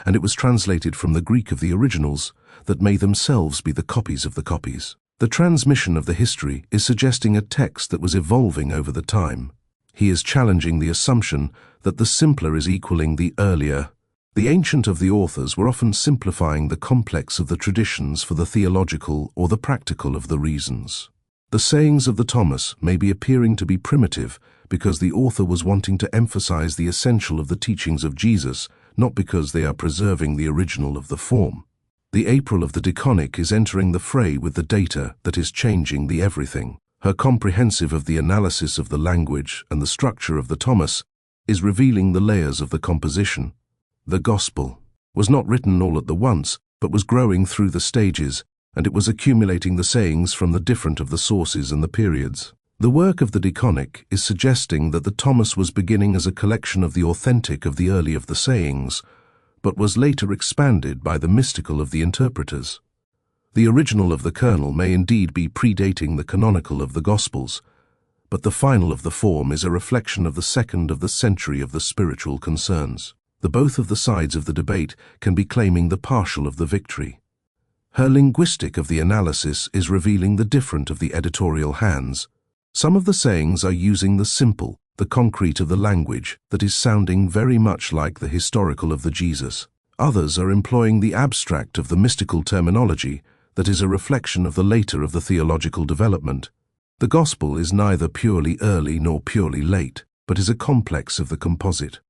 and it was translated from the Greek of the originals that may themselves be the copies of the copies. The transmission of the history is suggesting a text that was evolving over the time. He is challenging the assumption that the simpler is equaling the earlier. The ancient of the authors were often simplifying the complex of the traditions for the theological or the practical of the reasons. The sayings of the Thomas may be appearing to be primitive because the author was wanting to emphasize the essential of the teachings of Jesus, not because they are preserving the original of the form. The April of the Deconic is entering the fray with the data that is changing the everything. Her comprehensive of the analysis of the language and the structure of the Thomas is revealing the layers of the composition. The Gospel was not written all at the once, but was growing through the stages, and it was accumulating the sayings from the different of the sources and the periods. The work of the Deconic is suggesting that the Thomas was beginning as a collection of the authentic of the early of the sayings, but was later expanded by the mystical of the interpreters. The original of the kernel may indeed be predating the canonical of the Gospels, but the final of the form is a reflection of the second of the century of the spiritual concerns. The both of the sides of the debate can be claiming the partial of the victory. Her linguistic of the analysis is revealing the different of the editorial hands. Some of the sayings are using the simple, the concrete of the language that is sounding very much like the historical of the Jesus. Others are employing the abstract of the mystical terminology that is a reflection of the later of the theological development. The Gospel is neither purely early nor purely late, but is a complex of the composite.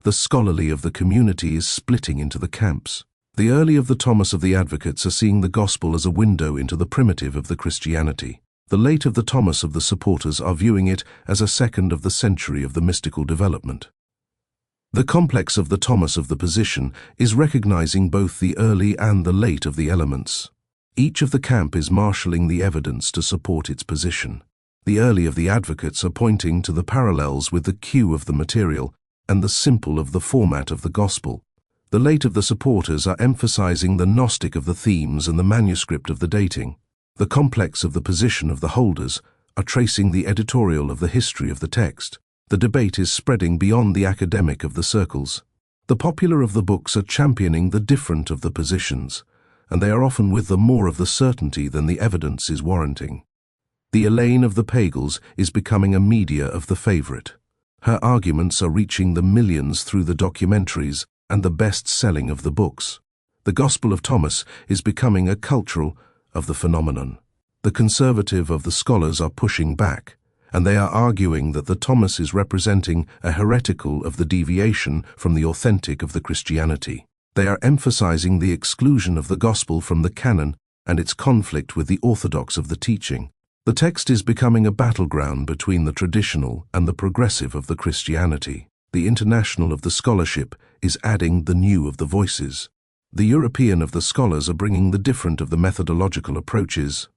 The scholarly of the community is splitting into the camps. The early of the Thomas of the Advocates are seeing the Gospel as a window into the primitive of the Christianity. The late of the Thomas of the supporters are viewing it as a second of the century of the mystical development. The complex of the Thomas of the position is recognizing both the early and the late of the elements. Each of the camp is marshalling the evidence to support its position. The early of the advocates are pointing to the parallels with the cue of the material and the simple of the format of the Gospel. The late of the supporters are emphasizing the Gnostic of the themes and the manuscript of the dating. The complex of the position of the holders are tracing the editorial of the history of the text. The debate is spreading beyond the academic of the circles. The popular of the books are championing the different of the positions, and they are often with the more of the certainty than the evidence is warranting. The Elaine of the Pagels is becoming a media of the favorite. Her arguments are reaching the millions through the documentaries and the best-selling of the books. The Gospel of Thomas is becoming a cultural of the phenomenon. The conservative of the scholars are pushing back, and they are arguing that the Thomas is representing a heretical of the deviation from the authentic of the Christianity. They are emphasizing the exclusion of the Gospel from the Canon and its conflict with the orthodox of the teaching. The text is becoming a battleground between the traditional and the progressive of the Christianity. The international of the scholarship is adding the new of the voices. The European of the scholars are bringing the different of the methodological approaches.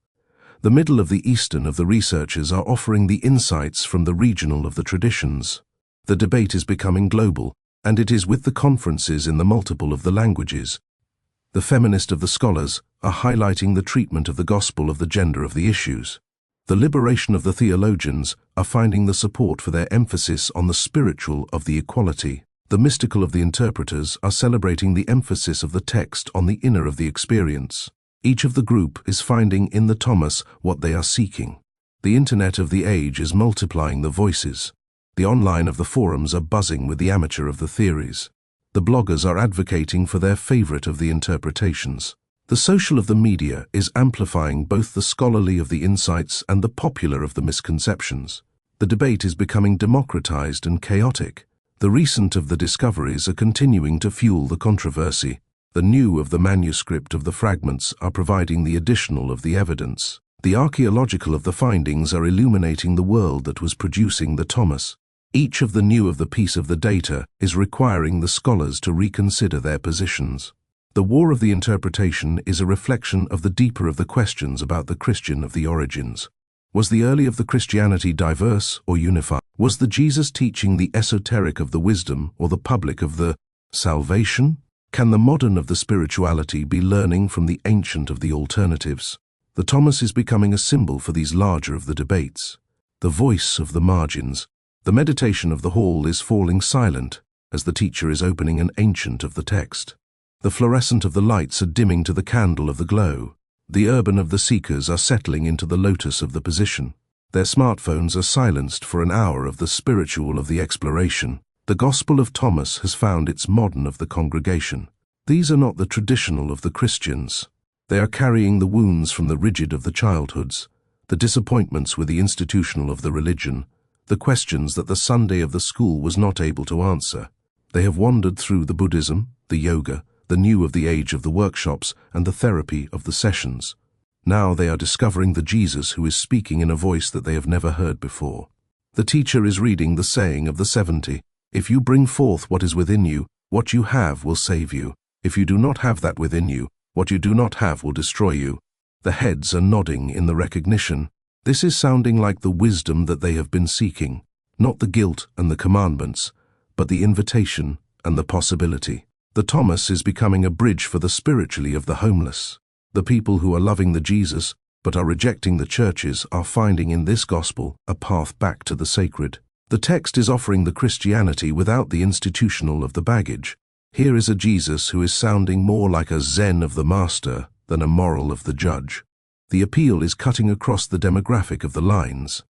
The middle of the Eastern of the researchers are offering the insights from the regional of the traditions. The debate is becoming global, and it is with the conferences in the multiple of the languages. The feminist of the scholars are highlighting the treatment of the gospel of the gender of the issues. The liberation of the theologians are finding the support for their emphasis on the spiritual of the equality. The mystical of the interpreters are celebrating the emphasis of the text on the inner of the experience. Each of the group is finding in the Thomas what they are seeking. The internet of the age is multiplying the voices. The online of the forums are buzzing with the amateur of the theories. The bloggers are advocating for their favorite of the interpretations. The social of the media is amplifying both the scholarly of the insights and the popular of the misconceptions. The debate is becoming democratized and chaotic. The recent of the discoveries are continuing to fuel the controversy. The new of the manuscript of the fragments are providing the additional of the evidence. The archaeological of the findings are illuminating the world that was producing the Thomas. Each of the new of the piece of the data is requiring the scholars to reconsider their positions. The war of the interpretation is a reflection of the deeper of the questions about the Christian of the origins. Was the early of the Christianity diverse or unified? Was the Jesus teaching the esoteric of the wisdom or the public of the salvation? Can the modern of the spirituality be learning from the ancient of the alternatives? The Thomas is becoming a symbol for these larger of the debates. The voice of the margins. The meditation of the hall is falling silent as the teacher is opening an ancient of the text. The fluorescent of the lights are dimming to the candle of the glow. The urban of the seekers are settling into the lotus of the position. Their smartphones are silenced for an hour of the spiritual of the exploration. The Gospel of Thomas has found its modern of the congregation. These are not the traditional of the Christians. They are carrying the wounds from the rigid of the childhoods, the disappointments with the institutional of the religion, the questions that the Sunday of the school was not able to answer. They have wandered through the Buddhism, the yoga, the new of the age of the workshops, and the therapy of the sessions. Now they are discovering the Jesus who is speaking in a voice that they have never heard before. The teacher is reading the saying of the 70. If you bring forth what is within you, what you have will save you. If you do not have that within you, what you do not have will destroy you. The heads are nodding in the recognition. This is sounding like the wisdom that they have been seeking, not the guilt and the commandments, but the invitation and the possibility. The Thomas is becoming a bridge for the spiritually of the homeless. The people who are loving the Jesus but are rejecting the churches are finding in this gospel a path back to the sacred. The text is offering the Christianity without the institutional of the baggage. Here is a Jesus who is sounding more like a Zen of the master than a moral of the judge. The appeal is cutting across the demographic of the lines.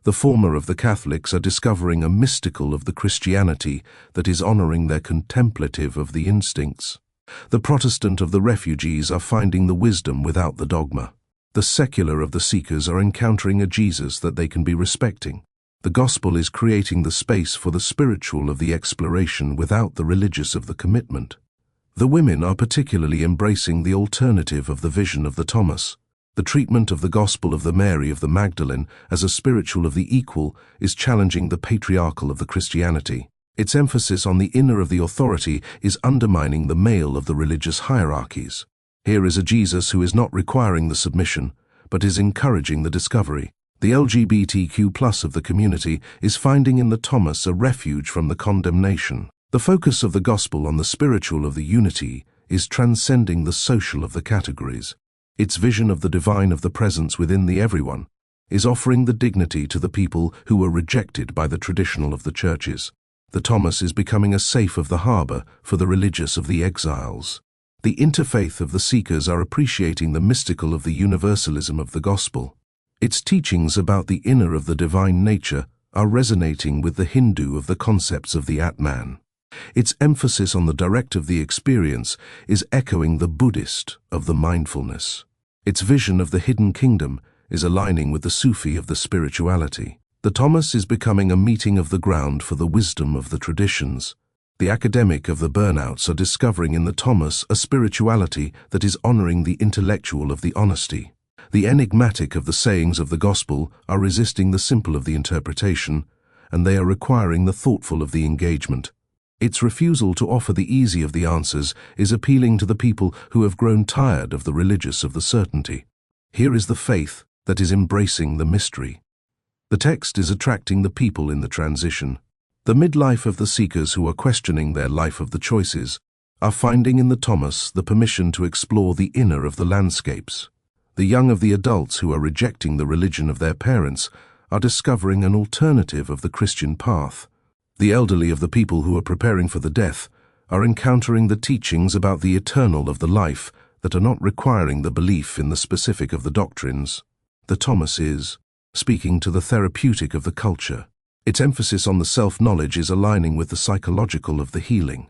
The former of the Catholics are discovering a mystical of the Christianity that is honoring their contemplative of the instincts. The Protestant of the refugees are finding the wisdom without the dogma. The secular of the seekers are encountering a Jesus that they can be respecting. The gospel is creating the space for the spiritual of the exploration without the religious of the commitment. The women are particularly embracing the alternative of the vision of the Thomas. The treatment of the Gospel of the Mary of the Magdalene as a spiritual of the equal is challenging the patriarchal of the Christianity. Its emphasis on the inner of the authority is undermining the male of the religious hierarchies. Here is a Jesus who is not requiring the submission, but is encouraging the discovery. The LGBTQ+ of the community is finding in the Thomas a refuge from the condemnation. The focus of the Gospel on the spiritual of the unity is transcending the social of the categories. Its vision of the divine of the presence within the everyone is offering the dignity to the people who were rejected by the traditional of the churches. The Thomas is becoming a safe of the harbor for the religious of the exiles. The interfaith of the seekers are appreciating the mystical of the universalism of the gospel. Its teachings about the inner of the divine nature are resonating with the Hindu of the concepts of the Atman. Its emphasis on the direct of the experience is echoing the Buddhist of the mindfulness. Its vision of the hidden kingdom is aligning with the Sufi of the spirituality. The Thomas is becoming a meeting of the ground for the wisdom of the traditions. The academic of the burnouts are discovering in the Thomas a spirituality that is honoring the intellectual of the honesty. The enigmatic of the sayings of the gospel are resisting the simple of the interpretation, and they are requiring the thoughtful of the engagement. Its refusal to offer the easy of the answers is appealing to the people who have grown tired of the religious of the certainty. Here is the faith that is embracing the mystery. The text is attracting the people in the transition. The midlife of the seekers who are questioning their life of the choices are finding in the Thomas the permission to explore the inner of the landscapes. The young of the adults who are rejecting the religion of their parents are discovering an alternative of the Christian path. The elderly of the people who are preparing for the death are encountering the teachings about the eternal of the life that are not requiring the belief in the specific of the doctrines. The Thomas is speaking to the therapeutic of the culture. Its emphasis on the self-knowledge is aligning with the psychological of the healing.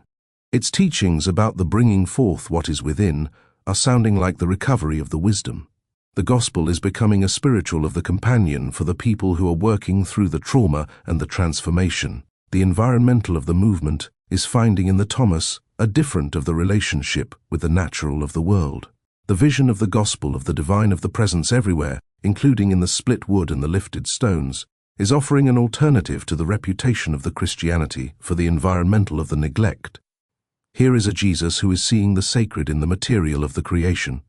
Its teachings about the bringing forth what is within are sounding like the recovery of the wisdom. The gospel is becoming a spiritual of the companion for the people who are working through the trauma and the transformation. The environmental of the movement is finding in the Thomas a different of the relationship with the natural of the world. The vision of the gospel of the divine of the presence everywhere, including in the split wood and the lifted stones, is offering an alternative to the reputation of the Christianity for the environmental of the neglect. Here is a Jesus who is seeing the sacred in the material of the creation.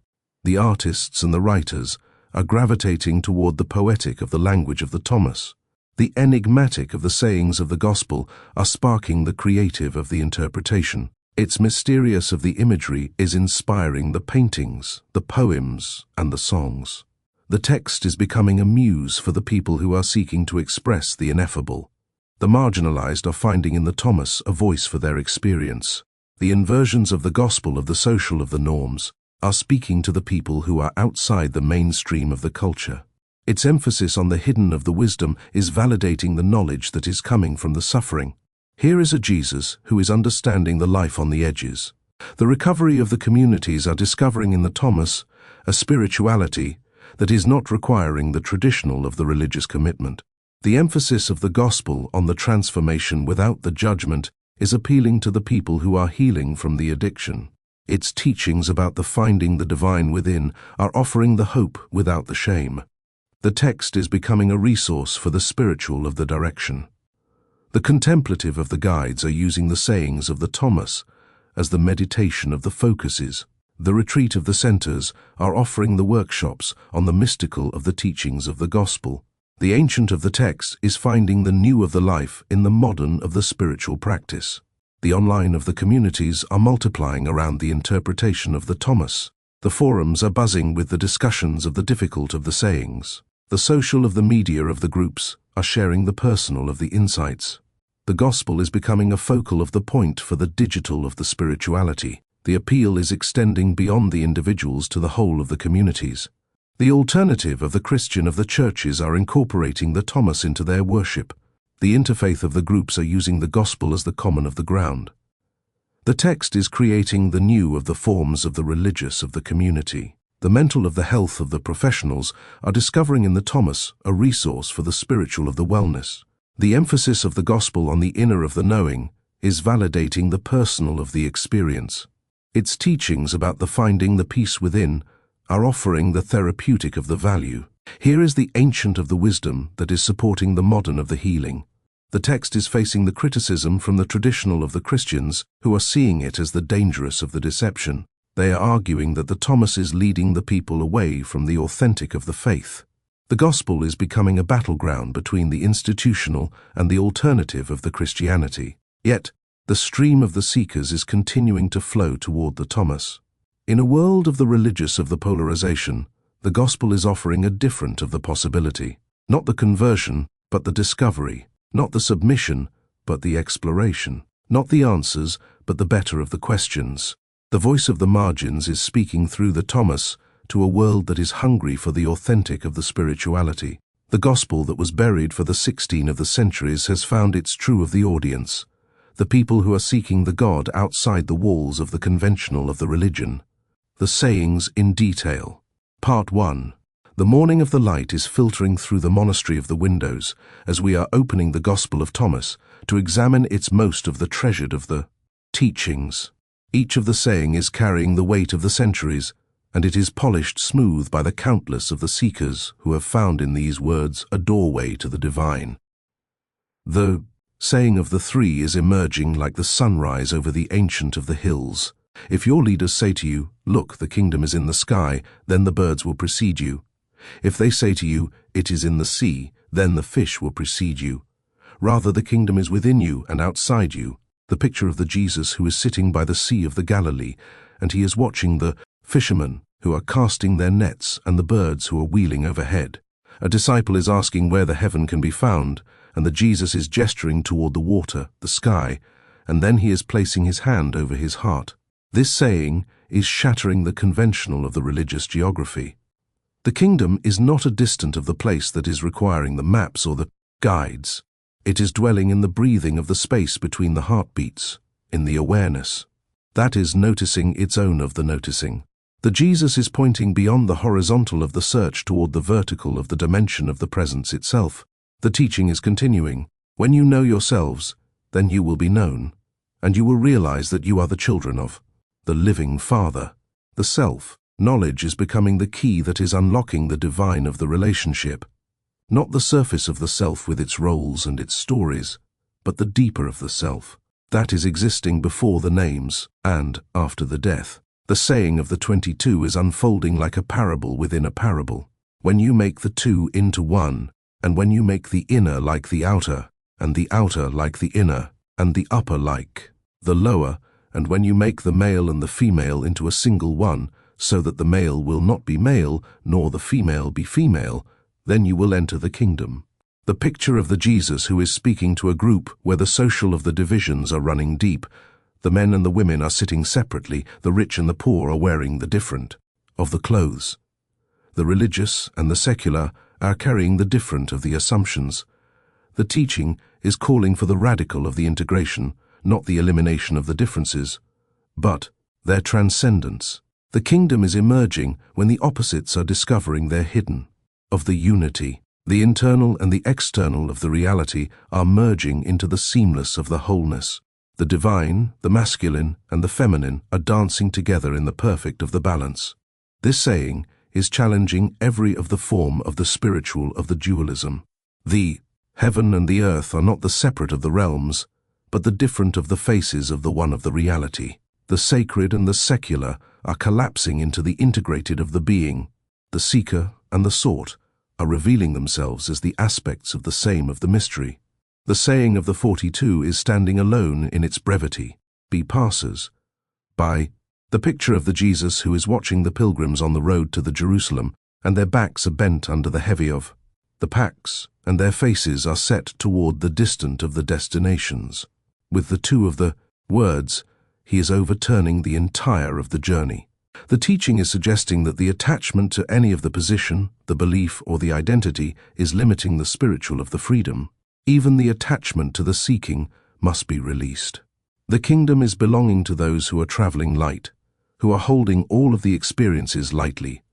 The artists and the writers are gravitating toward the poetic of the language of the Thomas. The enigmatic of the sayings of the gospel are sparking the creative of the interpretation. Its mysterious of the imagery is inspiring the paintings, the poems, and the songs. The text is becoming a muse for the people who are seeking to express the ineffable. The marginalized are finding in the Thomas a voice for their experience. The inversions of the gospel of the social of the norms are speaking to the people who are outside the mainstream of the culture. Its emphasis on the hidden of the wisdom is validating the knowledge that is coming from the suffering. Here is a Jesus who is understanding the life on the edges. The recovery of the communities are discovering in the Thomas a spirituality that is not requiring the traditional of the religious commitment. The emphasis of the gospel on the transformation without the judgment is appealing to the people who are healing from the addiction. Its teachings about the finding the divine within are offering the hope without the shame. The text is becoming a resource for the spiritual of the direction. The contemplative of the guides are using the sayings of the Thomas as the meditation of the focuses. The retreat of the centers are offering the workshops on the mystical of the teachings of the gospel. The ancient of the text is finding the new of the life in the modern of the spiritual practice. The online of the communities are multiplying around the interpretation of the Thomas. The forums are buzzing with the discussions of the difficult of the sayings. The social of the media of the groups are sharing the personal of the insights. The gospel is becoming a focal of the point for the digital of the spirituality. The appeal is extending beyond the individuals to the whole of the communities. The alternative of the Christian of the churches are incorporating the Thomas into their worship. The interfaith of the groups are using the gospel as the common of the ground. The text is creating the new of the forms of the religious of the community. The mental of the health of the professionals are discovering in the Thomas a resource for the spiritual of the wellness. The emphasis of the gospel on the inner of the knowing is validating the personal of the experience. Its teachings about the finding the peace within are offering the therapeutic of the value. Here is the ancient of the wisdom that is supporting the modern of the healing. The text is facing the criticism from the traditional of the Christians who are seeing it as the dangerous of the deception. They are arguing that the Thomas is leading the people away from the authentic of the faith. The gospel is becoming a battleground between the institutional and the alternative of the Christianity. Yet, the stream of the seekers is continuing to flow toward the Thomas. In a world of the religious of the polarization, the gospel is offering a different of the possibility. Not the conversion, but the discovery. Not the submission, but the exploration. Not the answers, but the better of the questions. The voice of the margins is speaking through the Thomas to a world that is hungry for the authentic of the spirituality. The gospel that was buried for the 16 of the centuries has found its true of the audience. The people who are seeking the God outside the walls of the conventional of the religion. The sayings in detail. Part 1. The morning of the light is filtering through the monastery of the windows as we are opening the Gospel of Thomas to examine its most of the treasured of the teachings. Each of the saying is carrying the weight of the centuries, and it is polished smooth by the countless of the seekers who have found in these words a doorway to the divine. The saying of the three is emerging like the sunrise over the ancient of the hills. If your leaders say to you, "Look, the kingdom is in the sky," then the birds will precede you. If they say to you, "It is in the sea," then the fish will precede you. Rather, the kingdom is within you and outside you. The picture of the Jesus who is sitting by the Sea of the Galilee, and he is watching the fishermen who are casting their nets and the birds who are wheeling overhead. A disciple is asking where the heaven can be found, and the Jesus is gesturing toward the water, the sky, and then he is placing his hand over his heart. This saying is shattering the conventional of the religious geography. The kingdom is not a distant of the place that is requiring the maps or the guides. It is dwelling in the breathing of the space between the heartbeats, in the awareness. That is noticing its own of the noticing. The Jesus is pointing beyond the horizontal of the search toward the vertical of the dimension of the presence itself. The teaching is continuing. When you know yourselves, then you will be known, and you will realize that you are the children of the living Father. The self. Knowledge is becoming the key that is unlocking the divine of the relationship. Not the surface of the self with its roles and its stories, but the deeper of the self. That is existing before the names and after the death. The saying of the 22 is unfolding like a parable within a parable. When you make the two into one, and when you make the inner like the outer, and the outer like the inner, and the upper like the lower, and when you make the male and the female into a single one, so that the male will not be male, nor the female be female, then you will enter the kingdom. The picture of the Jesus who is speaking to a group where the social of the divisions are running deep. The men and the women are sitting separately, the rich and the poor are wearing the different of the clothes. The religious and the secular are carrying the different of the assumptions. The teaching is calling for the radical of the integration, not the elimination of the differences, but their transcendence. The kingdom is emerging when the opposites are discovering their hidden of the unity. The internal and the external of the reality are merging into the seamless of the wholeness. The divine, the masculine, and the feminine are dancing together in the perfect of the balance. This saying is challenging every of the form of the spiritual of the dualism. The Heaven and the earth are not the separate of the realms, but the different of the faces of the one of the reality. The sacred and the secular are collapsing into the integrated of the being. The seeker and the sought are revealing themselves as the aspects of the same of the mystery. The saying of the 42 is standing alone in its brevity. Be passers by. The picture of the Jesus who is watching the pilgrims on the road to the Jerusalem, and their backs are bent under the heavy of the packs, and their faces are set toward the distant of the destinations. With the two of the words, he is overturning the entire of the journey. The teaching is suggesting that the attachment to any of the position, the belief, or the identity is limiting the spiritual of the freedom. Even the attachment to the seeking must be released. The kingdom is belonging to those who are traveling light, who are holding all of the experiences lightly,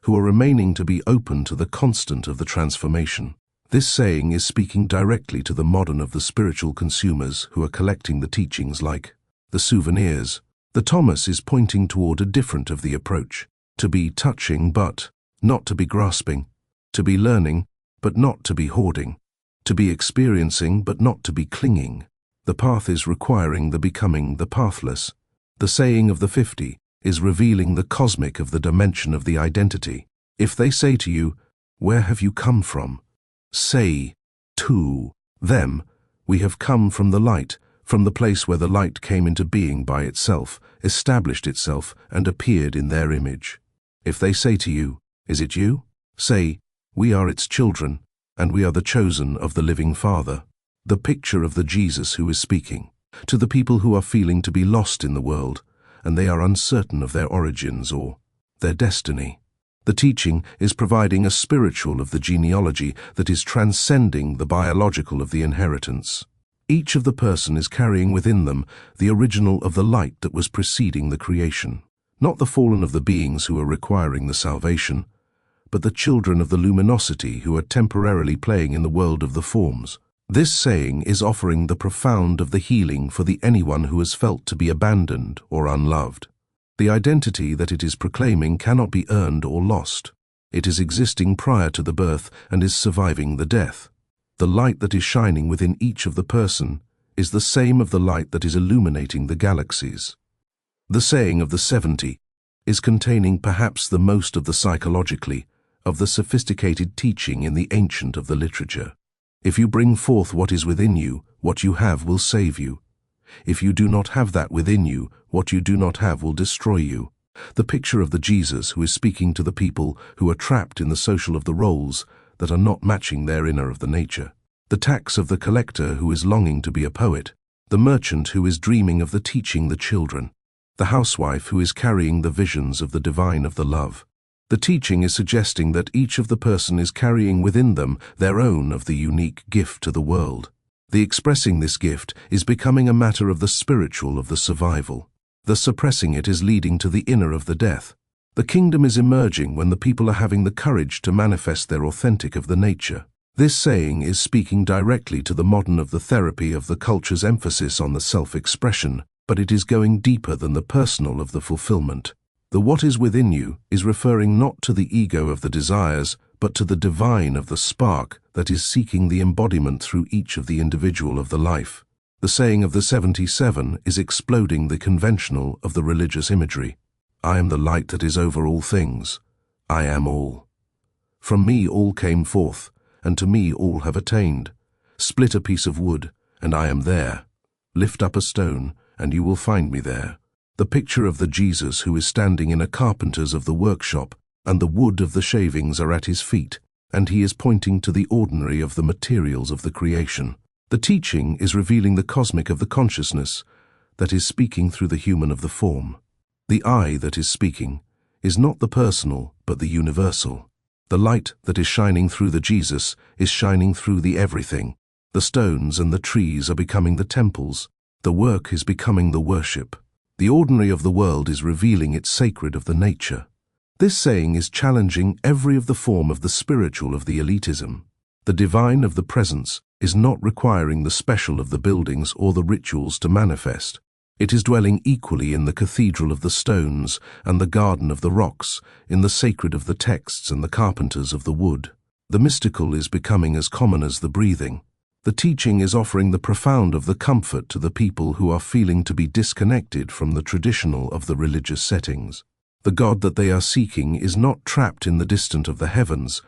who are remaining to be open to the constant of the transformation. This saying is speaking directly to the modern of the spiritual consumers who are collecting the teachings like the souvenirs. The Thomas is pointing toward a different of the approach, to be touching but not to be grasping, to be learning but not to be hoarding, to be experiencing but not to be clinging. The path is requiring the becoming the pathless. The saying of the 50 is revealing the cosmic of the dimension of the identity. If they say to you, "Where have you come from?" say to them, "We have come from the light, from the place where the light came into being by itself, established itself, and appeared in their image." If they say to you, "Is it you?" say, "We are its children, and we are the chosen of the living Father." The picture of the Jesus who is speaking to the people who are feeling to be lost in the world, and they are uncertain of their origins or their destiny. The teaching is providing a spiritual of the genealogy that is transcending the biological of the inheritance. Each of the person is carrying within them the original of the light that was preceding the creation. Not the fallen of the beings who are requiring the salvation, but the children of the luminosity who are temporarily playing in the world of the forms. This saying is offering the profound of the healing for the anyone who has felt to be abandoned or unloved. The identity that it is proclaiming cannot be earned or lost. It is existing prior to the birth and is surviving the death. The light that is shining within each of the person is the same of the light that is illuminating the galaxies. The saying of the 70 is containing perhaps the most of the psychologically, of the sophisticated teaching in the ancient of the literature. If you bring forth what is within you, what you have will save you. If you do not have that within you, what you do not have will destroy you. The picture of the Jesus who is speaking to the people who are trapped in the social of the roles that are not matching their inner of the nature. The tax of the collector who is longing to be a poet. The merchant who is dreaming of the teaching the children. The housewife who is carrying the visions of the divine of the love. The teaching is suggesting that each of the person is carrying within them their own of the unique gift to the world. The expressing this gift is becoming a matter of the spiritual of the survival. The suppressing it is leading to the inner of the death. The kingdom is emerging when the people are having the courage to manifest their authentic of the nature. This saying is speaking directly to the modern of the therapy of the culture's emphasis on the self-expression, but it is going deeper than the personal of the fulfillment. The what is within you is referring not to the ego of the desires, but to the divine of the spark that is seeking the embodiment through each of the individual of the life. The saying of the 77 is exploding the conventional of the religious imagery. I am the light that is over all things. I am all. From me all came forth, and to me all have attained. Split a piece of wood, and I am there. Lift up a stone, and you will find me there. The picture of the Jesus who is standing in a carpenter's of the workshop, and the wood of the shavings are at his feet, and he is pointing to the ordinary of the materials of the creation. The teaching is revealing the cosmic of the consciousness that is speaking through the human of the form. The I that is speaking is not the personal, but the universal. The light that is shining through the Jesus is shining through the everything. The stones and the trees are becoming the temples. The work is becoming the worship. The ordinary of the world is revealing its sacred of the nature. This saying is challenging every of the form of the spiritual of the elitism. The divine of the presence is not requiring the special of the buildings or the rituals to manifest. It is dwelling equally in the cathedral of the stones and the garden of the rocks, in the sacred of the texts and the carpenters of the wood. The mystical is becoming as common as the breathing. The teaching is offering the profound of the comfort to the people who are feeling to be disconnected from the traditional of the religious settings. The God that they are seeking is not trapped in the distant of the heavens,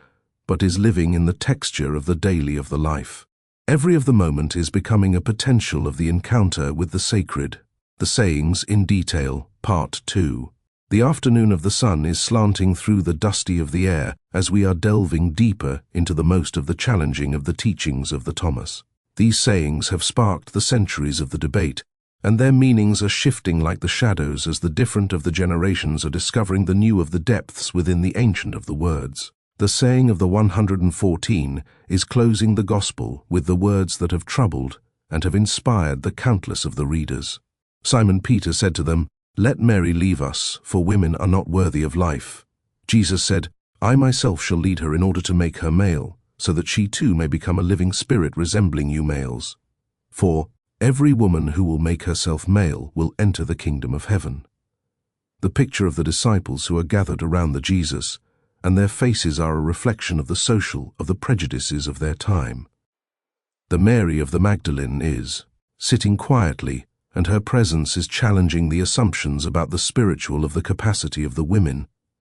but is living in the texture of the daily of the life. Every of the moment is becoming a potential of the encounter with the sacred. The Sayings in Detail, Part 2. The afternoon of the sun is slanting through the dusty of the air as we are delving deeper into the most of the challenging of the teachings of the Thomas. These sayings have sparked the centuries of the debate, and their meanings are shifting like the shadows as the different of the generations are discovering the new of the depths within the ancient of the words. The saying of the 114 is closing the gospel with the words that have troubled and have inspired the countless of the readers. Simon Peter said to them, "Let Mary leave us, for women are not worthy of life." Jesus said, "I myself shall lead her in order to make her male, so that she too may become a living spirit resembling you males. For every woman who will make herself male will enter the kingdom of heaven." The picture of the disciples who are gathered around the Jesus, and their faces are a reflection of the prejudices of their time. The Mary of the Magdalene is sitting quietly, and her presence is challenging the assumptions about the spiritual of the capacity of the women.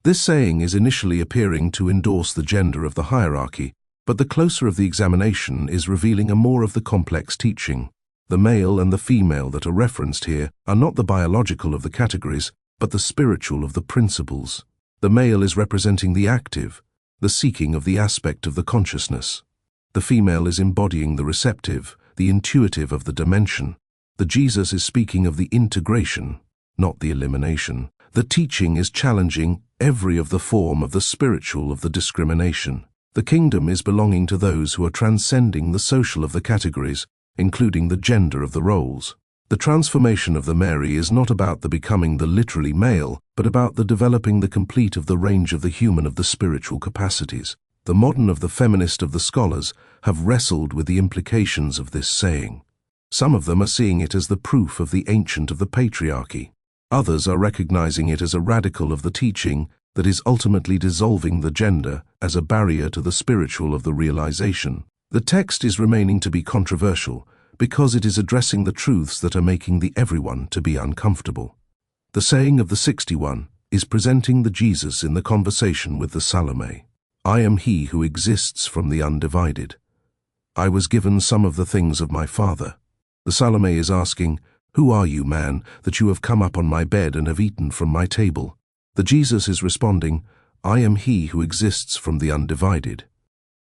This saying is initially appearing to endorse the gender of the hierarchy, but the closer of the examination is revealing a more of the complex teaching. The male and the female that are referenced here are not the biological of the categories, but the spiritual of the principles. The male is representing the active, the seeking of the aspect of the consciousness. The female is embodying the receptive, the intuitive of the dimension. The Jesus is speaking of the integration, not the elimination. The teaching is challenging every of the form of the spiritual of the discrimination. The kingdom is belonging to those who are transcending the social of the categories, including the gender of the roles. The transformation of the Mary is not about the becoming the literally male, but about the developing the complete of the range of the human of the spiritual capacities. The modern of the feminist of the scholars have wrestled with the implications of this saying. Some of them are seeing it as the proof of the ancient of the patriarchy. Others are recognizing it as a radical of the teaching that is ultimately dissolving the gender as a barrier to the spiritual of the realization. The text is remaining to be controversial because it is addressing the truths that are making the everyone to be uncomfortable. The saying of the 61 is presenting the Jesus in the conversation with the Salome. "I am he who exists from the undivided. I was given some of the things of my Father." The Salome is asking, "Who are you, man, that you have come up on my bed and have eaten from my table?" The Jesus is responding, "I am he who exists from the undivided.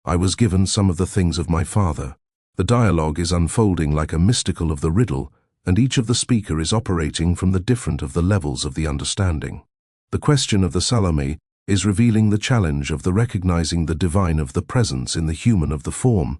I was given some of the things of my Father." The dialogue is unfolding like a mystical of the riddle, and each of the speaker is operating from the different of the levels of the understanding. The question of the Salome is revealing the challenge of the recognizing the divine of the presence in the human of the form.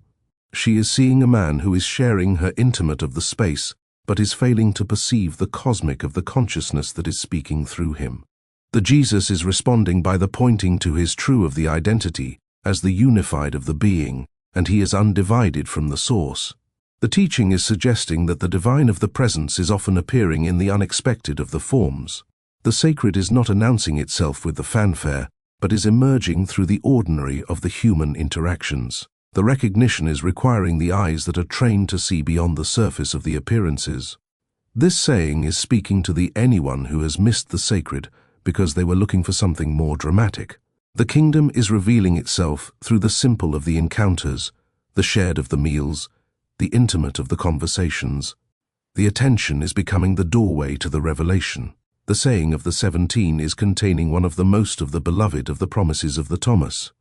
She is seeing a man who is sharing her intimate of the space, but is failing to perceive the cosmic of the consciousness that is speaking through him. The Jesus is responding by the pointing to his true of the identity as the unified of the being, and he is undivided from the source. The teaching is suggesting that the divine of the presence is often appearing in the unexpected of the forms. The sacred is not announcing itself with the fanfare, but is emerging through the ordinary of the human interactions. The recognition is requiring the eyes that are trained to see beyond the surface of the appearances. This saying is speaking to the anyone who has missed the sacred because they were looking for something more dramatic. The kingdom is revealing itself through the simple of the encounters, the shared of the meals, the intimate of the conversations. The attention is becoming the doorway to the revelation. The saying of the 17 is containing one of the most of the beloved of the promises of the Thomas.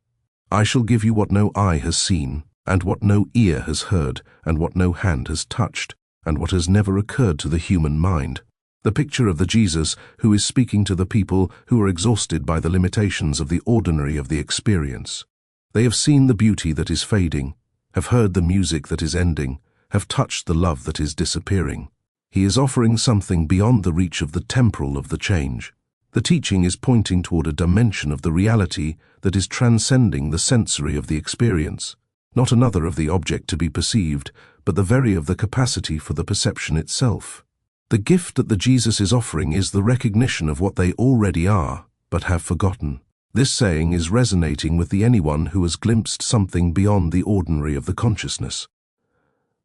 "I shall give you what no eye has seen, and what no ear has heard, and what no hand has touched, and what has never occurred to the human mind." The picture of the Jesus who is speaking to the people who are exhausted by the limitations of the ordinary of the experience. They have seen the beauty that is fading, have heard the music that is ending, have touched the love that is disappearing. He is offering something beyond the reach of the temporal of the change. The teaching is pointing toward a dimension of the reality that is transcending the sensory of the experience, not another of the object to be perceived, but the very of the capacity for the perception itself. The gift that the Jesus is offering is the recognition of what they already are, but have forgotten. This saying is resonating with the anyone who has glimpsed something beyond the ordinary of the consciousness.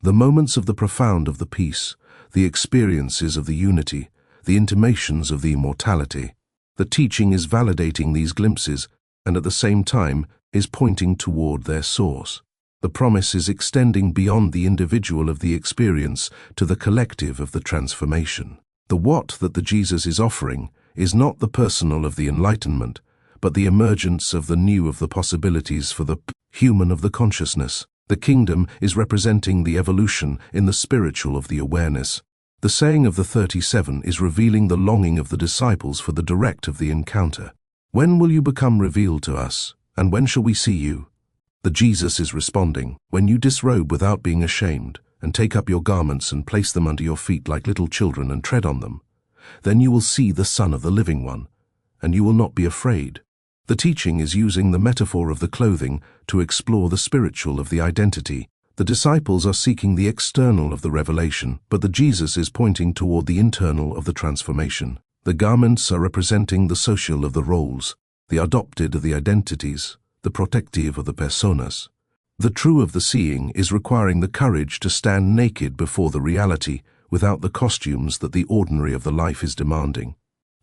The moments of the profound of the peace, the experiences of the unity, the intimations of the immortality. The teaching is validating these glimpses and at the same time is pointing toward their source. The promise is extending beyond the individual of the experience to the collective of the transformation. The what that the Jesus is offering is not the personal of the enlightenment, but the emergence of the new of the possibilities for the human of the consciousness. The kingdom is representing the evolution in the spiritual of the awareness. The saying of the 37 is revealing the longing of the disciples for the direct of the encounter. When will you become revealed to us, and when shall we see you? The Jesus is responding, when you disrobe without being ashamed, and take up your garments and place them under your feet like little children and tread on them, then you will see the Son of the Living One, and you will not be afraid. The teaching is using the metaphor of the clothing to explore the spiritual of the identity. The disciples are seeking the external of the revelation, but the Jesus is pointing toward the internal of the transformation. The garments are representing the social of the roles, the adopted of the identities, the protective of the personas. The true of the seeing is requiring the courage to stand naked before the reality without the costumes that the ordinary of the life is demanding.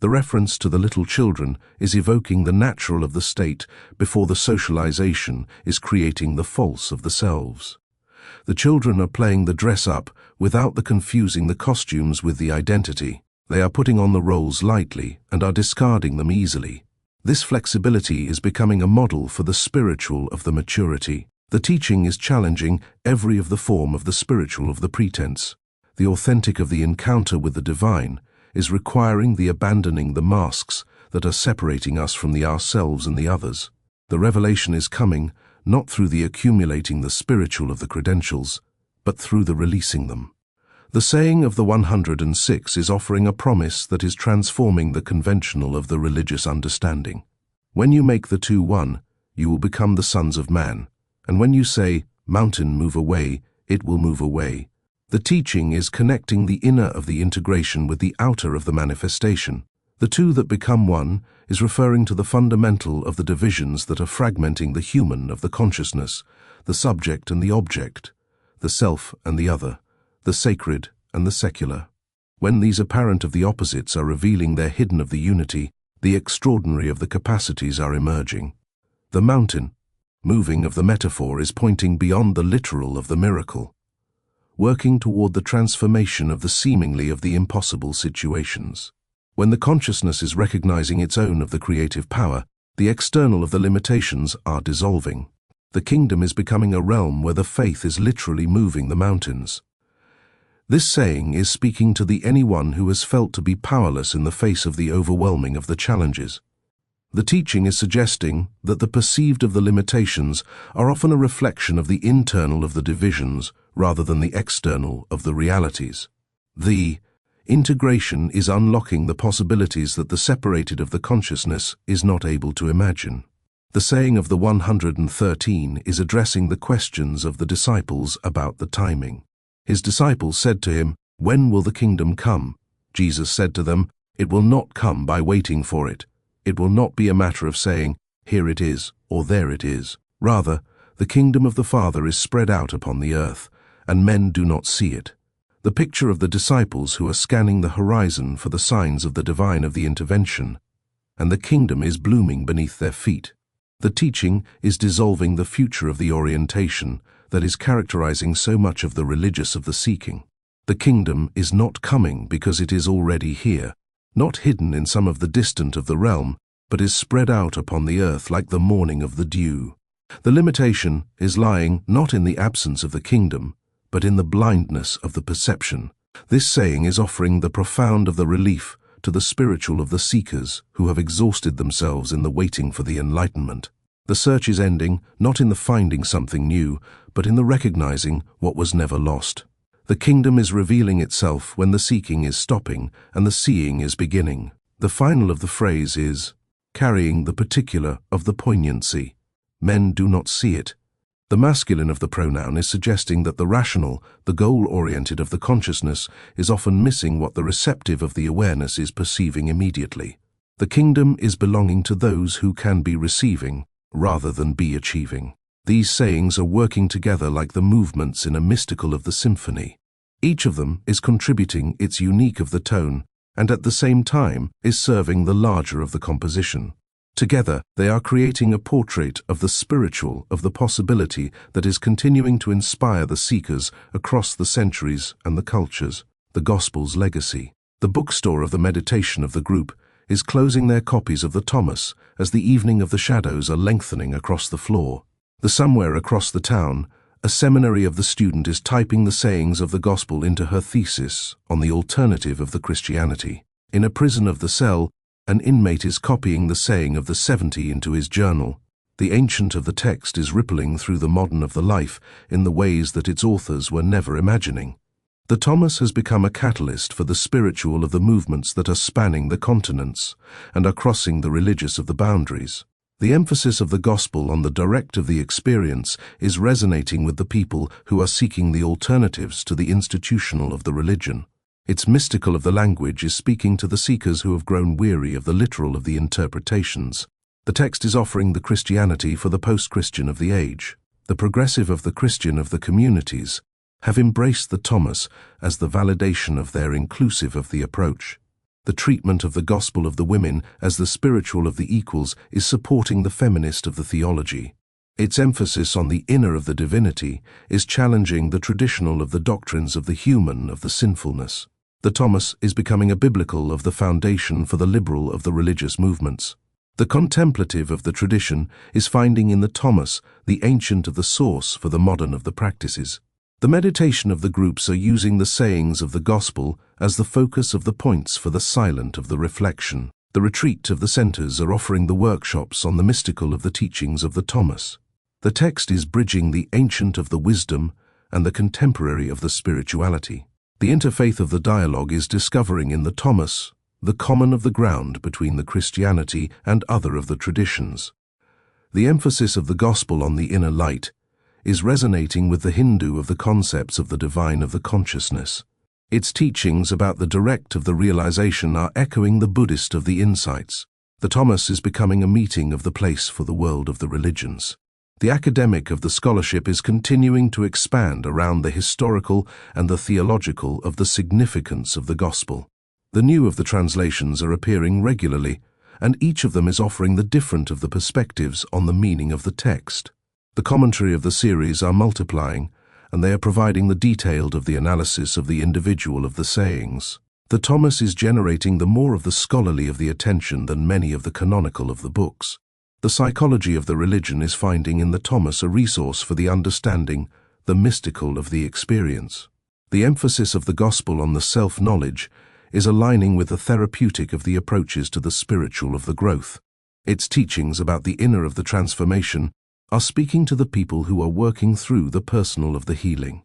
The reference to the little children is evoking the natural of the state before the socialization is creating the false of the selves. The children are playing the dress-up without the confusing the costumes with the identity. They are putting on the roles lightly and are discarding them easily. This flexibility is becoming a model for the spiritual of the maturity. The teaching is challenging every of the form of the spiritual of the pretense. The authentic of the encounter with the divine is requiring the abandoning the masks that are separating us from the ourselves and the others. The revelation is coming not through the accumulating the spiritual of the credentials, but through the releasing them. The saying of the 106 is offering a promise that is transforming the conventional of the religious understanding. When you make the two one, you will become the sons of man, and when you say, "Mountain, move away," it will move away. The teaching is connecting the inner of the integration with the outer of the manifestation. The two that become one is referring to the fundamental of the divisions that are fragmenting the human of the consciousness, the subject and the object, the self and the other, the sacred and the secular. When these apparent of the opposites are revealing their hidden of the unity, the extraordinary of the capacities are emerging. The mountain, moving of the metaphor, is pointing beyond the literal of the miracle, working toward the transformation of the seemingly of the impossible situations. When the consciousness is recognizing its own of the creative power, the external of the limitations are dissolving. The kingdom is becoming a realm where the faith is literally moving the mountains. This saying is speaking to the anyone who has felt to be powerless in the face of the overwhelming of the challenges. The teaching is suggesting that the perceived of the limitations are often a reflection of the internal of the divisions rather than the external of the realities. The integration is unlocking the possibilities that the separated of the consciousness is not able to imagine. The saying of the 113 is addressing the questions of the disciples about the timing. His disciples said to him, "When will the kingdom come?" Jesus said to them, "It will not come by waiting for it. It will not be a matter of saying, 'Here it is,' or 'There it is.' Rather, the kingdom of the Father is spread out upon the earth, and men do not see it." The picture of the disciples who are scanning the horizon for the signs of the divine of the intervention, and the kingdom is blooming beneath their feet. The teaching is dissolving the future of the orientation that is characterizing so much of the religious of the seeking. The kingdom is not coming because it is already here, not hidden in some of the distant of the realm, but is spread out upon the earth like the morning of the dew. The limitation is lying not in the absence of the kingdom, but in the blindness of the perception. This saying is offering the profound of the relief to the spiritual of the seekers who have exhausted themselves in the waiting for the enlightenment. The search is ending not in the finding something new, but in the recognizing what was never lost. The kingdom is revealing itself when the seeking is stopping and the seeing is beginning. The final of the phrase is carrying the particular of the poignancy. Men do not see it. The masculine of the pronoun is suggesting that the rational, the goal-oriented of the consciousness is often missing what the receptive of the awareness is perceiving immediately. The kingdom is belonging to those who can be receiving rather than be achieving. These sayings are working together like the movements in a mystical of the symphony. Each of them is contributing its unique of the tone, and at the same time is serving the larger of the composition. Together, they are creating a portrait of the spiritual, of the possibility that is continuing to inspire the seekers across the centuries and the cultures, the Gospel's legacy. The bookstore of the meditation of the group is closing their copies of the Thomas as the evening of the shadows are lengthening across the floor. Somewhere across the town, a seminary of the student is typing the sayings of the Gospel into her thesis on the alternative of the Christianity. In a prison of the cell, an inmate is copying the saying of the 70 into his journal. The ancient of the text is rippling through the modern of the life in the ways that its authors were never imagining. The Thomas has become a catalyst for the spiritual of the movements that are spanning the continents and are crossing the religious of the boundaries. The emphasis of the Gospel on the direct of the experience is resonating with the people who are seeking the alternatives to the institutional of the religion. Its mystical of the language is speaking to the seekers who have grown weary of the literal of the interpretations. The text is offering the Christianity for the post-Christian of the age. The progressive of the Christian of the communities have embraced the Thomas as the validation of their inclusive of the approach. The treatment of the Gospel of the women as the spiritual of the equals is supporting the feminist of the theology. Its emphasis on the inner of the divinity is challenging the traditional of the doctrines of the human of the sinfulness. The Thomas is becoming a biblical of the foundation for the liberal of the religious movements. The contemplative of the tradition is finding in the Thomas the ancient of the source for the modern of the practices. The meditation of the groups are using the sayings of the Gospel as the focus of the points for the silent of the reflection. The retreat of the centers are offering the workshops on the mystical of the teachings of the Thomas. The text is bridging the ancient of the wisdom and the contemporary of the spirituality. The interfaith of the dialogue is discovering in the Thomas the common of the ground between the Christianity and other of the traditions. The emphasis of the Gospel on the inner light is resonating with the Hindu of the concepts of the divine of the consciousness. Its teachings about the direct of the realization are echoing the Buddhist of the insights. The Thomas is becoming a meeting of the place for the world of the religions. The academic of the scholarship is continuing to expand around the historical and the theological of the significance of the Gospel. The new of the translations are appearing regularly, and each of them is offering the different of the perspectives on the meaning of the text. The commentary of the series are multiplying, and they are providing the detailed of the analysis of the individual of the sayings. The Thomas is generating the more of the scholarly of the attention than many of the canonical of the books. The psychology of the religion is finding in the Thomas a resource for the understanding, the mystical of the experience. The emphasis of the Gospel on the self-knowledge is aligning with the therapeutic of the approaches to the spiritual of the growth. Its teachings about the inner of the transformation are speaking to the people who are working through the personal of the healing.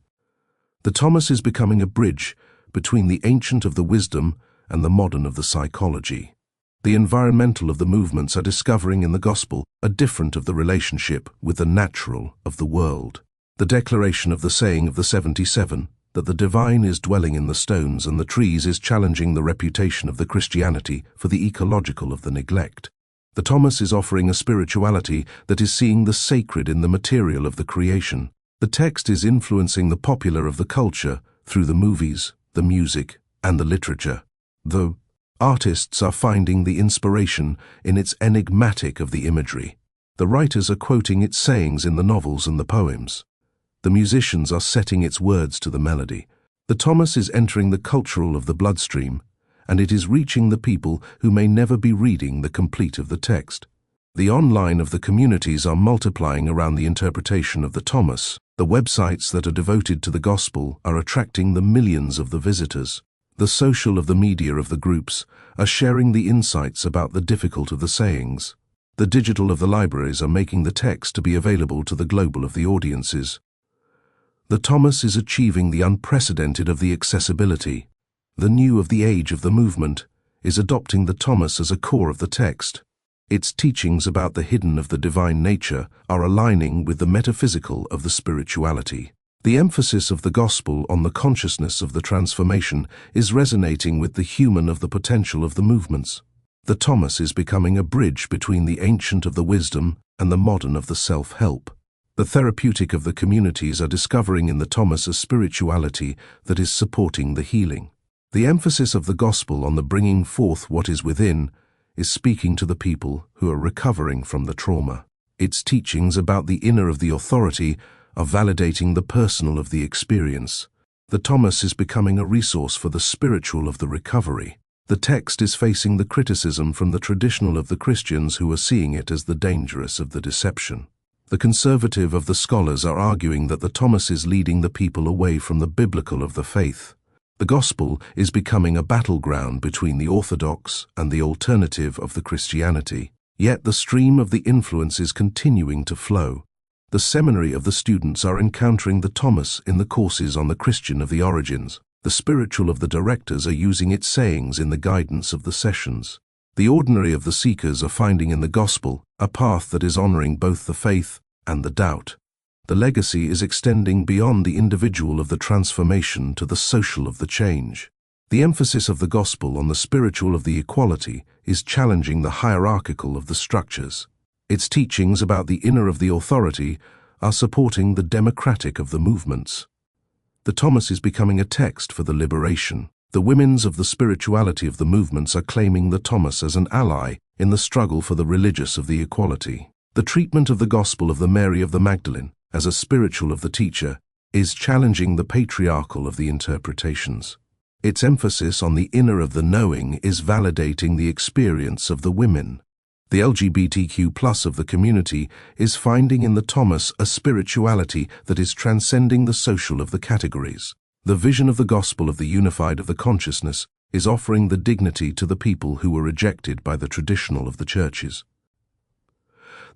The Thomas is becoming a bridge between the ancient of the wisdom and the modern of the psychology. The environmental of the movements are discovering in the Gospel a different of the relationship with the natural of the world. The declaration of the saying of the 77, that the divine is dwelling in the stones and the trees, is challenging the reputation of the Christianity for the ecological of the neglect. The Thomas is offering a spirituality that is seeing the sacred in the material of the creation. The text is influencing the popular of the culture through the movies, the music, and the literature. The artists are finding the inspiration in its enigmatic of the imagery. The writers are quoting its sayings in the novels and the poems. The musicians are setting its words to the melody. The Thomas is entering the cultural of the bloodstream, and it is reaching the people who may never be reading the complete of the text. The online of the communities are multiplying around the interpretation of the Thomas. The websites that are devoted to the Gospel are attracting the millions of the visitors. The social of the media of the groups are sharing the insights about the difficult of the sayings. The digital of the libraries are making the text to be available to the global of the audiences. The Thomas is achieving the unprecedented of the accessibility. The new of the age of the movement is adopting the Thomas as a core of the text. Its teachings about the hidden of the divine nature are aligning with the metaphysical of the spirituality. The emphasis of the Gospel on the consciousness of the transformation is resonating with the human of the potential of the movements. The Thomas is becoming a bridge between the ancient of the wisdom and the modern of the self-help. The therapeutic of the communities are discovering in the Thomas a spirituality that is supporting the healing. The emphasis of the gospel on the bringing forth what is within is speaking to the people who are recovering from the trauma. Its teachings about the inner of the authority are validating the personal of the experience. The Thomas is becoming a resource for the spiritual of the recovery. The text is facing the criticism from the traditional of the Christians who are seeing it as the dangerous of the deception. The conservative of the scholars are arguing that the Thomas is leading the people away from the biblical of the faith. The gospel is becoming a battleground between the orthodox and the alternative of the Christianity. Yet the stream of the influence is continuing to flow. The seminary of the students are encountering the Thomas in the courses on the Christian of the origins. The spiritual of the directors are using its sayings in the guidance of the sessions. The ordinary of the seekers are finding in the gospel a path that is honoring both the faith and the doubt. The legacy is extending beyond the individual of the transformation to the social of the change. The emphasis of the gospel on the spiritual of the equality is challenging the hierarchical of the structures. Its teachings about the inner of the authority are supporting the democratic of the movements. The Thomas is becoming a text for the liberation. The women's of the spirituality of the movements are claiming the Thomas as an ally in the struggle for the religious of the equality. The treatment of the gospel of the Mary of the Magdalene as a spiritual of the teacher is challenging the patriarchal of the interpretations. Its emphasis on the inner of the knowing is validating the experience of the women. The LGBTQ+ of the community is finding in the Thomas a spirituality that is transcending the social of the categories. The vision of the gospel of the unified of the consciousness is offering the dignity to the people who were rejected by the traditional of the churches.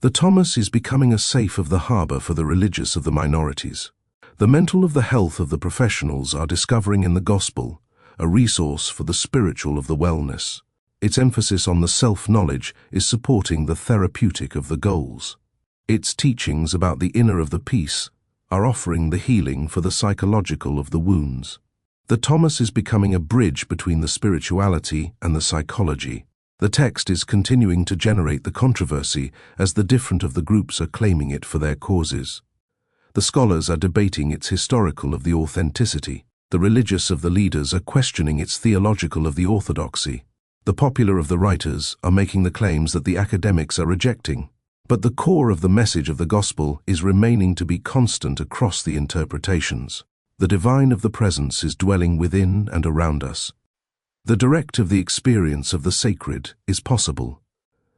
The Thomas is becoming a safe of the harbor for the religious of the minorities. The mental of the health of the professionals are discovering in the gospel a resource for the spiritual of the wellness. Its emphasis on the self-knowledge is supporting the therapeutic of the goals. Its teachings about the inner of the peace are offering the healing for the psychological of the wounds. The Thomas is becoming a bridge between the spirituality and the psychology. The text is continuing to generate the controversy as the different of the groups are claiming it for their causes. The scholars are debating its historical of the authenticity. The religious of the leaders are questioning its theological of the orthodoxy. The popular of the writers are making the claims that the academics are rejecting. But the core of the message of the gospel is remaining to be constant across the interpretations. The divine of the presence is dwelling within and around us. The direct of the experience of the sacred is possible.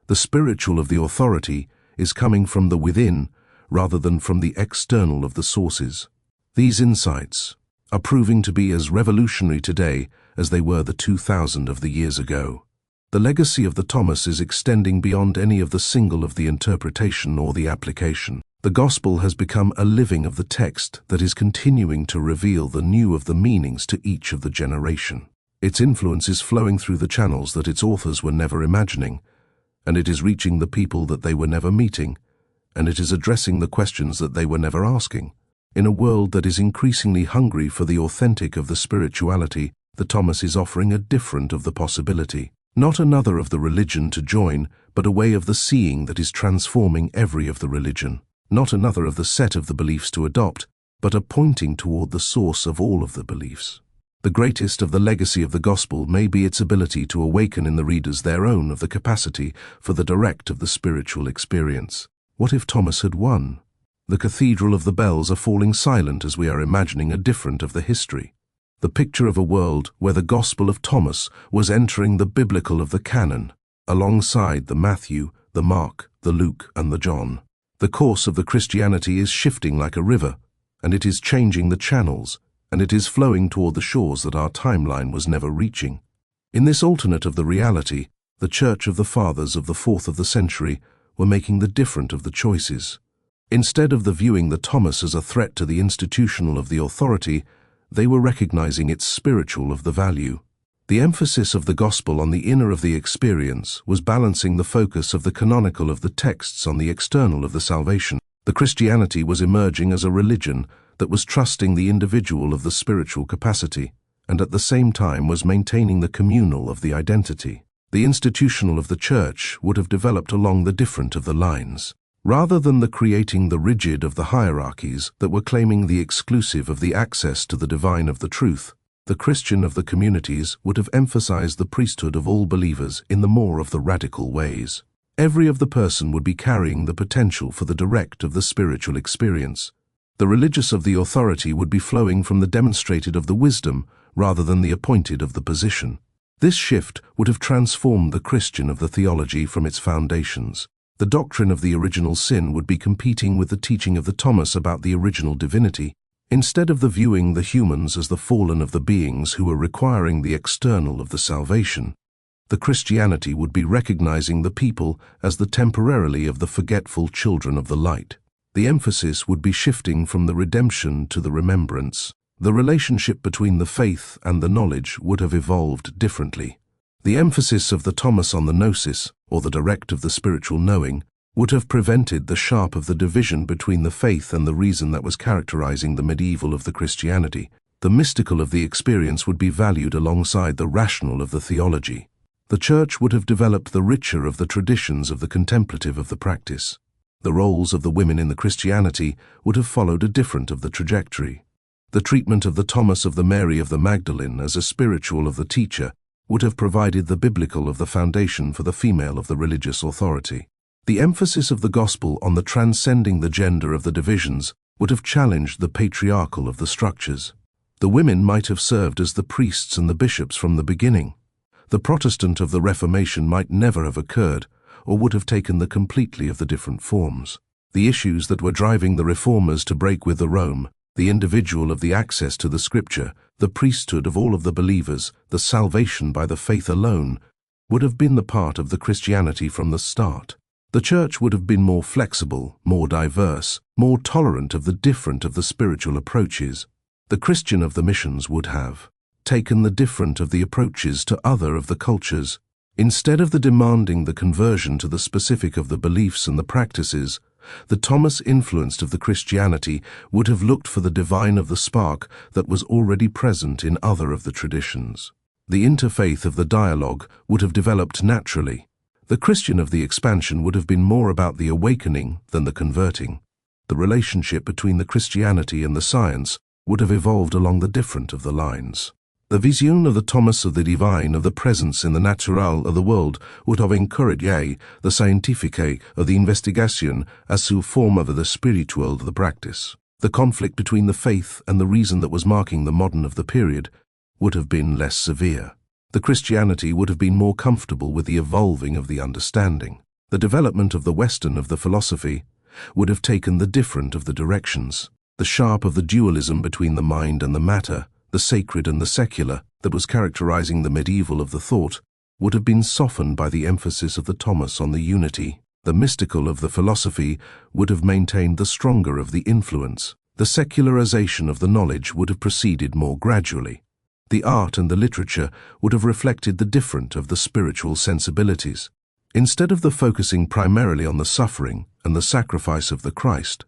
The spiritual of the authority is coming from the within rather than from the external of the sources. These insights are proving to be as revolutionary today as they were the 2000 of the years ago. The legacy of the Thomas is extending beyond any of the single of the interpretation or the application. The gospel has become a living of the text that is continuing to reveal the new of the meanings to each of the generation. Its influence is flowing through the channels that its authors were never imagining, and it is reaching the people that they were never meeting, and it is addressing the questions that they were never asking. In a world that is increasingly hungry for the authentic of the spirituality, the Thomas is offering a different of the possibility. Not another of the religion to join, but a way of the seeing that is transforming every of the religion. Not another of the set of the beliefs to adopt, but a pointing toward the source of all of the beliefs. The greatest of the legacy of the gospel may be its ability to awaken in the readers their own of the capacity for the direct of the spiritual experience. What if Thomas had won? The cathedral of the bells are falling silent as we are imagining a different of the history. The picture of a world where the gospel of Thomas was entering the biblical of the Canon, alongside the Matthew, the Mark, the Luke, and the John. The course of the Christianity is shifting like a river, and it is changing the channels, and it is flowing toward the shores that our timeline was never reaching. In this alternate of the reality, the Church of the Fathers of the 4th of the century were making the different of the choices. Instead of the viewing the Thomas as a threat to the institutional of the authority, they were recognizing its spiritual of the value. The emphasis of the gospel on the inner of the experience was balancing the focus of the canonical of the texts on the external of the salvation. The Christianity was emerging as a religion that was trusting the individual of the spiritual capacity, and at the same time was maintaining the communal of the identity. The institutional of the church would have developed along the different of the lines. rather than the creating the rigid of the hierarchies that were claiming the exclusive of the access to the divine of the truth. The Christian of the communities would have emphasized the priesthood of all believers in the more of the radical ways. Every of the person would be carrying the potential for the direct of the spiritual experience. The religious of the authority would be flowing from the demonstrated of the wisdom rather than the appointed of the position. This shift would have transformed the Christian of the theology from its foundations. The doctrine of the original sin would be competing with the teaching of the Thomas about the original divinity. Instead of the viewing the humans as the fallen of the beings who were requiring the external of the salvation, the Christianity would be recognizing the people as the temporarily of the forgetful children of the light. The emphasis would be shifting from the redemption to the remembrance. The relationship between the faith and the knowledge would have evolved differently. The emphasis of the Thomas on the gnosis, or the direct of the spiritual knowing, would have prevented the sharp of the division between the faith and the reason that was characterizing the medieval of the Christianity. The mystical of the experience would be valued alongside the rational of the theology. The Church would have developed the richer of the traditions of the contemplative of the practice. The roles of the women in the Christianity would have followed a different of the trajectory. The treatment of the Thomas of the Mary of the Magdalene as a spiritual of the teacher would have provided the biblical of the foundation for the female of the religious authority. The emphasis of the gospel on the transcending the gender of the divisions would have challenged the patriarchal of the structures. The women might have served as the priests and the bishops from the beginning. The Protestant of the Reformation might never have occurred, or would have taken the completely of the different forms. The issues that were driving the reformers to break with the Rome, the individual of the access to the Scripture, the priesthood of all of the believers, the salvation by the faith alone, would have been the part of the Christianity from the start. The Church would have been more flexible, more diverse, more tolerant of the different of the spiritual approaches. The Christian of the missions would have taken the different of the approaches to other of the cultures. Instead of the demanding the conversion to the specific of the beliefs and the practices, the Thomas influenced of the Christianity would have looked for the divine of the spark that was already present in other of the traditions. The interfaith of the dialogue would have developed naturally. The Christian of the expansion would have been more about the awakening than the converting. The relationship between the Christianity and the science would have evolved along the different of the lines. The vision of the Thomas of the divine of the presence in the natural of the world would have encouraged the scientifique of the investigation as to form of the spiritual of the practice. The conflict between the faith and the reason that was marking the modern of the period would have been less severe. The Christianity would have been more comfortable with the evolving of the understanding. The development of the Western of the philosophy would have taken the different of the directions. The sharp of the dualism between the mind and the matter, the sacred and the secular, that was characterizing the medieval of the thought, would have been softened by the emphasis of the Thomas on the unity. The mystical of the philosophy would have maintained the stronger of the influence. The secularization of the knowledge would have proceeded more gradually. The art and the literature would have reflected the different of the spiritual sensibilities. Instead of the focusing primarily on the suffering and the sacrifice of the Christ,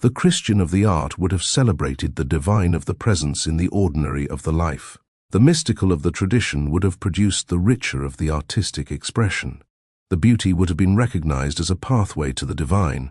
the Christian of the art would have celebrated the divine of the presence in the ordinary of the life. The mystical of the tradition would have produced the richer of the artistic expression. The beauty would have been recognized as a pathway to the divine.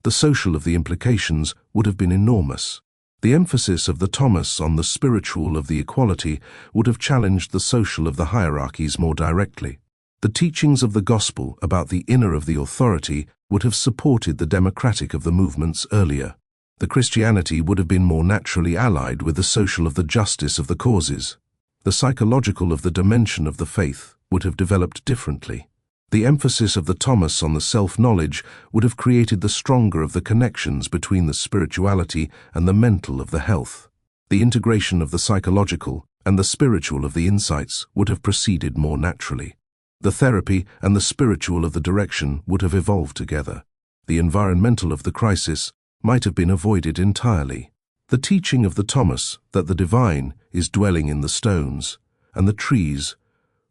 The social of the implications would have been enormous. The emphasis of the Thomas on the spiritual of the equality would have challenged the social of the hierarchies more directly. The teachings of the gospel about the inner of the authority would have supported the democratic of the movements earlier. The Christianity would have been more naturally allied with the social of the justice of the causes. The psychological of the dimension of the faith would have developed differently. The emphasis of the Thomas on the self-knowledge would have created the stronger of the connections between the spirituality and the mental of the health. The integration of the psychological and the spiritual of the insights would have proceeded more naturally. The therapy and the spiritual of the direction would have evolved together. The environmental of the crisis might have been avoided entirely. The teaching of the Thomas that the divine is dwelling in the stones and the trees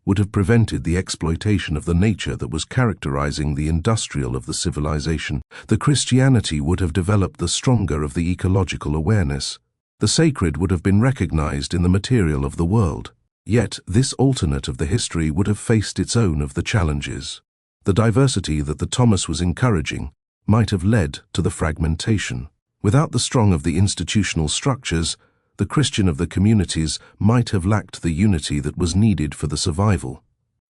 would have prevented the exploitation of the nature that was characterizing the industrial of the civilization. The Christianity would have developed the stronger of the ecological awareness. The sacred would have been recognized in the material of the world. Yet this alternate of the history would have faced its own of the challenges. The diversity that the Thomas was encouraging might have led to the fragmentation. Without the strong of the institutional structures, the Christian of the communities might have lacked the unity that was needed for the survival.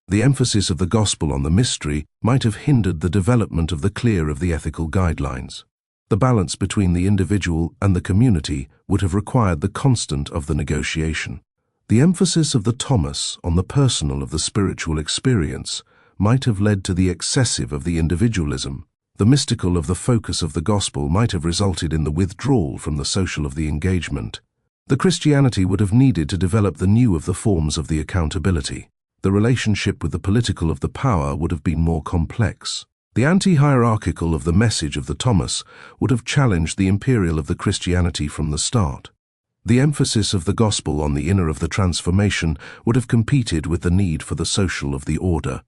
The emphasis of the gospel on the mystery might have hindered the development of the clear of the ethical guidelines. The balance between the individual and the community would have required the constant of the negotiation. The emphasis of the Thomas on the personal of the spiritual experience might have led to the excessive of the individualism. The mystical of the focus of the gospel might have resulted in the withdrawal from the social of the engagement. The Christianity would have needed to develop the new of the forms of the accountability. The relationship with the political of the power would have been more complex. The anti-hierarchical of the message of the Thomas would have challenged the imperial of the Christianity from the start. The emphasis of the gospel on the inner of the transformation would have competed with the need for the social of the order.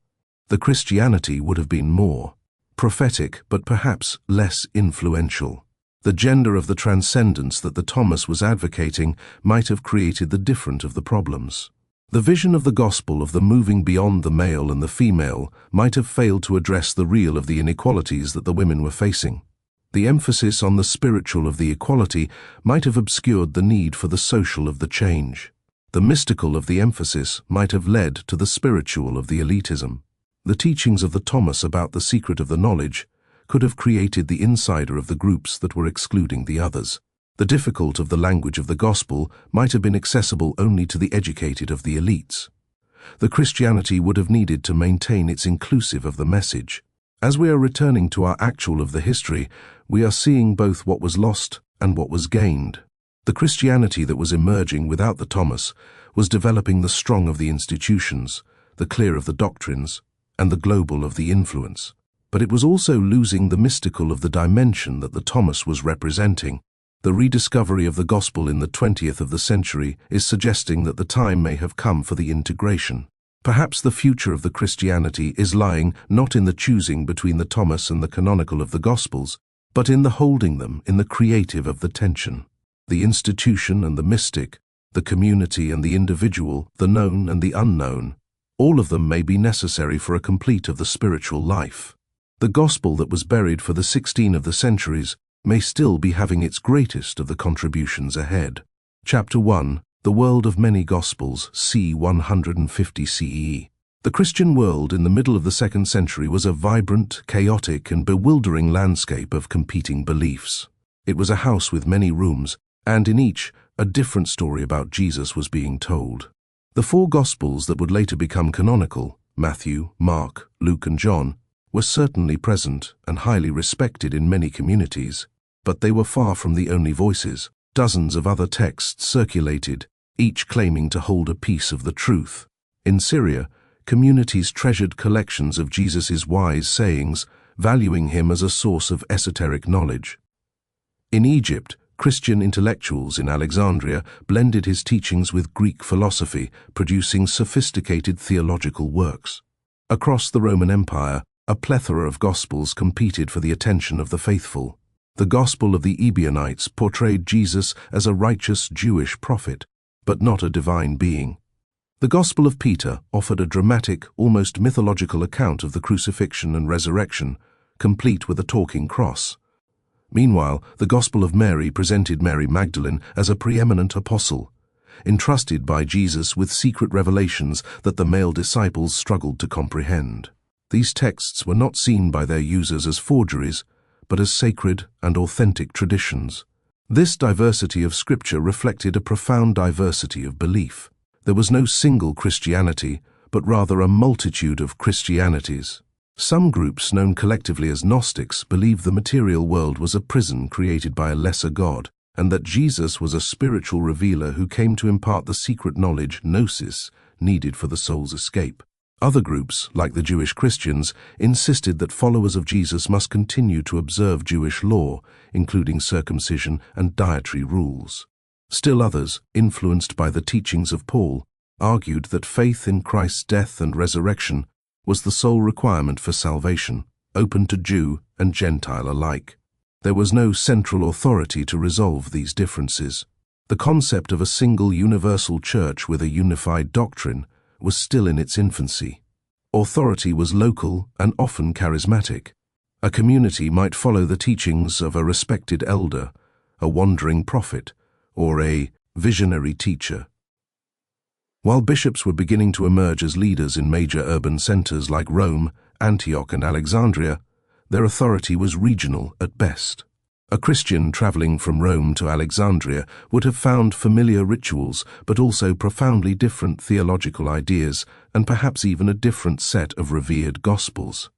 The Christianity would have been more prophetic, but perhaps less influential. The gender of the transcendence that the Thomas was advocating might have created the different of the problems. The vision of the gospel of the moving beyond the male and the female might have failed to address the real of the inequalities that the women were facing. The emphasis on the spiritual of the equality might have obscured the need for the social of the change. The mystical of the emphasis might have led to the spiritual of the elitism. The teachings of the Thomas about the secret of the knowledge could have created the insider of the groups that were excluding the others. The difficult of the language of the gospel might have been accessible only to the educated of the elites. The Christianity would have needed to maintain its inclusive of the message. As we are returning to our actual of the history, we are seeing both what was lost and what was gained. The Christianity that was emerging without the Thomas was developing the strong of the institutions, the clear of the doctrines, and the global of the influence. But it was also losing the mystical of the dimension that the Thomas was representing. The rediscovery of the gospel in the 20th of the century is suggesting that the time may have come for the integration. Perhaps the future of the Christianity is lying not in the choosing between the Thomas and the canonical of the Gospels, but in the holding them in the creative of the tension. The institution and the mystic, the community and the individual, the known and the unknown, all of them may be necessary for a complete of the spiritual life. The gospel that was buried for the 16 of the centuries may still be having its greatest of the contributions ahead. Chapter 1. The World of Many Gospels, c. 150 CE. The Christian world in the middle of the 2nd century was a vibrant, chaotic, and bewildering landscape of competing beliefs. It was a house with many rooms, and in each, a different story about Jesus was being told. The 4 Gospels that would later become canonical, Matthew, Mark, Luke, and John, were certainly present and highly respected in many communities, but they were far from the only voices. Dozens of other texts circulated, each claiming to hold a piece of the truth. In Syria, communities treasured collections of Jesus' wise sayings, valuing him as a source of esoteric knowledge. In Egypt, Christian intellectuals in Alexandria blended his teachings with Greek philosophy, producing sophisticated theological works. Across the Roman Empire, a plethora of Gospels competed for the attention of the faithful. The Gospel of the Ebionites portrayed Jesus as a righteous Jewish prophet, but not a divine being. The Gospel of Peter offered a dramatic, almost mythological account of the crucifixion and resurrection, complete with a talking cross. Meanwhile, the Gospel of Mary presented Mary Magdalene as a preeminent apostle, entrusted by Jesus with secret revelations that the male disciples struggled to comprehend. These texts were not seen by their users as forgeries, but as sacred and authentic traditions. This diversity of Scripture reflected a profound diversity of belief. There was no single Christianity, but rather a multitude of Christianities. Some groups, known collectively as Gnostics, believed the material world was a prison created by a lesser God, and that Jesus was a spiritual revealer who came to impart the secret knowledge, gnosis, needed for the soul's escape. Other groups, like the Jewish Christians, insisted that followers of Jesus must continue to observe Jewish law, including circumcision and dietary rules. Still others, influenced by the teachings of Paul, argued that faith in Christ's death and resurrection was the sole requirement for salvation, open to Jew and Gentile alike. There was no central authority to resolve these differences. The concept of a single universal church with a unified doctrine was still in its infancy. Authority was local and often charismatic. A community might follow the teachings of a respected elder, a wandering prophet, or a visionary teacher. While bishops were beginning to emerge as leaders in major urban centers like Rome, Antioch, and Alexandria, their authority was regional at best. A Christian traveling from Rome to Alexandria would have found familiar rituals, but also profoundly different theological ideas, and perhaps even a different set of revered gospels.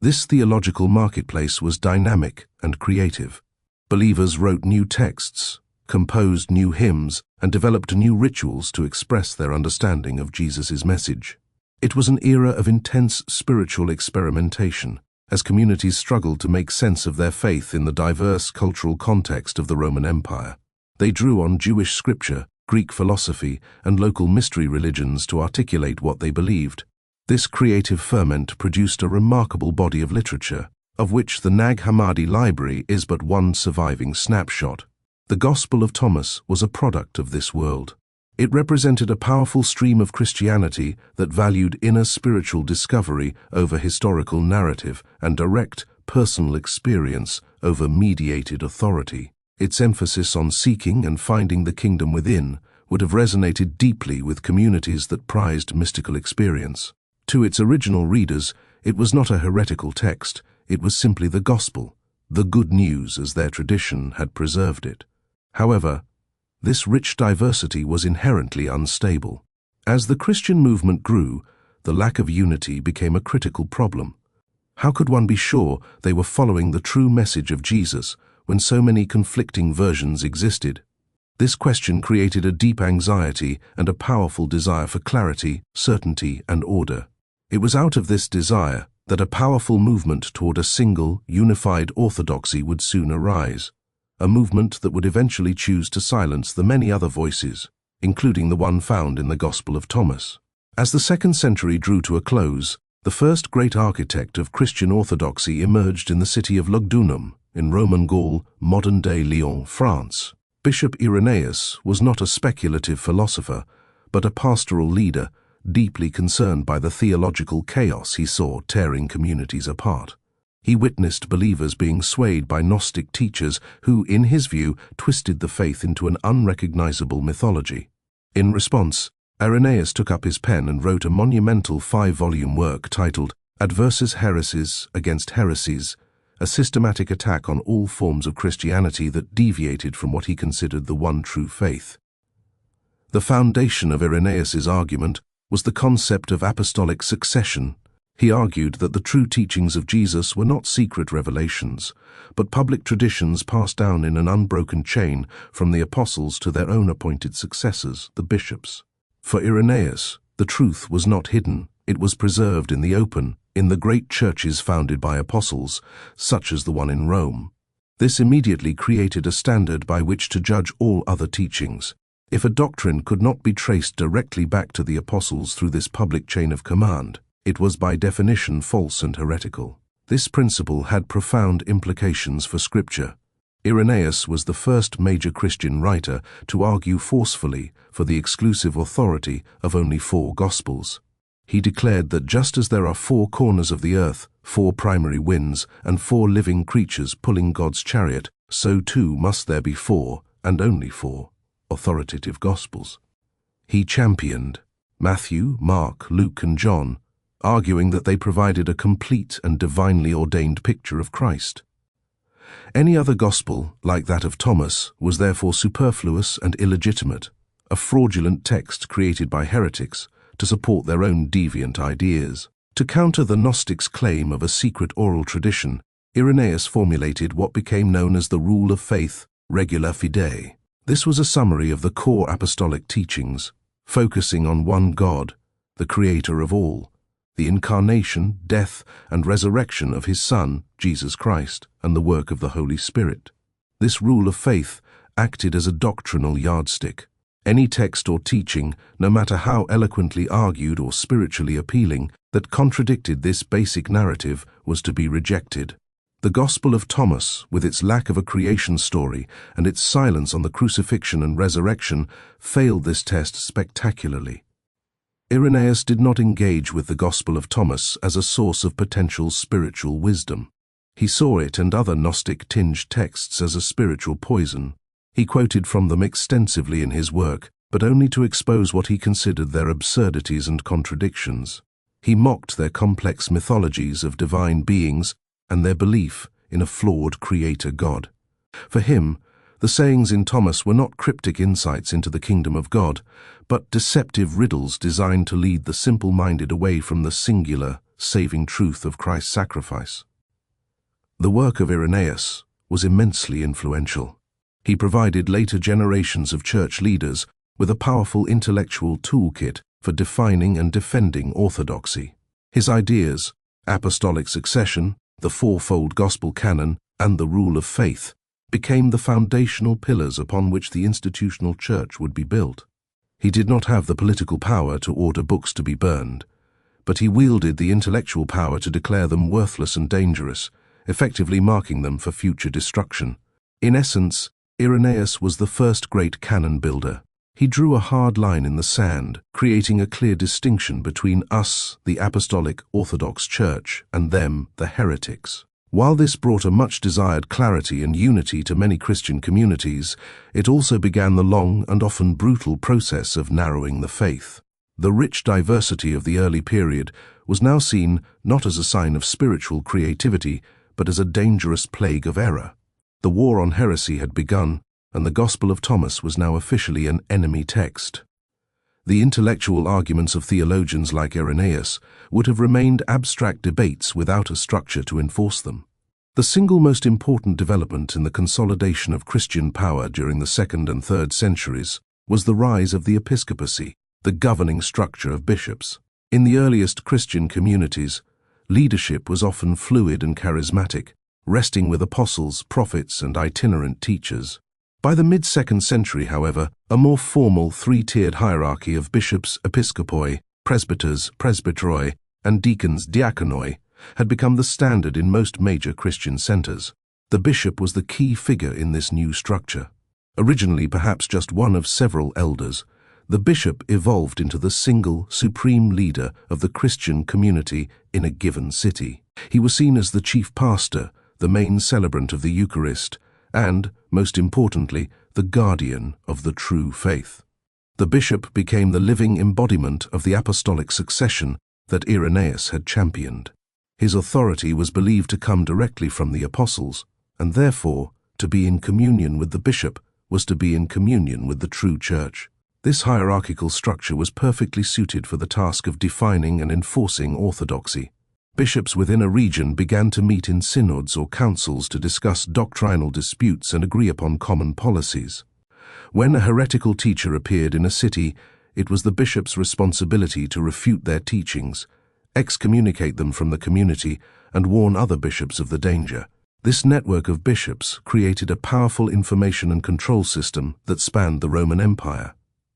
This theological marketplace was dynamic and creative. Believers wrote new texts, composed new hymns, and developed new rituals to express their understanding of Jesus' message. It was an era of intense spiritual experimentation, as communities struggled to make sense of their faith in the diverse cultural context of the Roman Empire. They drew on Jewish scripture, Greek philosophy, and local mystery religions to articulate what they believed. This creative ferment produced a remarkable body of literature, of which the Nag Hammadi library is but one surviving snapshot. The Gospel of Thomas was a product of this world. It represented a powerful stream of Christianity that valued inner spiritual discovery over historical narrative and direct, personal experience over mediated authority. Its emphasis on seeking and finding the kingdom within would have resonated deeply with communities that prized mystical experience. To its original readers, it was not a heretical text, it was simply the gospel, the good news as their tradition had preserved it. However, this rich diversity was inherently unstable. As the Christian movement grew, the lack of unity became a critical problem. How could one be sure they were following the true message of Jesus when so many conflicting versions existed? This question created a deep anxiety and a powerful desire for clarity, certainty, and order. It was out of this desire that a powerful movement toward a single, unified orthodoxy would soon arise. A movement that would eventually choose to silence the many other voices, including the one found in the Gospel of Thomas. As the 2nd century drew to a close, the first great architect of Christian orthodoxy emerged in the city of Lugdunum, in Roman Gaul, modern-day Lyon, France. Bishop Irenaeus was not a speculative philosopher, but a pastoral leader, deeply concerned by the theological chaos he saw tearing communities apart. He witnessed believers being swayed by Gnostic teachers who, in his view, twisted the faith into an unrecognizable mythology. In response, Irenaeus took up his pen and wrote a monumental 5-volume work titled Adversus Heresies Against Heresies, a systematic attack on all forms of Christianity that deviated from what he considered the one true faith. The foundation of Irenaeus's argument was the concept of apostolic succession. He argued that the true teachings of Jesus were not secret revelations, but public traditions passed down in an unbroken chain from the apostles to their own appointed successors, the bishops. For Irenaeus, the truth was not hidden, it was preserved in the open, in the great churches founded by apostles, such as the one in Rome. This immediately created a standard by which to judge all other teachings. If a doctrine could not be traced directly back to the apostles through this public chain of command, it was by definition false and heretical. This principle had profound implications for Scripture. Irenaeus was the first major Christian writer to argue forcefully for the exclusive authority of only 4 Gospels. He declared that just as there are 4 corners of the earth, 4 primary winds, and 4 living creatures pulling God's chariot, so too must there be 4, and only 4, authoritative Gospels. He championed Matthew, Mark, Luke, and John, arguing that they provided a complete and divinely ordained picture of Christ. Any other gospel, like that of Thomas, was therefore superfluous and illegitimate, a fraudulent text created by heretics to support their own deviant ideas. To counter the Gnostics' claim of a secret oral tradition, Irenaeus formulated what became known as the rule of faith, regula fidei. This was a summary of the core apostolic teachings, focusing on one God, the creator of all, the incarnation, death, and resurrection of his Son, Jesus Christ, and the work of the Holy Spirit. This rule of faith acted as a doctrinal yardstick. Any text or teaching, no matter how eloquently argued or spiritually appealing, that contradicted this basic narrative was to be rejected. The Gospel of Thomas, with its lack of a creation story and its silence on the crucifixion and resurrection, failed this test spectacularly. Irenaeus did not engage with the Gospel of Thomas as a source of potential spiritual wisdom. He saw it and other Gnostic-tinged texts as a spiritual poison. He quoted from them extensively in his work, but only to expose what he considered their absurdities and contradictions. He mocked their complex mythologies of divine beings and their belief in a flawed creator God. For him, the sayings in Thomas were not cryptic insights into the kingdom of God, but deceptive riddles designed to lead the simple-minded away from the singular, saving truth of Christ's sacrifice. The work of Irenaeus was immensely influential. He provided later generations of church leaders with a powerful intellectual toolkit for defining and defending orthodoxy. His ideas, apostolic succession, the fourfold gospel canon, and the rule of faith, became the foundational pillars upon which the institutional church would be built. He did not have the political power to order books to be burned, but he wielded the intellectual power to declare them worthless and dangerous, effectively marking them for future destruction. In essence, Irenaeus was the first great canon builder. He drew a hard line in the sand, creating a clear distinction between us, the Apostolic Orthodox Church, and them, the heretics. While this brought a much-desired clarity and unity to many Christian communities, it also began the long and often brutal process of narrowing the faith. The rich diversity of the early period was now seen not as a sign of spiritual creativity, but as a dangerous plague of error. The war on heresy had begun, and the Gospel of Thomas was now officially an enemy text. The intellectual arguments of theologians like Irenaeus would have remained abstract debates without a structure to enforce them. The single most important development in the consolidation of Christian power during the 2nd and 3rd centuries was the rise of the episcopacy, the governing structure of bishops. In the earliest Christian communities, leadership was often fluid and charismatic, resting with apostles, prophets, and itinerant teachers. By the mid-2nd century, however, a more formal three-tiered hierarchy of bishops, episcopoi, presbyters, presbyteroi, and deacons, diaconoi, had become the standard in most major Christian centers. The bishop was the key figure in this new structure. Originally perhaps just one of several elders, the bishop evolved into the single, supreme leader of the Christian community in a given city. He was seen as the chief pastor, the main celebrant of the Eucharist, and, most importantly, the guardian of the true faith. The bishop became the living embodiment of the apostolic succession that Irenaeus had championed. His authority was believed to come directly from the apostles, and therefore, to be in communion with the bishop was to be in communion with the true church. This hierarchical structure was perfectly suited for the task of defining and enforcing orthodoxy. Bishops within a region began to meet in synods or councils to discuss doctrinal disputes and agree upon common policies. When a heretical teacher appeared in a city, it was the bishop's responsibility to refute their teachings, excommunicate them from the community, and warn other bishops of the danger. This network of bishops created a powerful information and control system that spanned the Roman Empire,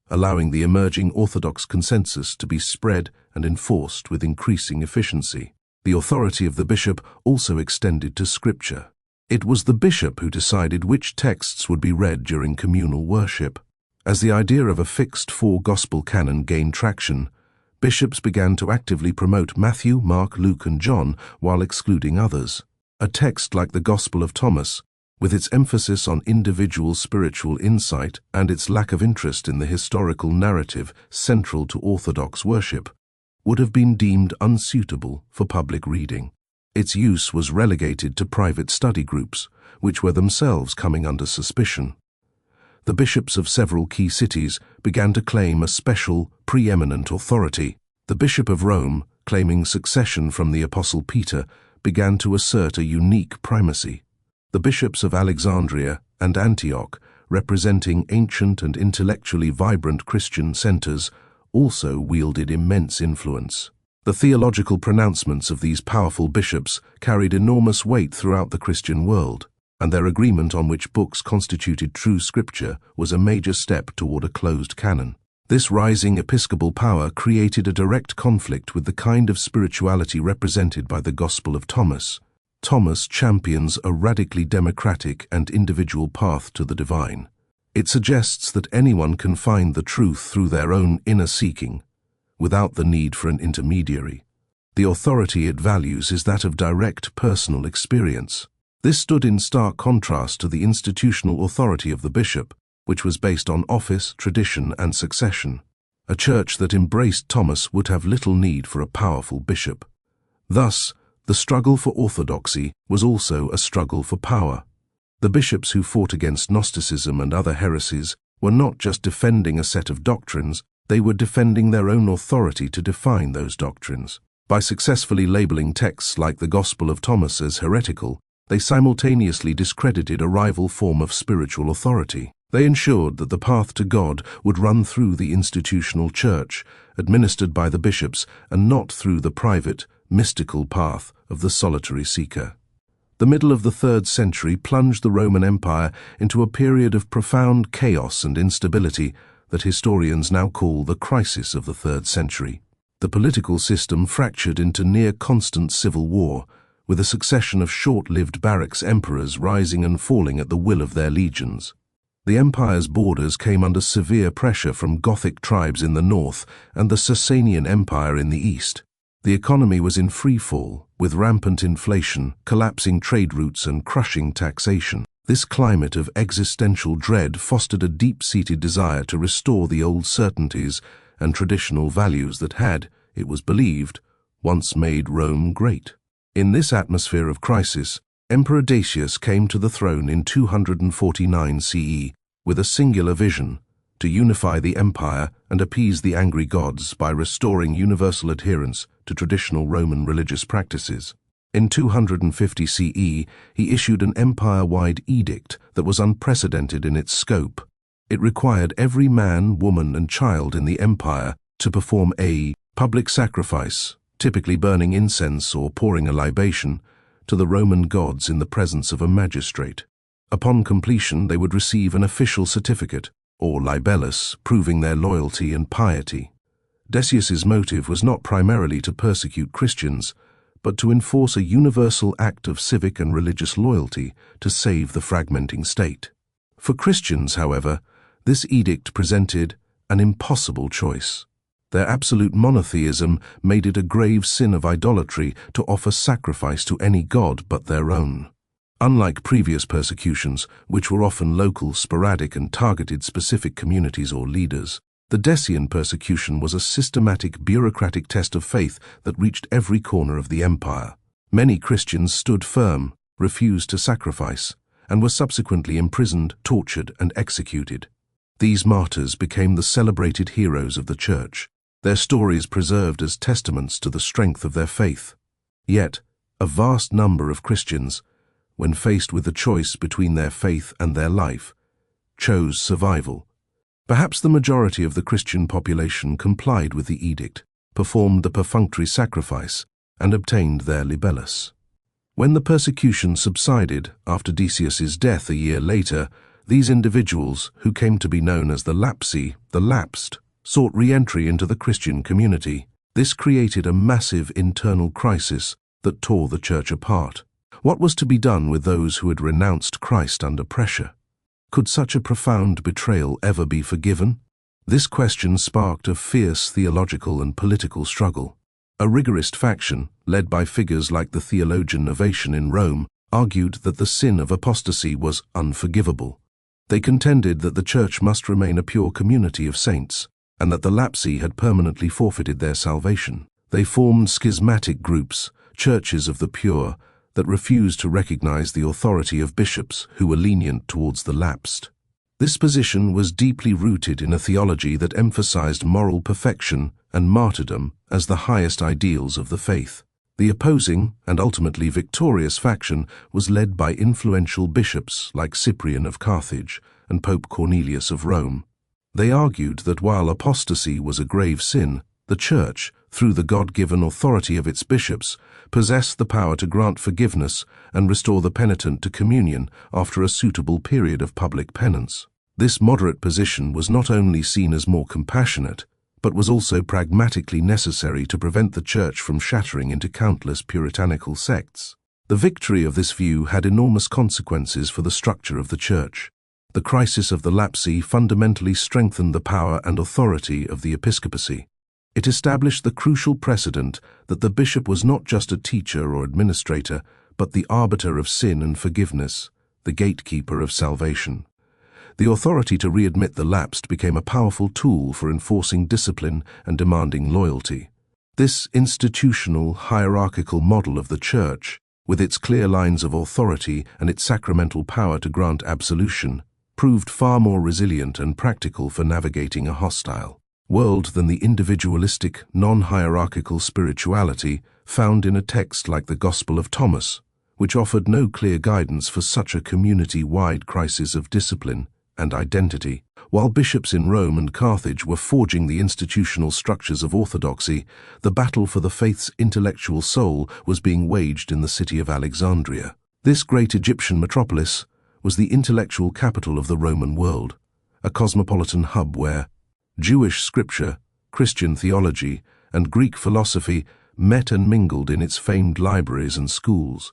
allowing the emerging Orthodox consensus to be spread and enforced with increasing efficiency. The authority of the bishop also extended to Scripture. It was the bishop who decided which texts would be read during communal worship. As the idea of a fixed four-gospel canon gained traction, bishops began to actively promote Matthew, Mark, Luke, and John while excluding others. A text like the Gospel of Thomas, with its emphasis on individual spiritual insight and its lack of interest in the historical narrative central to Orthodox worship, would have been deemed unsuitable for public reading. Its use was relegated to private study groups, which were themselves coming under suspicion. The bishops of several key cities began to claim a special, preeminent authority. The Bishop of Rome, claiming succession from the Apostle Peter, began to assert a unique primacy. The bishops of Alexandria and Antioch, representing ancient and intellectually vibrant Christian centers, also wielded immense influence. The theological pronouncements of these powerful bishops carried enormous weight throughout the Christian world, and their agreement on which books constituted true scripture was a major step toward a closed canon. This rising episcopal power created a direct conflict with the kind of spirituality represented by the Gospel of Thomas. Thomas champions a radically democratic and individual path to the divine. It suggests that anyone can find the truth through their own inner seeking, without the need for an intermediary. The authority it values is that of direct personal experience. This stood in stark contrast to the institutional authority of the bishop, which was based on office, tradition, and succession. A church that embraced Thomas would have little need for a powerful bishop. Thus, the struggle for orthodoxy was also a struggle for power. The bishops who fought against Gnosticism and other heresies were not just defending a set of doctrines, they were defending their own authority to define those doctrines. By successfully labeling texts like the Gospel of Thomas as heretical, they simultaneously discredited a rival form of spiritual authority. They ensured that the path to God would run through the institutional church, administered by the bishops, and not through the private, mystical path of the solitary seeker. The middle of the 3rd century plunged the Roman Empire into a period of profound chaos and instability that historians now call the crisis of the 3rd century. The political system fractured into near-constant civil war, with a succession of short-lived barracks emperors rising and falling at the will of their legions. The empire's borders came under severe pressure from Gothic tribes in the north and the Sasanian Empire in the east. The economy was in freefall, with rampant inflation, collapsing trade routes, and crushing taxation. This climate of existential dread fostered a deep-seated desire to restore the old certainties and traditional values that had, it was believed, once made Rome great. In this atmosphere of crisis, Emperor Decius came to the throne in 249 CE with a singular vision: to unify the empire and appease the angry gods by restoring universal adherence to traditional Roman religious practices. In 250 CE, he issued an empire-wide edict that was unprecedented in its scope. It required every man, woman, and child in the empire to perform a public sacrifice, typically burning incense or pouring a libation, to the Roman gods in the presence of a magistrate. Upon completion, they would receive an official certificate, or libellus, proving their loyalty and piety. Decius's motive was not primarily to persecute Christians, but to enforce a universal act of civic and religious loyalty to save the fragmenting state. For Christians, however, this edict presented an impossible choice. Their absolute monotheism made it a grave sin of idolatry to offer sacrifice to any god but their own. Unlike previous persecutions, which were often local, sporadic, and targeted specific communities or leaders, the Decian persecution was a systematic bureaucratic test of faith that reached every corner of the empire. Many Christians stood firm, refused to sacrifice, and were subsequently imprisoned, tortured, and executed. These martyrs became the celebrated heroes of the Church, their stories preserved as testaments to the strength of their faith. Yet, a vast number of Christians, when faced with the choice between their faith and their life, chose survival. Perhaps the majority of the Christian population complied with the edict, performed the perfunctory sacrifice, and obtained their libellus. When the persecution subsided after Decius's death a year later, these individuals, who came to be known as the lapsi, the lapsed, sought re-entry into the Christian community. This created a massive internal crisis that tore the Church apart. What was to be done with those who had renounced Christ under pressure? Could such a profound betrayal ever be forgiven? This question sparked a fierce theological and political struggle. A rigorist faction, led by figures like the theologian Novatian in Rome, argued that the sin of apostasy was unforgivable. They contended that the Church must remain a pure community of saints, and that the lapsi had permanently forfeited their salvation. They formed schismatic groups, churches of the pure, that refused to recognize the authority of bishops who were lenient towards the lapsed. This position was deeply rooted in a theology that emphasized moral perfection and martyrdom as the highest ideals of the faith. The opposing and ultimately victorious faction was led by influential bishops like Cyprian of Carthage and Pope Cornelius of Rome. They argued that while apostasy was a grave sin, the Church, through the God-given authority of its bishops, possessed the power to grant forgiveness and restore the penitent to communion after a suitable period of public penance. This moderate position was not only seen as more compassionate, but was also pragmatically necessary to prevent the Church from shattering into countless puritanical sects. The victory of this view had enormous consequences for the structure of the Church. The crisis of the lapsi fundamentally strengthened the power and authority of the episcopacy. It established the crucial precedent that the bishop was not just a teacher or administrator, but the arbiter of sin and forgiveness, the gatekeeper of salvation. The authority to readmit the lapsed became a powerful tool for enforcing discipline and demanding loyalty. This institutional, hierarchical model of the Church, with its clear lines of authority and its sacramental power to grant absolution, proved far more resilient and practical for navigating a hostile world than the individualistic, non-hierarchical spirituality found in a text like the Gospel of Thomas, which offered no clear guidance for such a community-wide crisis of discipline and identity. While bishops in Rome and Carthage were forging the institutional structures of orthodoxy, the battle for the faith's intellectual soul was being waged in the city of Alexandria. This great Egyptian metropolis was the intellectual capital of the Roman world, a cosmopolitan hub where Jewish scripture, Christian theology, and Greek philosophy met and mingled in its famed libraries and schools.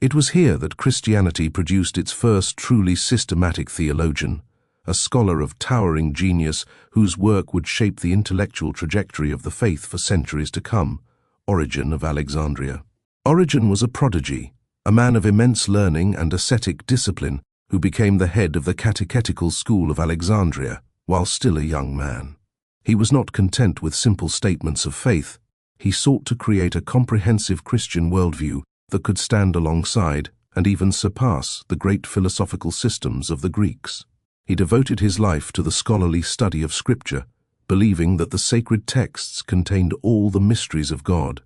It was here that Christianity produced its first truly systematic theologian, a scholar of towering genius whose work would shape the intellectual trajectory of the faith for centuries to come, Origen of Alexandria. Origen was a prodigy, a man of immense learning and ascetic discipline who became the head of the catechetical school of Alexandria while still a young man. He was not content with simple statements of faith. He sought to create a comprehensive Christian worldview that could stand alongside and even surpass the great philosophical systems of the Greeks. He devoted his life to the scholarly study of Scripture, believing that the sacred texts contained all the mysteries of God,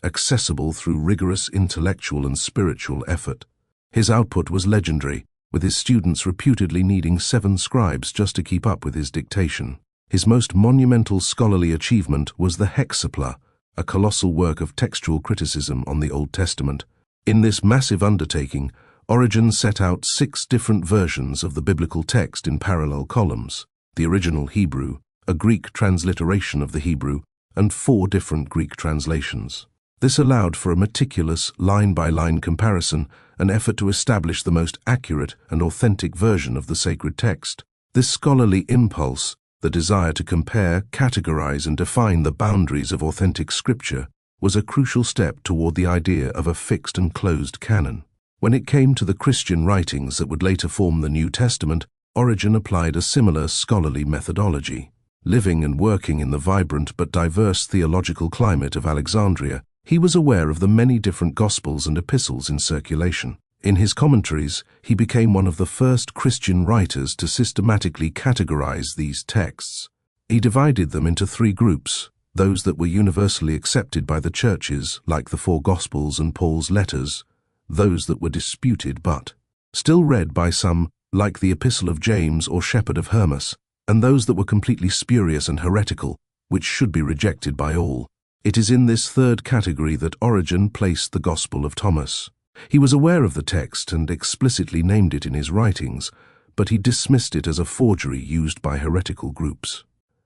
accessible through rigorous intellectual and spiritual effort. His output was legendary, with his students reputedly needing 7 scribes just to keep up with his dictation. His most monumental scholarly achievement was the Hexapla, a colossal work of textual criticism on the Old Testament. In this massive undertaking, Origen set out 6 different versions of the biblical text in parallel columns: the original Hebrew, a Greek transliteration of the Hebrew, and 4 different Greek translations. This allowed for a meticulous, line-by-line comparison, an effort to establish the most accurate and authentic version of the sacred text. This scholarly impulse, the desire to compare, categorize, and define the boundaries of authentic scripture, was a crucial step toward the idea of a fixed and closed canon. When it came to the Christian writings that would later form the New Testament, Origen applied a similar scholarly methodology. Living and working in the vibrant but diverse theological climate of Alexandria, he was aware of the many different Gospels and epistles in circulation. In his commentaries, he became one of the first Christian writers to systematically categorize these texts. He divided them into 3 groups: those that were universally accepted by the churches, like the 4 Gospels and Paul's letters; those that were disputed but still read by some, like the Epistle of James or Shepherd of Hermas; and those that were completely spurious and heretical, which should be rejected by all. It is in this 3rd category that Origen placed the Gospel of Thomas. He was aware of the text and explicitly named it in his writings, but he dismissed it as a forgery used by heretical groups.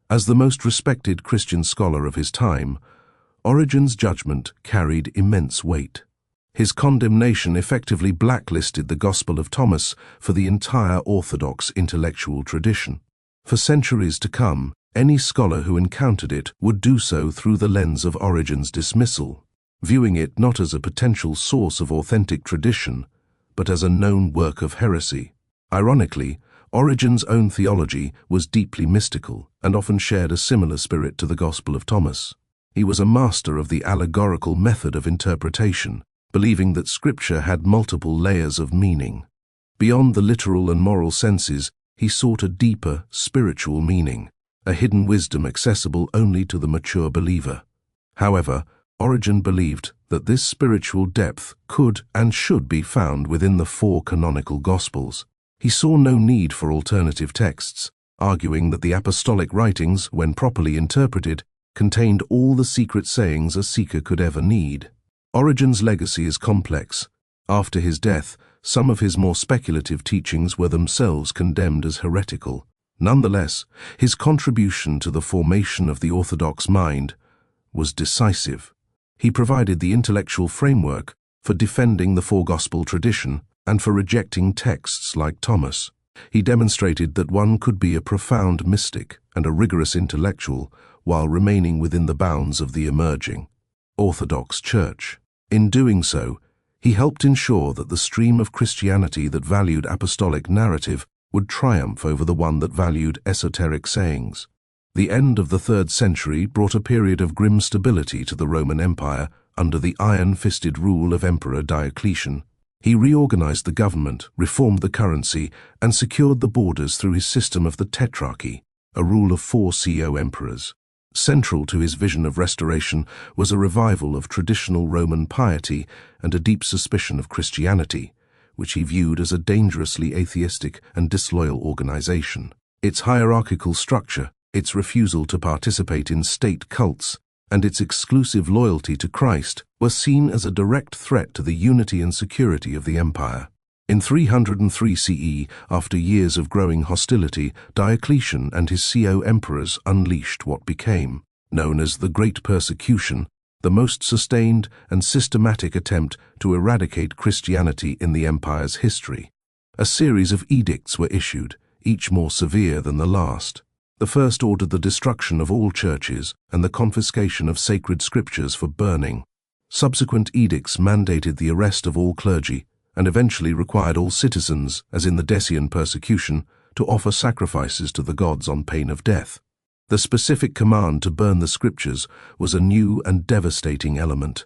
As the most respected Christian scholar of his time, Origen's judgment carried immense weight. His condemnation effectively blacklisted the Gospel of Thomas for the entire Orthodox intellectual tradition. For centuries to come, any scholar who encountered it would do so through the lens of Origen's dismissal, viewing it not as a potential source of authentic tradition, but as a known work of heresy. Ironically, Origen's own theology was deeply mystical and often shared a similar spirit to the Gospel of Thomas. He was a master of the allegorical method of interpretation, believing that Scripture had multiple layers of meaning. Beyond the literal and moral senses, he sought a deeper, spiritual meaning, a hidden wisdom accessible only to the mature believer. However, Origen believed that this spiritual depth could and should be found within the 4 canonical Gospels. He saw no need for alternative texts, arguing that the apostolic writings, when properly interpreted, contained all the secret sayings a seeker could ever need. Origen's legacy is complex. After his death, some of his more speculative teachings were themselves condemned as heretical. Nonetheless, his contribution to the formation of the Orthodox mind was decisive. He provided the intellectual framework for defending the 4-gospel tradition and for rejecting texts like Thomas. He demonstrated that one could be a profound mystic and a rigorous intellectual while remaining within the bounds of the emerging Orthodox Church. In doing so, he helped ensure that the stream of Christianity that valued apostolic narrative would triumph over the one that valued esoteric sayings. The end of the 3rd century brought a period of grim stability to the Roman Empire under the iron-fisted rule of Emperor Diocletian. He reorganized the government, reformed the currency, and secured the borders through his system of the Tetrarchy, a rule of 4 co-emperors. Central to his vision of restoration was a revival of traditional Roman piety and a deep suspicion of Christianity, which he viewed as a dangerously atheistic and disloyal organization. Its hierarchical structure, its refusal to participate in state cults, and its exclusive loyalty to Christ were seen as a direct threat to the unity and security of the empire. In 303 CE, after years of growing hostility, Diocletian and his co-emperors unleashed what became known as the Great Persecution, the most sustained and systematic attempt to eradicate Christianity in the empire's history. A series of edicts were issued, each more severe than the last. The first ordered the destruction of all churches and the confiscation of sacred scriptures for burning. Subsequent edicts mandated the arrest of all clergy and eventually required all citizens, as in the Decian persecution, to offer sacrifices to the gods on pain of death. The specific command to burn the scriptures was a new and devastating element.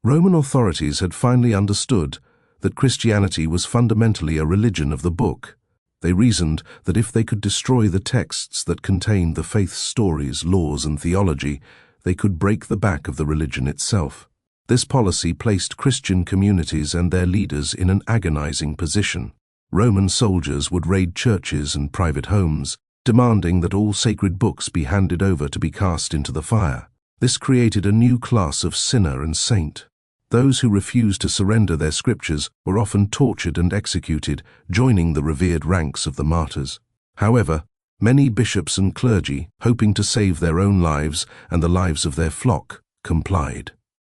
Roman authorities had finally understood that Christianity was fundamentally a religion of the book. They reasoned that if they could destroy the texts that contained the faith's stories, laws, and theology, they could break the back of the religion itself. This policy placed Christian communities and their leaders in an agonizing position. Roman soldiers would raid churches and private homes, demanding that all sacred books be handed over to be cast into the fire. This created a new class of sinner and saint. Those who refused to surrender their scriptures were often tortured and executed, joining the revered ranks of the martyrs. However, many bishops and clergy, hoping to save their own lives and the lives of their flock, complied.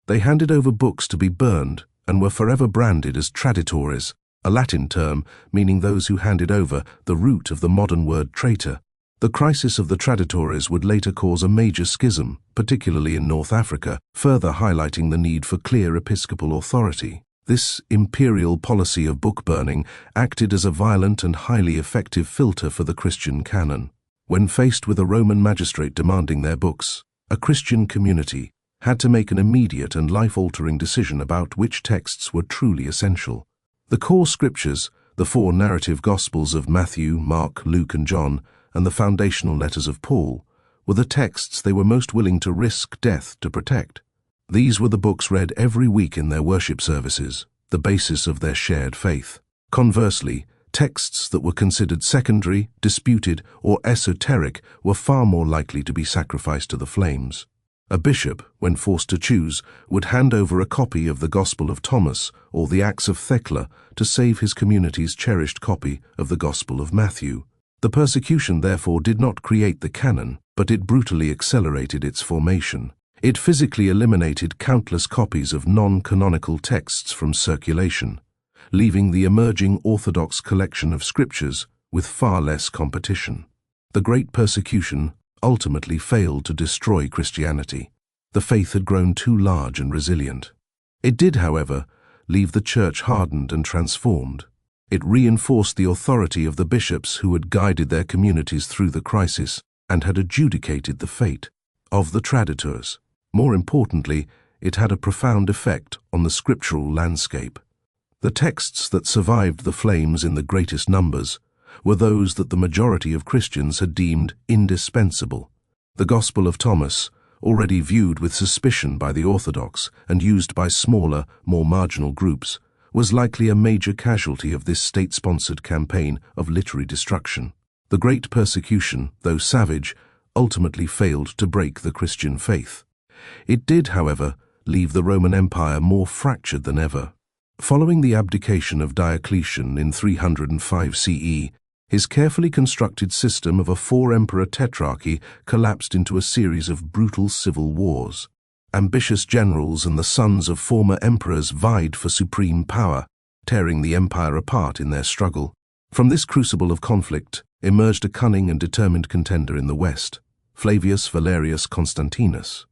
They handed over books to be burned and were forever branded as traditores, a Latin term meaning those who handed over, the root of the modern word traitor. The crisis of the traditores would later cause a major schism, particularly in North Africa, further highlighting the need for clear episcopal authority. This imperial policy of book burning acted as a violent and highly effective filter for the Christian canon. When faced with a Roman magistrate demanding their books, a Christian community had to make an immediate and life-altering decision about which texts were truly essential. The core scriptures, the 4 narrative Gospels of Matthew, Mark, Luke, and John, and the foundational letters of Paul, were the texts they were most willing to risk death to protect. These were the books read every week in their worship services, the basis of their shared faith. Conversely, texts that were considered secondary, disputed, or esoteric were far more likely to be sacrificed to the flames. A bishop, when forced to choose, would hand over a copy of the Gospel of Thomas or the Acts of Thecla to save his community's cherished copy of the Gospel of Matthew. The persecution therefore did not create the canon, but it brutally accelerated its formation. It physically eliminated countless copies of non-canonical texts from circulation, leaving the emerging Orthodox collection of scriptures with far less competition. The Great Persecution ultimately failed to destroy Christianity. The faith had grown too large and resilient. It did, however, leave the church hardened and transformed. It reinforced the authority of the bishops who had guided their communities through the crisis and had adjudicated the fate of the traditores. More importantly, it had a profound effect on the scriptural landscape. The texts that survived the flames in the greatest numbers were those that the majority of Christians had deemed indispensable. The Gospel of Thomas, already viewed with suspicion by the Orthodox and used by smaller, more marginal groups, was likely a major casualty of this state-sponsored campaign of literary destruction. The Great Persecution, though savage, ultimately failed to break the Christian faith. It did, however, leave the Roman Empire more fractured than ever. Following the abdication of Diocletian in 305 CE, his carefully constructed system of a 4-emperor tetrarchy collapsed into a series of brutal civil wars. Ambitious generals and the sons of former emperors vied for supreme power, tearing the empire apart in their struggle. From this crucible of conflict emerged a cunning and determined contender in the West. Flavius Valerius Constantinus,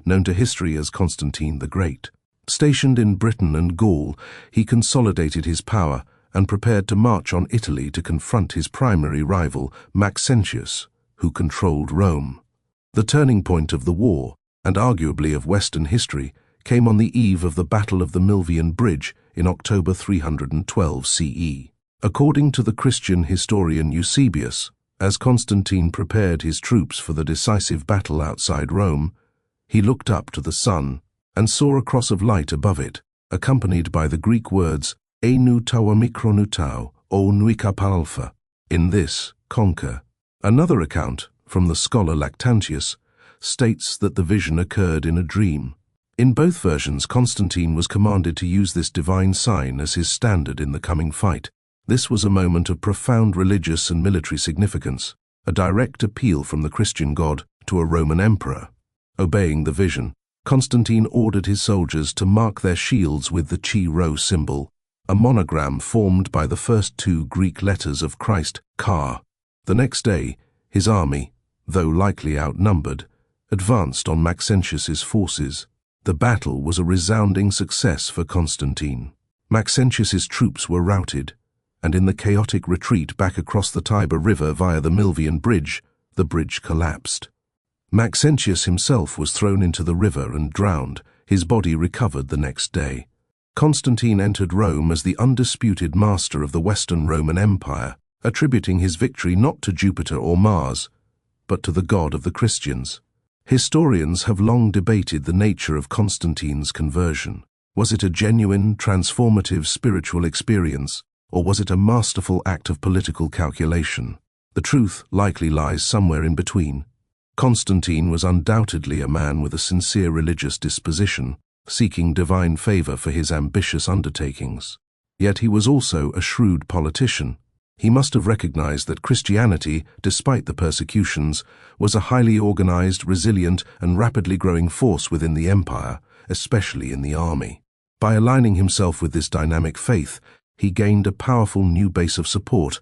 known to history as Constantine the Great. Stationed in Britain and Gaul, he consolidated his power and prepared to march on Italy to confront his primary rival, Maxentius, who controlled Rome. The turning point of the war, and arguably of Western history, came on the eve of the Battle of the Milvian Bridge in October 312 CE. According to the Christian historian Eusebius, as Constantine prepared his troops for the decisive battle outside Rome, he looked up to the sun and saw a cross of light above it, accompanied by the Greek words "Einu tau mikronutau o nuikapalpha," in this, conquer. Another account, from the scholar Lactantius, states that the vision occurred in a dream. In both versions, Constantine was commanded to use this divine sign as his standard in the coming fight. This was a moment of profound religious and military significance, a direct appeal from the Christian God to a Roman emperor. Obeying the vision, Constantine ordered his soldiers to mark their shields with the Chi Rho symbol, a monogram formed by the first two Greek letters of Christ, Ka. The next day, his army, though likely outnumbered, advanced on Maxentius's forces. The battle was a resounding success for Constantine. Maxentius's troops were routed, and in the chaotic retreat back across the Tiber River via the Milvian Bridge, the bridge collapsed. Maxentius himself was thrown into the river and drowned, his body recovered the next day. Constantine entered Rome as the undisputed master of the Western Roman Empire, attributing his victory not to Jupiter or Mars, but to the God of the Christians. Historians have long debated the nature of Constantine's conversion. Was it a genuine, transformative spiritual experience, or was it a masterful act of political calculation? The truth likely lies somewhere in between. Constantine was undoubtedly a man with a sincere religious disposition, seeking divine favor for his ambitious undertakings. Yet he was also a shrewd politician. He must have recognized that Christianity, despite the persecutions, was a highly organized, resilient, and rapidly growing force within the empire, especially in the army. By aligning himself with this dynamic faith, he gained a powerful new base of support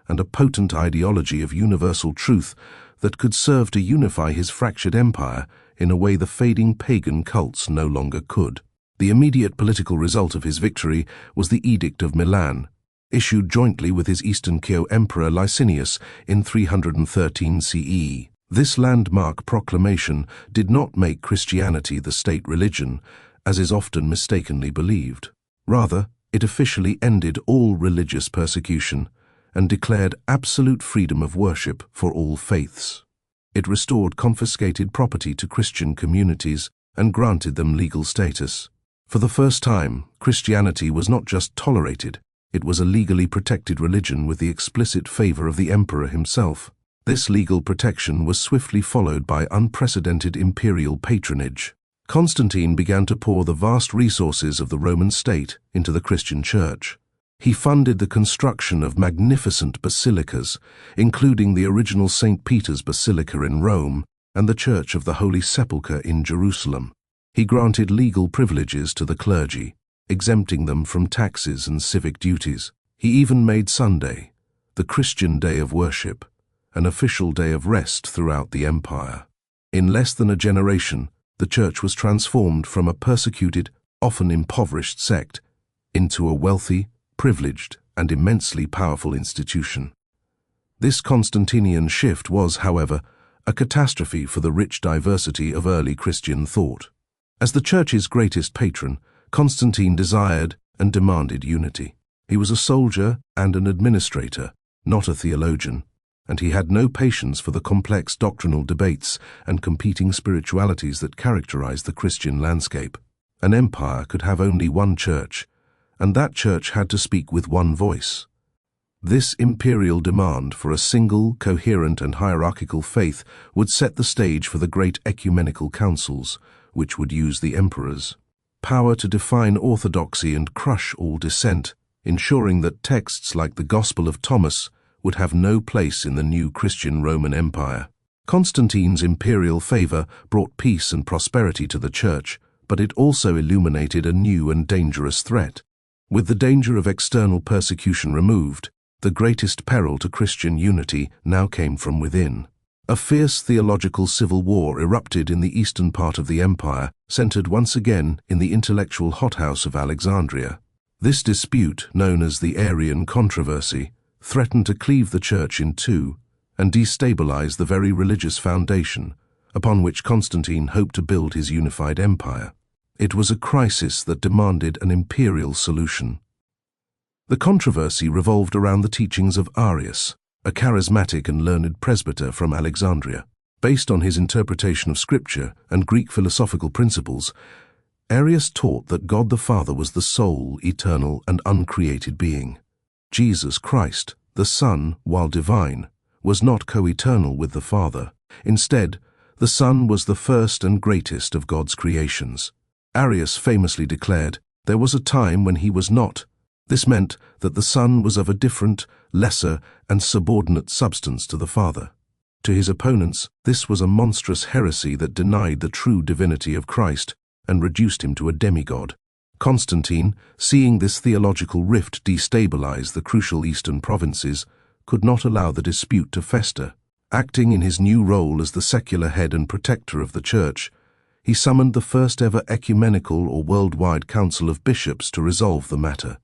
and a potent ideology of universal truth that could serve to unify his fractured empire in a way the fading pagan cults no longer could. The immediate political result of his victory was the Edict of Milan, issued jointly with his Eastern co-emperor Licinius in 313 CE. This landmark proclamation did not make Christianity the state religion, as is often mistakenly believed. Rather, it officially ended all religious persecution and declared absolute freedom of worship for all faiths. It restored confiscated property to Christian communities and granted them legal status. For the first time, Christianity was not just tolerated, it was a legally protected religion with the explicit favor of the emperor himself. This legal protection was swiftly followed by unprecedented imperial patronage. Constantine began to pour the vast resources of the Roman state into the Christian church. He funded the construction of magnificent basilicas, including the original St. Peter's Basilica in Rome and the Church of the Holy Sepulchre in Jerusalem. He granted legal privileges to the clergy, exempting them from taxes and civic duties. He even made Sunday, the Christian day of worship, an official day of rest throughout the empire. In less than a generation, the church was transformed from a persecuted, often impoverished sect into a wealthy, privileged, and immensely powerful institution. This Constantinian shift was, however, a catastrophe for the rich diversity of early Christian thought. As the church's greatest patron, Constantine desired and demanded unity. He was a soldier and an administrator, not a theologian, and he had no patience for the complex doctrinal debates and competing spiritualities that characterized the Christian landscape. An empire could have only one church, and that church had to speak with one voice. This imperial demand for a single, coherent, and hierarchical faith would set the stage for the great ecumenical councils, which would use the emperor's power to define orthodoxy and crush all dissent, ensuring that texts like the Gospel of Thomas would have no place in the new Christian Roman Empire. Constantine's imperial favor brought peace and prosperity to the church, but it also illuminated a new and dangerous threat. With the danger of external persecution removed, the greatest peril to Christian unity now came from within. A fierce theological civil war erupted in the eastern part of the empire, centered once again in the intellectual hothouse of Alexandria. This dispute, known as the Arian controversy, threatened to cleave the church in two and destabilize the very religious foundation upon which Constantine hoped to build his unified empire. It was a crisis that demanded an imperial solution. The controversy revolved around the teachings of Arius, a charismatic and learned presbyter from Alexandria. Based on his interpretation of Scripture and Greek philosophical principles, Arius taught that God the Father was the sole, eternal, and uncreated being. Jesus Christ, the Son, while divine, was not co-eternal with the Father. Instead, the Son was the first and greatest of God's creations. Arius famously declared, "There was a time when he was not." This meant that the Son was of a different, lesser, and subordinate substance to the Father. To his opponents, this was a monstrous heresy that denied the true divinity of Christ and reduced him to a demigod. Constantine, seeing this theological rift destabilize the crucial eastern provinces, could not allow the dispute to fester. Acting in his new role as the secular head and protector of the Church, he summoned the first-ever ecumenical or worldwide council of bishops to resolve the matter.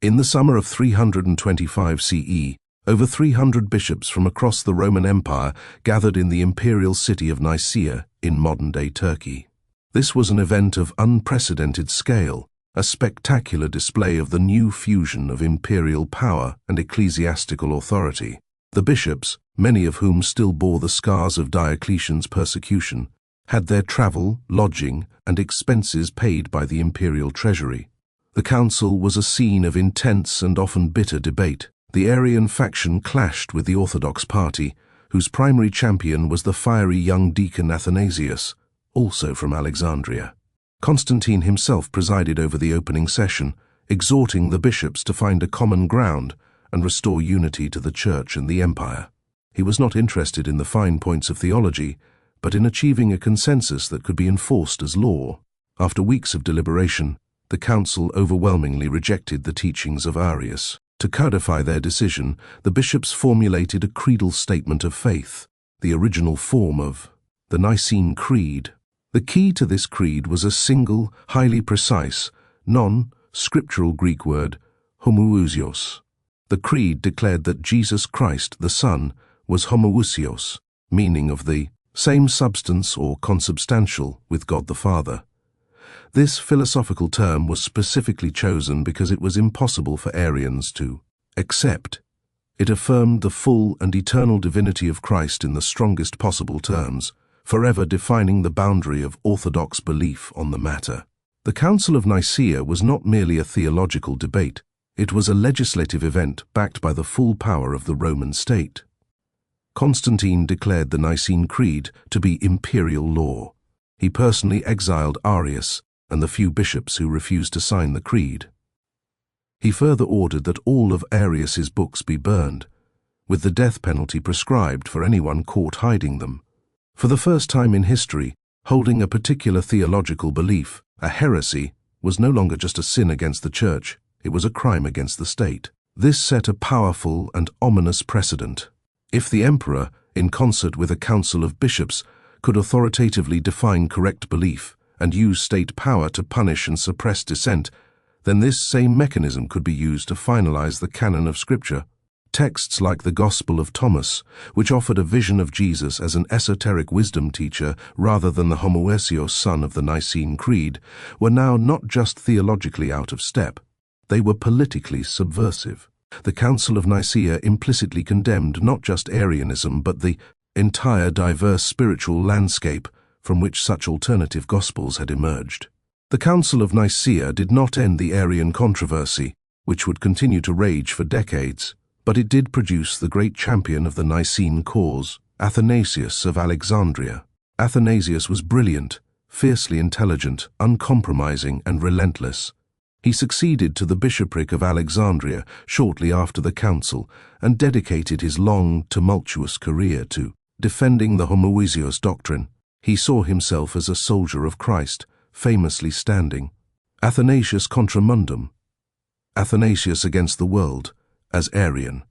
In the summer of 325 CE, over 300 bishops from across the Roman Empire gathered in the imperial city of Nicaea in modern-day Turkey. This was an event of unprecedented scale, a spectacular display of the new fusion of imperial power and ecclesiastical authority. The bishops, many of whom still bore the scars of Diocletian's persecution, had their travel, lodging, and expenses paid by the imperial treasury. The council was a scene of intense and often bitter debate. The Arian faction clashed with the Orthodox party, whose primary champion was the fiery young deacon Athanasius, also from Alexandria. Constantine himself presided over the opening session, exhorting the bishops to find a common ground and restore unity to the Church and the empire. He was not interested in the fine points of theology, but in achieving a consensus that could be enforced as law. After weeks of deliberation, the council overwhelmingly rejected the teachings of Arius. To codify their decision, the bishops formulated a creedal statement of faith, the original form of the Nicene Creed. The key to this creed was a single, highly precise, non-scriptural Greek word, homoousios. The creed declared that Jesus Christ, the Son, was homoousios, meaning of the same substance or consubstantial with God the Father. This philosophical term was specifically chosen because it was impossible for Arians to accept. It affirmed the full and eternal divinity of Christ in the strongest possible terms, forever defining the boundary of orthodox belief on the matter. The Council of Nicaea was not merely a theological debate, it was a legislative event backed by the full power of the Roman state. Constantine declared the Nicene Creed to be imperial law. He personally exiled Arius and the few bishops who refused to sign the creed. He further ordered that all of Arius's books be burned, with the death penalty prescribed for anyone caught hiding them. For the first time in history, holding a particular theological belief, a heresy, was no longer just a sin against the Church, it was a crime against the state. This set a powerful and ominous precedent. If the emperor, in concert with a council of bishops, could authoritatively define correct belief and use state power to punish and suppress dissent, then this same mechanism could be used to finalize the canon of Scripture. Texts like the Gospel of Thomas, which offered a vision of Jesus as an esoteric wisdom teacher rather than the homoousios son of the Nicene Creed, were now not just theologically out of step, they were politically subversive. The Council of Nicaea implicitly condemned not just Arianism but the entire diverse spiritual landscape from which such alternative gospels had emerged. The Council of Nicaea did not end the Arian controversy, which would continue to rage for decades, but it did produce the great champion of the Nicene cause, Athanasius of Alexandria. Athanasius was brilliant, fiercely intelligent, uncompromising, and relentless. He succeeded to the bishopric of Alexandria shortly after the council and dedicated his long, tumultuous career to defending the homoousios doctrine. He saw himself as a soldier of Christ, famously standing Athanasius contra mundum, Athanasius against the world, as Arian,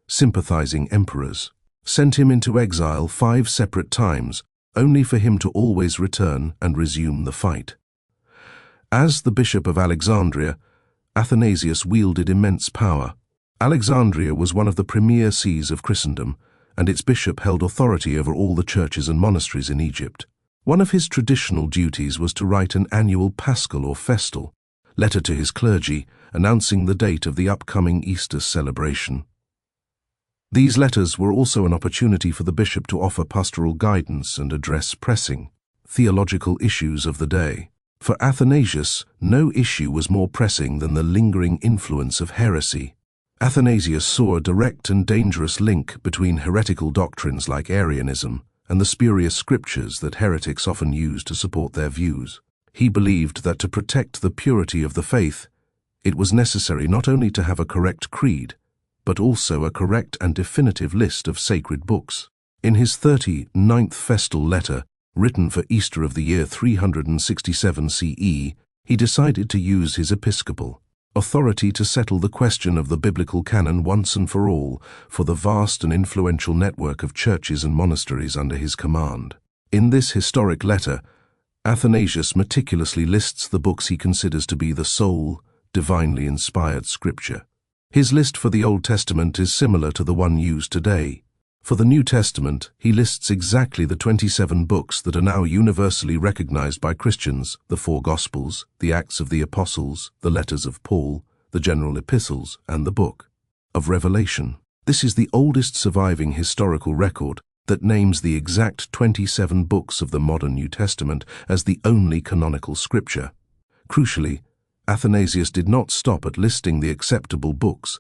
sympathizing emperors. sent him into exile 5 separate times, only for him to always return and resume the fight. As the Bishop of Alexandria, Athanasius wielded immense power. Alexandria was one of the premier sees of Christendom, and its bishop held authority over all the churches and monasteries in Egypt. One of his traditional duties was to write an annual paschal or festal letter to his clergy, announcing the date of the upcoming Easter celebration. These letters were also an opportunity for the bishop to offer pastoral guidance and address pressing theological issues of the day. For Athanasius, no issue was more pressing than the lingering influence of heresy. Athanasius saw a direct and dangerous link between heretical doctrines like Arianism and the spurious scriptures that heretics often use to support their views. He believed that to protect the purity of the faith, it was necessary not only to have a correct creed, but also a correct and definitive list of sacred books. In his 39th festal letter, written for Easter of the year 367 CE, he decided to use his episcopal authority to settle the question of the biblical canon once and for all for the vast and influential network of churches and monasteries under his command. In this historic letter, Athanasius meticulously lists the books he considers to be the sole, divinely inspired scripture. His list for the Old Testament is similar to the one used today. For the New Testament, he lists exactly the 27 books that are now universally recognized by Christians: the 4 Gospels, the Acts of the Apostles, the letters of Paul, the general epistles, and the book of Revelation. This is the oldest surviving historical record that names the exact 27 books of the modern New Testament as the only canonical scripture. Crucially, Athanasius did not stop at listing the acceptable books.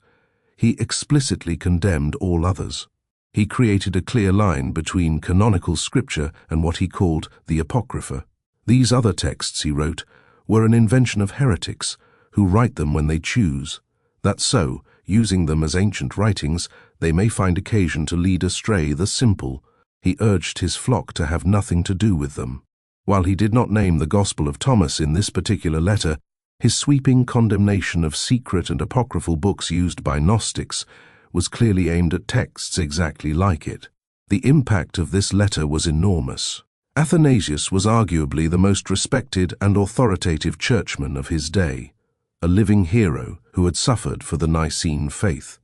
He explicitly condemned all others. He created a clear line between canonical scripture and what he called the Apocrypha. These other texts, he wrote, were an invention of heretics who write them when they choose. That so, using them as ancient writings, they may find occasion to lead astray the simple. He urged his flock to have nothing to do with them. While he did not name the Gospel of Thomas in this particular letter, his sweeping condemnation of secret and apocryphal books used by Gnostics was clearly aimed at texts exactly like it. The impact of this letter was enormous. Athanasius was arguably the most respected and authoritative churchman of his day, a living hero who had suffered for the Nicene faith.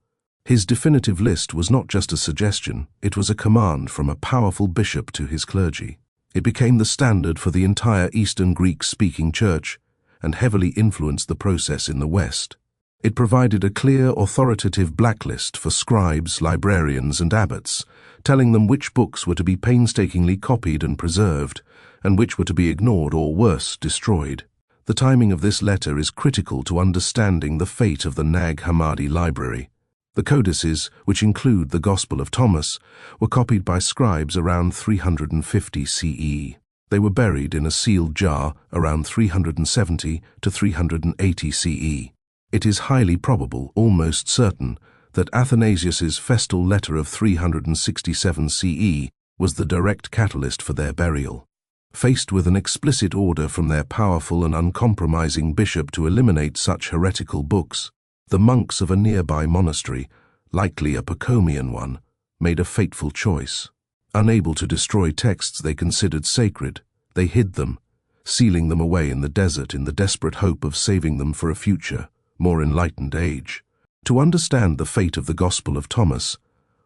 His definitive list was not just a suggestion, it was a command from a powerful bishop to his clergy. It became the standard for the entire Eastern Greek-speaking church and heavily influenced the process in the West. It provided a clear, authoritative blacklist for scribes, librarians, and abbots, telling them which books were to be painstakingly copied and preserved, and which were to be ignored or, worse, destroyed. The timing of this letter is critical to understanding the fate of the Nag Hammadi library. The codices, which include the Gospel of Thomas, were copied by scribes around 350 CE. They were buried in a sealed jar around 370 to 380 CE. It is highly probable, almost certain, that Athanasius's festal letter of 367 CE was the direct catalyst for their burial. Faced with an explicit order from their powerful and uncompromising bishop to eliminate such heretical books, the monks of a nearby monastery, likely a Pachomian one, made a fateful choice. Unable to destroy texts they considered sacred, they hid them, sealing them away in the desert in the desperate hope of saving them for a future, more enlightened age. To understand the fate of the Gospel of Thomas,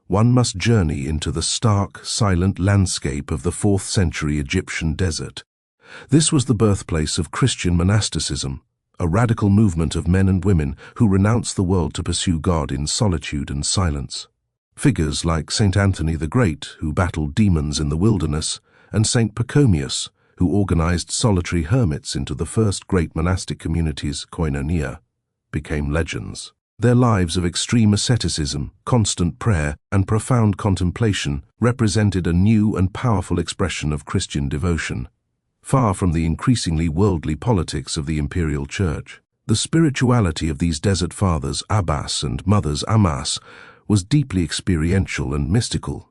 one must journey into the stark, silent landscape of the 4th century Egyptian desert. This was the birthplace of Christian monasticism, a radical movement of men and women who renounced the world to pursue God in solitude and silence. Figures like St. Anthony the Great, who battled demons in the wilderness, and St. Pachomius, who organized solitary hermits into the first great monastic communities, koinonia, became legends. Their lives of extreme asceticism, constant prayer, and profound contemplation represented a new and powerful expression of Christian devotion. Far from the increasingly worldly politics of the imperial church, the spirituality of these desert fathers, Abbas, and mothers, Amas, was deeply experiential and mystical.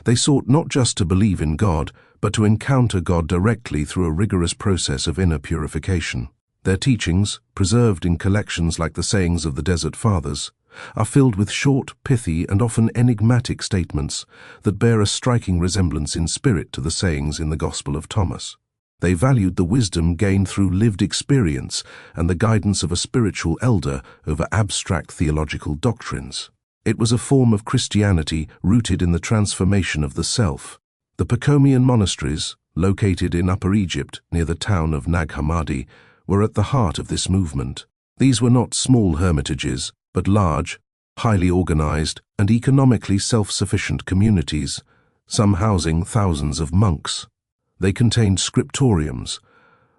They sought not just to believe in God, but to encounter God directly through a rigorous process of inner purification. Their teachings, preserved in collections like the Sayings of the Desert Fathers, are filled with short, pithy, and often enigmatic statements that bear a striking resemblance in spirit to the sayings in the Gospel of Thomas. They valued the wisdom gained through lived experience and the guidance of a spiritual elder over abstract theological doctrines. It was a form of Christianity rooted in the transformation of the self. The Pachomian monasteries, located in Upper Egypt near the town of Nag Hammadi, were at the heart of this movement. These were not small hermitages, but large, highly organized, and economically self-sufficient communities, some housing thousands of monks. They contained scriptoriums,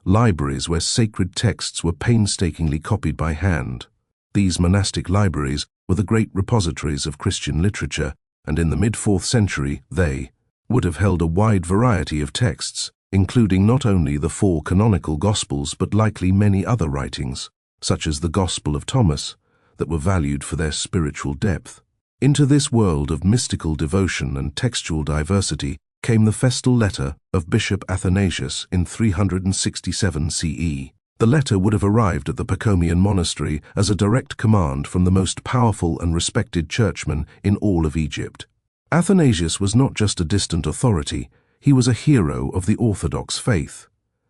libraries where sacred texts were painstakingly copied by hand. These monastic libraries were the great repositories of Christian literature, and in the mid-4th century they would have held a wide variety of texts, including not only the 4 canonical Gospels but likely many other writings, such as the Gospel of Thomas, that were valued for their spiritual depth. Into this world of mystical devotion and textual diversity came the festal letter of Bishop Athanasius in 367 CE. The letter would have arrived at the Pachomian monastery as a direct command from the most powerful and respected churchman in all of Egypt. Athanasius was not just a distant authority, he was a hero of the Orthodox faith,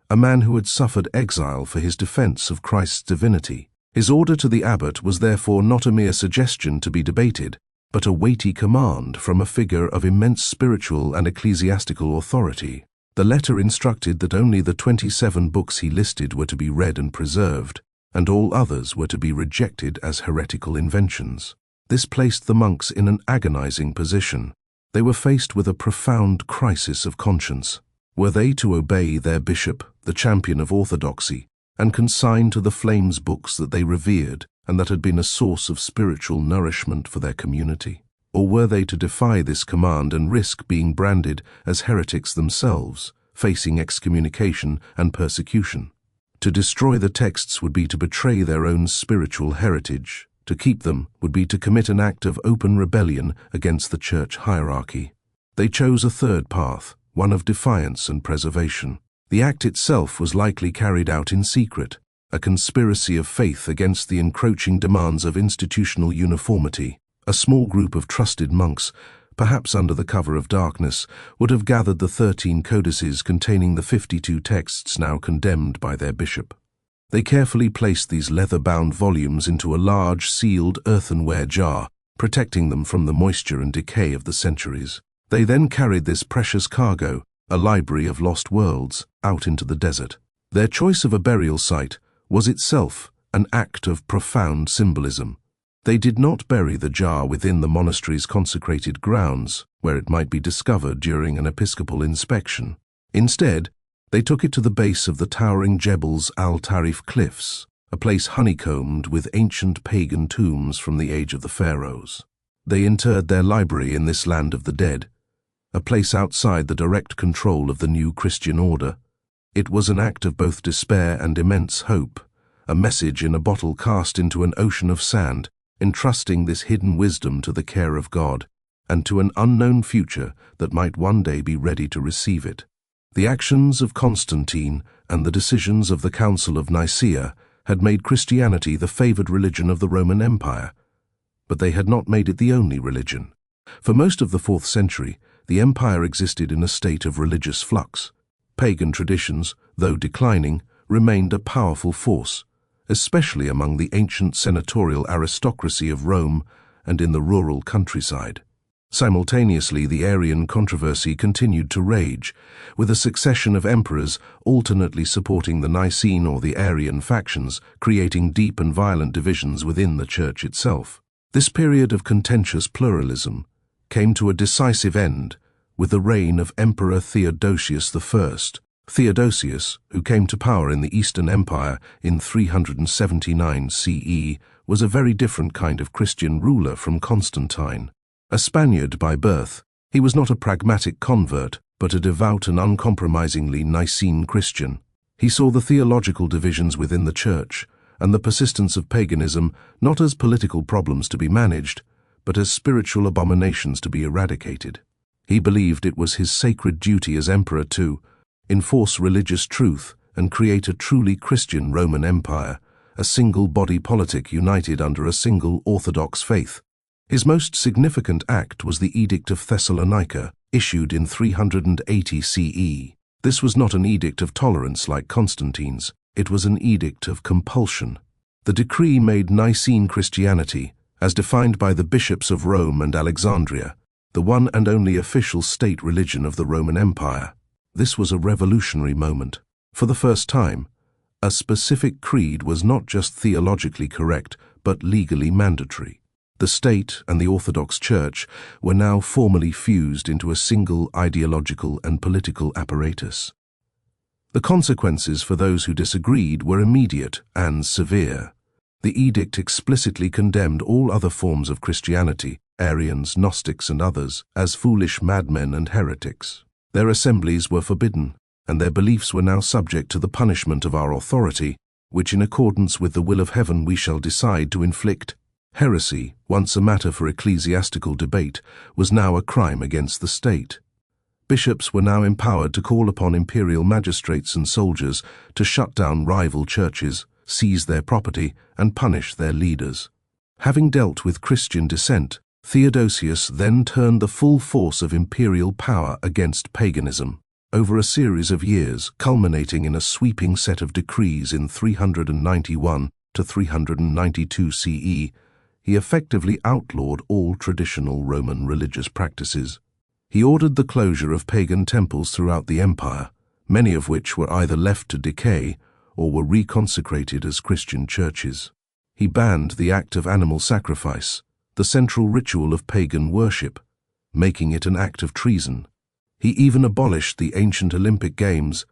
a man who had suffered exile for his defense of Christ's divinity. His order to the abbot was therefore not a mere suggestion to be debated, but a weighty command from a figure of immense spiritual and ecclesiastical authority. The letter instructed that only the 27 books he listed were to be read and preserved, and all others were to be rejected as heretical inventions. This placed the monks in an agonizing position. They were faced with a profound crisis of conscience. Were they to obey their bishop, the champion of orthodoxy, and consign to the flames books that they revered and that had been a source of spiritual nourishment for their community? Or were they to defy this command and risk being branded as heretics themselves, facing excommunication and persecution? To destroy the texts would be to betray their own spiritual heritage. To keep them would be to commit an act of open rebellion against the church hierarchy. They chose a third path, one of defiance and preservation. The act itself was likely carried out in secret, a conspiracy of faith against the encroaching demands of institutional uniformity. A small group of trusted monks, perhaps under the cover of darkness, would have gathered the 13 codices containing the 52 texts now condemned by their bishop. They carefully placed these leather-bound volumes into a large, sealed earthenware jar, protecting them from the moisture and decay of the centuries. They then carried this precious cargo, a library of lost worlds, out into the desert. Their choice of a burial site was itself an act of profound symbolism. They did not bury the jar within the monastery's consecrated grounds, where it might be discovered during an episcopal inspection. Instead, they took it to the base of the towering Jebel's Al-Tarif cliffs, a place honeycombed with ancient pagan tombs from the age of the pharaohs. They interred their library in this land of the dead, a place outside the direct control of the new Christian order. It was an act of both despair and immense hope, a message in a bottle cast into an ocean of sand, entrusting this hidden wisdom to the care of God and to an unknown future that might one day be ready to receive it. The actions of Constantine and the decisions of the Council of Nicaea had made Christianity the favored religion of the Roman Empire, but they had not made it the only religion. For most of the 4th century, the empire existed in a state of religious flux. Pagan traditions, though declining, remained a powerful force, especially among the ancient senatorial aristocracy of Rome and in the rural countryside. Simultaneously, the Arian controversy continued to rage, with a succession of emperors alternately supporting the Nicene or the Arian factions, creating deep and violent divisions within the church itself. This period of contentious pluralism came to a decisive end with the reign of Emperor Theodosius I. Theodosius, who came to power in the Eastern Empire in 379 CE, was a very different kind of Christian ruler from Constantine. A Spaniard by birth, he was not a pragmatic convert, but a devout and uncompromisingly Nicene Christian. He saw the theological divisions within the church and the persistence of paganism not as political problems to be managed, but as spiritual abominations to be eradicated. He believed it was his sacred duty as emperor to enforce religious truth and create a truly Christian Roman Empire, a single body politic united under a single orthodox faith. His most significant act was the Edict of Thessalonica, issued in 380 CE. This was not an edict of tolerance like Constantine's, it was an edict of compulsion. The decree made Nicene Christianity, as defined by the bishops of Rome and Alexandria, the one and only official state religion of the Roman Empire. This was a revolutionary moment. For the first time, a specific creed was not just theologically correct, but legally mandatory. The state and the Orthodox Church were now formally fused into a single ideological and political apparatus. The consequences for those who disagreed were immediate and severe. The edict explicitly condemned all other forms of Christianity, Arians, Gnostics and others, as foolish madmen and heretics. Their assemblies were forbidden, and their beliefs were now subject to the punishment of our authority, which in accordance with the will of heaven we shall decide to inflict. Heresy, once a matter for ecclesiastical debate, was now a crime against the state. Bishops were now empowered to call upon imperial magistrates and soldiers to shut down rival churches, seize their property, and punish their leaders. Having dealt with Christian dissent, Theodosius then turned the full force of imperial power against paganism. Over a series of years, culminating in a sweeping set of decrees in 391 to 392 CE, he effectively outlawed all traditional Roman religious practices. He ordered the closure of pagan temples throughout the empire, many of which were either left to decay or were reconsecrated as Christian churches. He banned the act of animal sacrifice, the central ritual of pagan worship, making it an act of treason. He even abolished the ancient Olympic Games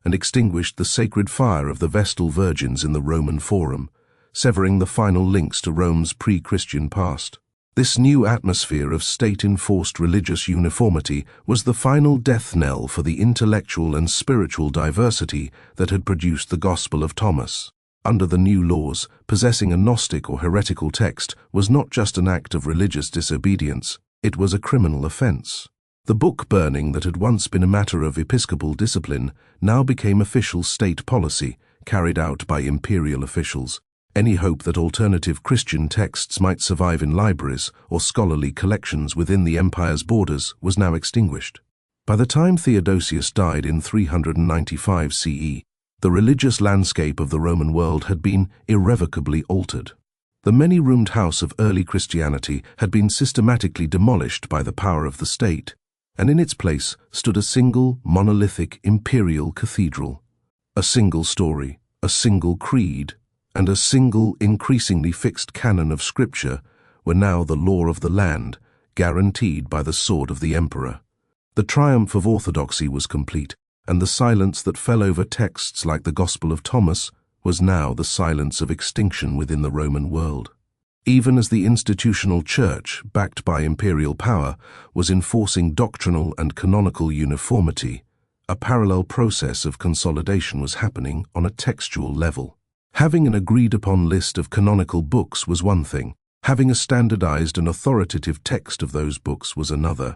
and extinguished the sacred fire of the Vestal Virgins in the Roman Forum, severing the final links to Rome's pre-Christian past. This new atmosphere of state-enforced religious uniformity was the final death knell for the intellectual and spiritual diversity that had produced the Gospel of Thomas. Under the new laws, possessing a Gnostic or heretical text was not just an act of religious disobedience, it was a criminal offense. The book burning that had once been a matter of episcopal discipline now became official state policy, carried out by imperial officials. Any hope that alternative Christian texts might survive in libraries or scholarly collections within the empire's borders was now extinguished. By the time Theodosius died in 395 CE, the religious landscape of the Roman world had been irrevocably altered. The many-roomed house of early Christianity had been systematically demolished by the power of the state, and in its place stood a single monolithic imperial cathedral. A single story, a single creed, and a single increasingly fixed canon of scripture were now the law of the land, guaranteed by the sword of the emperor. The triumph of orthodoxy was complete, and the silence that fell over texts like the Gospel of Thomas was now the silence of extinction within the Roman world. Even as the institutional church, backed by imperial power, was enforcing doctrinal and canonical uniformity, a parallel process of consolidation was happening on a textual level. Having an agreed-upon list of canonical books was one thing. Having a standardized and authoritative text of those books was another.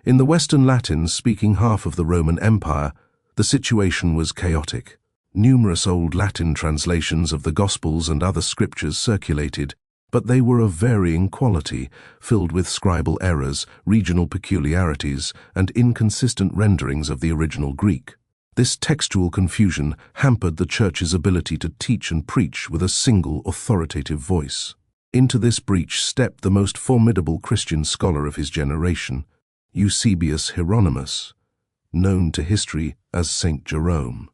In the Western Latin-speaking half of the Roman Empire, the situation was chaotic. Numerous old Latin translations of the Gospels and other scriptures circulated, but they were of varying quality, filled with scribal errors, regional peculiarities, and inconsistent renderings of the original Greek. This textual confusion hampered the Church's ability to teach and preach with a single authoritative voice. Into this breach stepped the most formidable Christian scholar of his generation, Eusebius Hieronymus, known to history as Saint Jerome.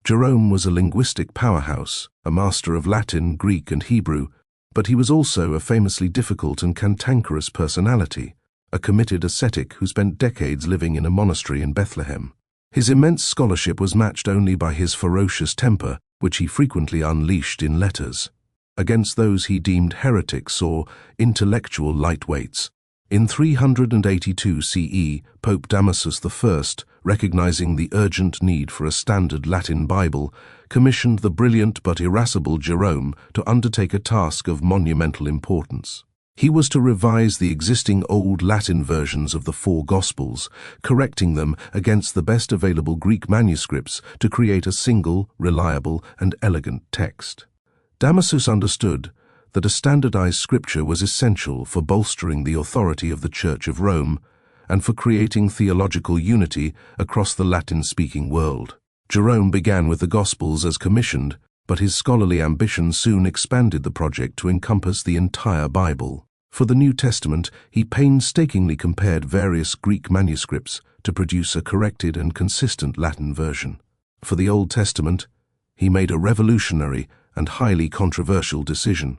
Jerome was a linguistic powerhouse, a master of Latin, Greek, and Hebrew, but he was also a famously difficult and cantankerous personality, a committed ascetic who spent decades living in a monastery in Bethlehem. His immense scholarship was matched only by his ferocious temper, which he frequently unleashed in letters against those he deemed heretics or intellectual lightweights. In 382 CE, Pope Damasus I, recognizing the urgent need for a standard Latin Bible, commissioned the brilliant but irascible Jerome to undertake a task of monumental importance. He was to revise the existing old Latin versions of the four Gospels, correcting them against the best available Greek manuscripts to create a single, reliable, and elegant text. Damasus understood that a standardized scripture was essential for bolstering the authority of the Church of Rome and for creating theological unity across the Latin-speaking world. Jerome began with the Gospels as commissioned, but his scholarly ambition soon expanded the project to encompass the entire Bible. For the New Testament, he painstakingly compared various Greek manuscripts to produce a corrected and consistent Latin version. For the Old Testament, he made a revolutionary and highly controversial decision.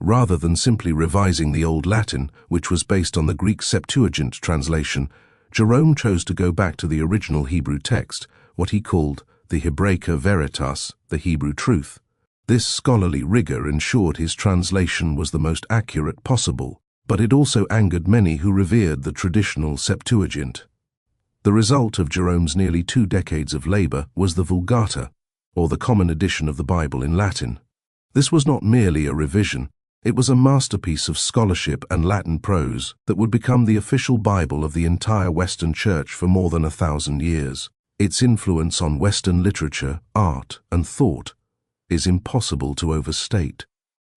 Rather than simply revising the Old Latin, which was based on the Greek Septuagint translation, Jerome chose to go back to the original Hebrew text, what he called the Hebraica Veritas, the Hebrew truth. This scholarly rigor ensured his translation was the most accurate possible, but it also angered many who revered the traditional Septuagint. The result of Jerome's nearly 2 decades of labor was the Vulgata, or the common edition of the Bible in Latin. This was not merely a revision, it was a masterpiece of scholarship and Latin prose that would become the official Bible of the entire Western Church for more than 1,000 years. Its influence on Western literature, art, and thought is impossible to overstate.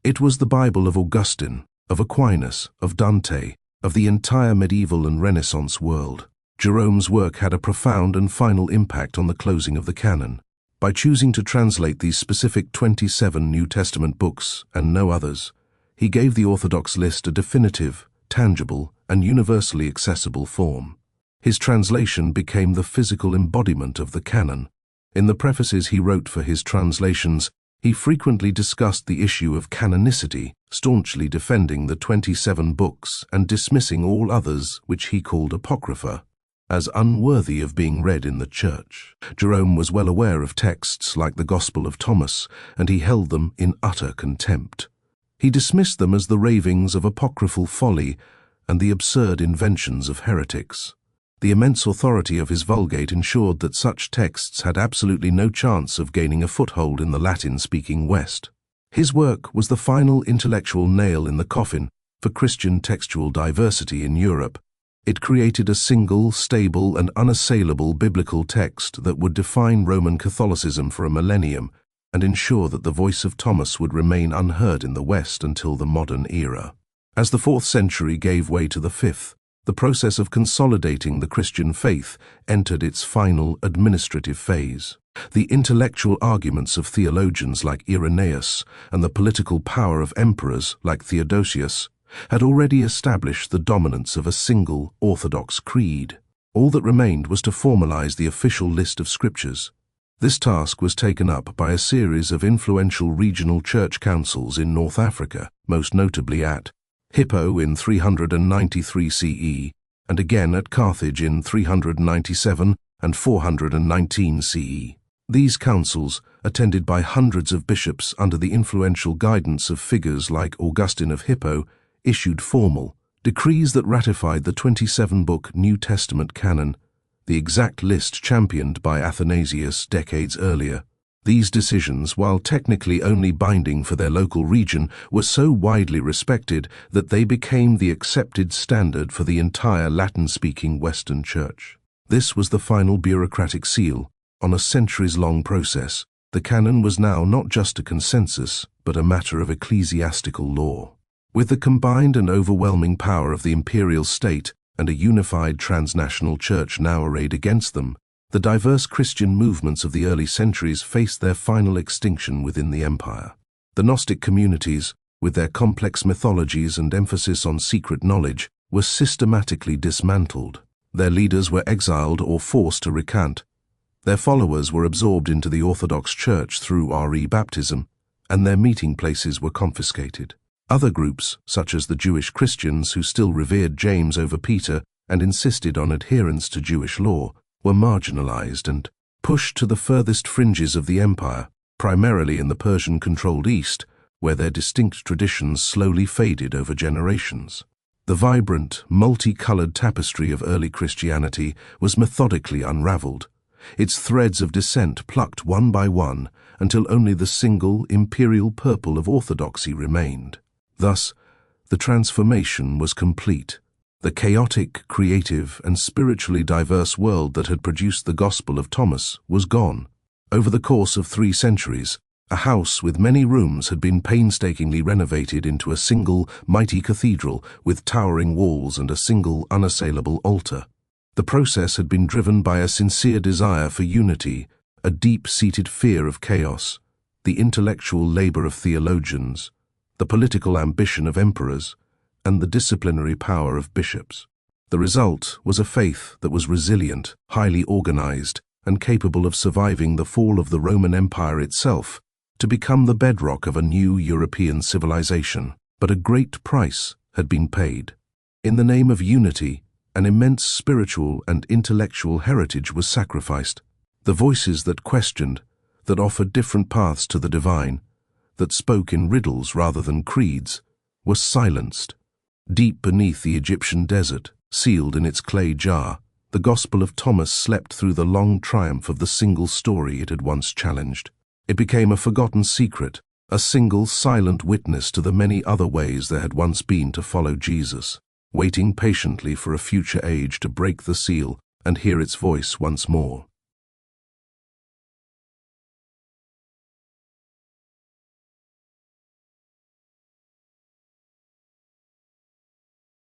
It was the Bible of Augustine, of Aquinas, of Dante, of the entire medieval and Renaissance world. Jerome's work had a profound and final impact on the closing of the Canon. By choosing to translate these specific 27 New Testament books and no others, he gave the Orthodox list a definitive, tangible, and universally accessible form. His translation became the physical embodiment of the Canon. In the prefaces he wrote for his translations, he frequently discussed the issue of canonicity, staunchly defending the 27 books and dismissing all others which he called apocrypha as unworthy of being read in the Church. Jerome was well aware of texts like the Gospel of Thomas, and he held them in utter contempt. He dismissed them as the ravings of apocryphal folly and the absurd inventions of heretics. The immense authority of his Vulgate ensured that such texts had absolutely no chance of gaining a foothold in the Latin-speaking West. His work was the final intellectual nail in the coffin for Christian textual diversity in Europe. It created a single, stable, and unassailable biblical text that would define Roman Catholicism for a millennium and ensure that the voice of Thomas would remain unheard in the West until the modern era. As the 4th century gave way to the 5th, the process of consolidating the Christian faith entered its final administrative phase. The intellectual arguments of theologians like Irenaeus and the political power of emperors like Theodosius had already established the dominance of a single orthodox creed. All that remained was to formalize the official list of scriptures. This task was taken up by a series of influential regional church councils in North Africa, most notably at Hippo in 393 CE, and again at Carthage in 397 and 419 CE. These councils, attended by hundreds of bishops under the influential guidance of figures like Augustine of Hippo, issued formal decrees that ratified the 27-book New Testament canon, the exact list championed by Athanasius decades earlier. These decisions, while technically only binding for their local region, were so widely respected that they became the accepted standard for the entire Latin-speaking Western Church. This was the final bureaucratic seal on a centuries-long process. The canon was now not just a consensus, but a matter of ecclesiastical law. With the combined and overwhelming power of the imperial state and a unified transnational church now arrayed against them, the diverse Christian movements of the early centuries faced their final extinction within the empire. The Gnostic communities, with their complex mythologies and emphasis on secret knowledge, were systematically dismantled. Their leaders were exiled or forced to recant. Their followers were absorbed into the Orthodox Church through re-baptism, and their meeting places were confiscated. Other groups, such as the Jewish Christians who still revered James over Peter and insisted on adherence to Jewish law, were marginalized and pushed to the furthest fringes of the empire, primarily in the Persian-controlled East, where their distinct traditions slowly faded over generations. The vibrant, multicolored tapestry of early Christianity was methodically unraveled, its threads of descent plucked one by one until only the single imperial purple of orthodoxy remained. Thus, the transformation was complete. The chaotic, creative, and spiritually diverse world that had produced the Gospel of Thomas was gone. Over the course of 3 centuries, A house with many rooms had been painstakingly renovated into a single mighty cathedral with towering walls and a single unassailable altar. The process had been driven by a sincere desire for unity, a deep-seated fear of chaos, the intellectual labor of theologians, the political ambition of emperors, and the disciplinary power of bishops. The result was a faith that was resilient, highly organized, and capable of surviving the fall of the Roman Empire itself, to become the bedrock of a new European civilization. But a great price had been paid. In the name of unity, an immense spiritual and intellectual heritage was sacrificed. The voices that questioned, that offered different paths to the divine, that spoke in riddles rather than creeds, were silenced. Deep beneath the Egyptian desert, sealed in its clay jar, the Gospel of Thomas slept through the long triumph of the single story it had once challenged. It became a forgotten secret, a single silent witness to the many other ways there had once been to follow Jesus, waiting patiently for a future age to break the seal and hear its voice once more.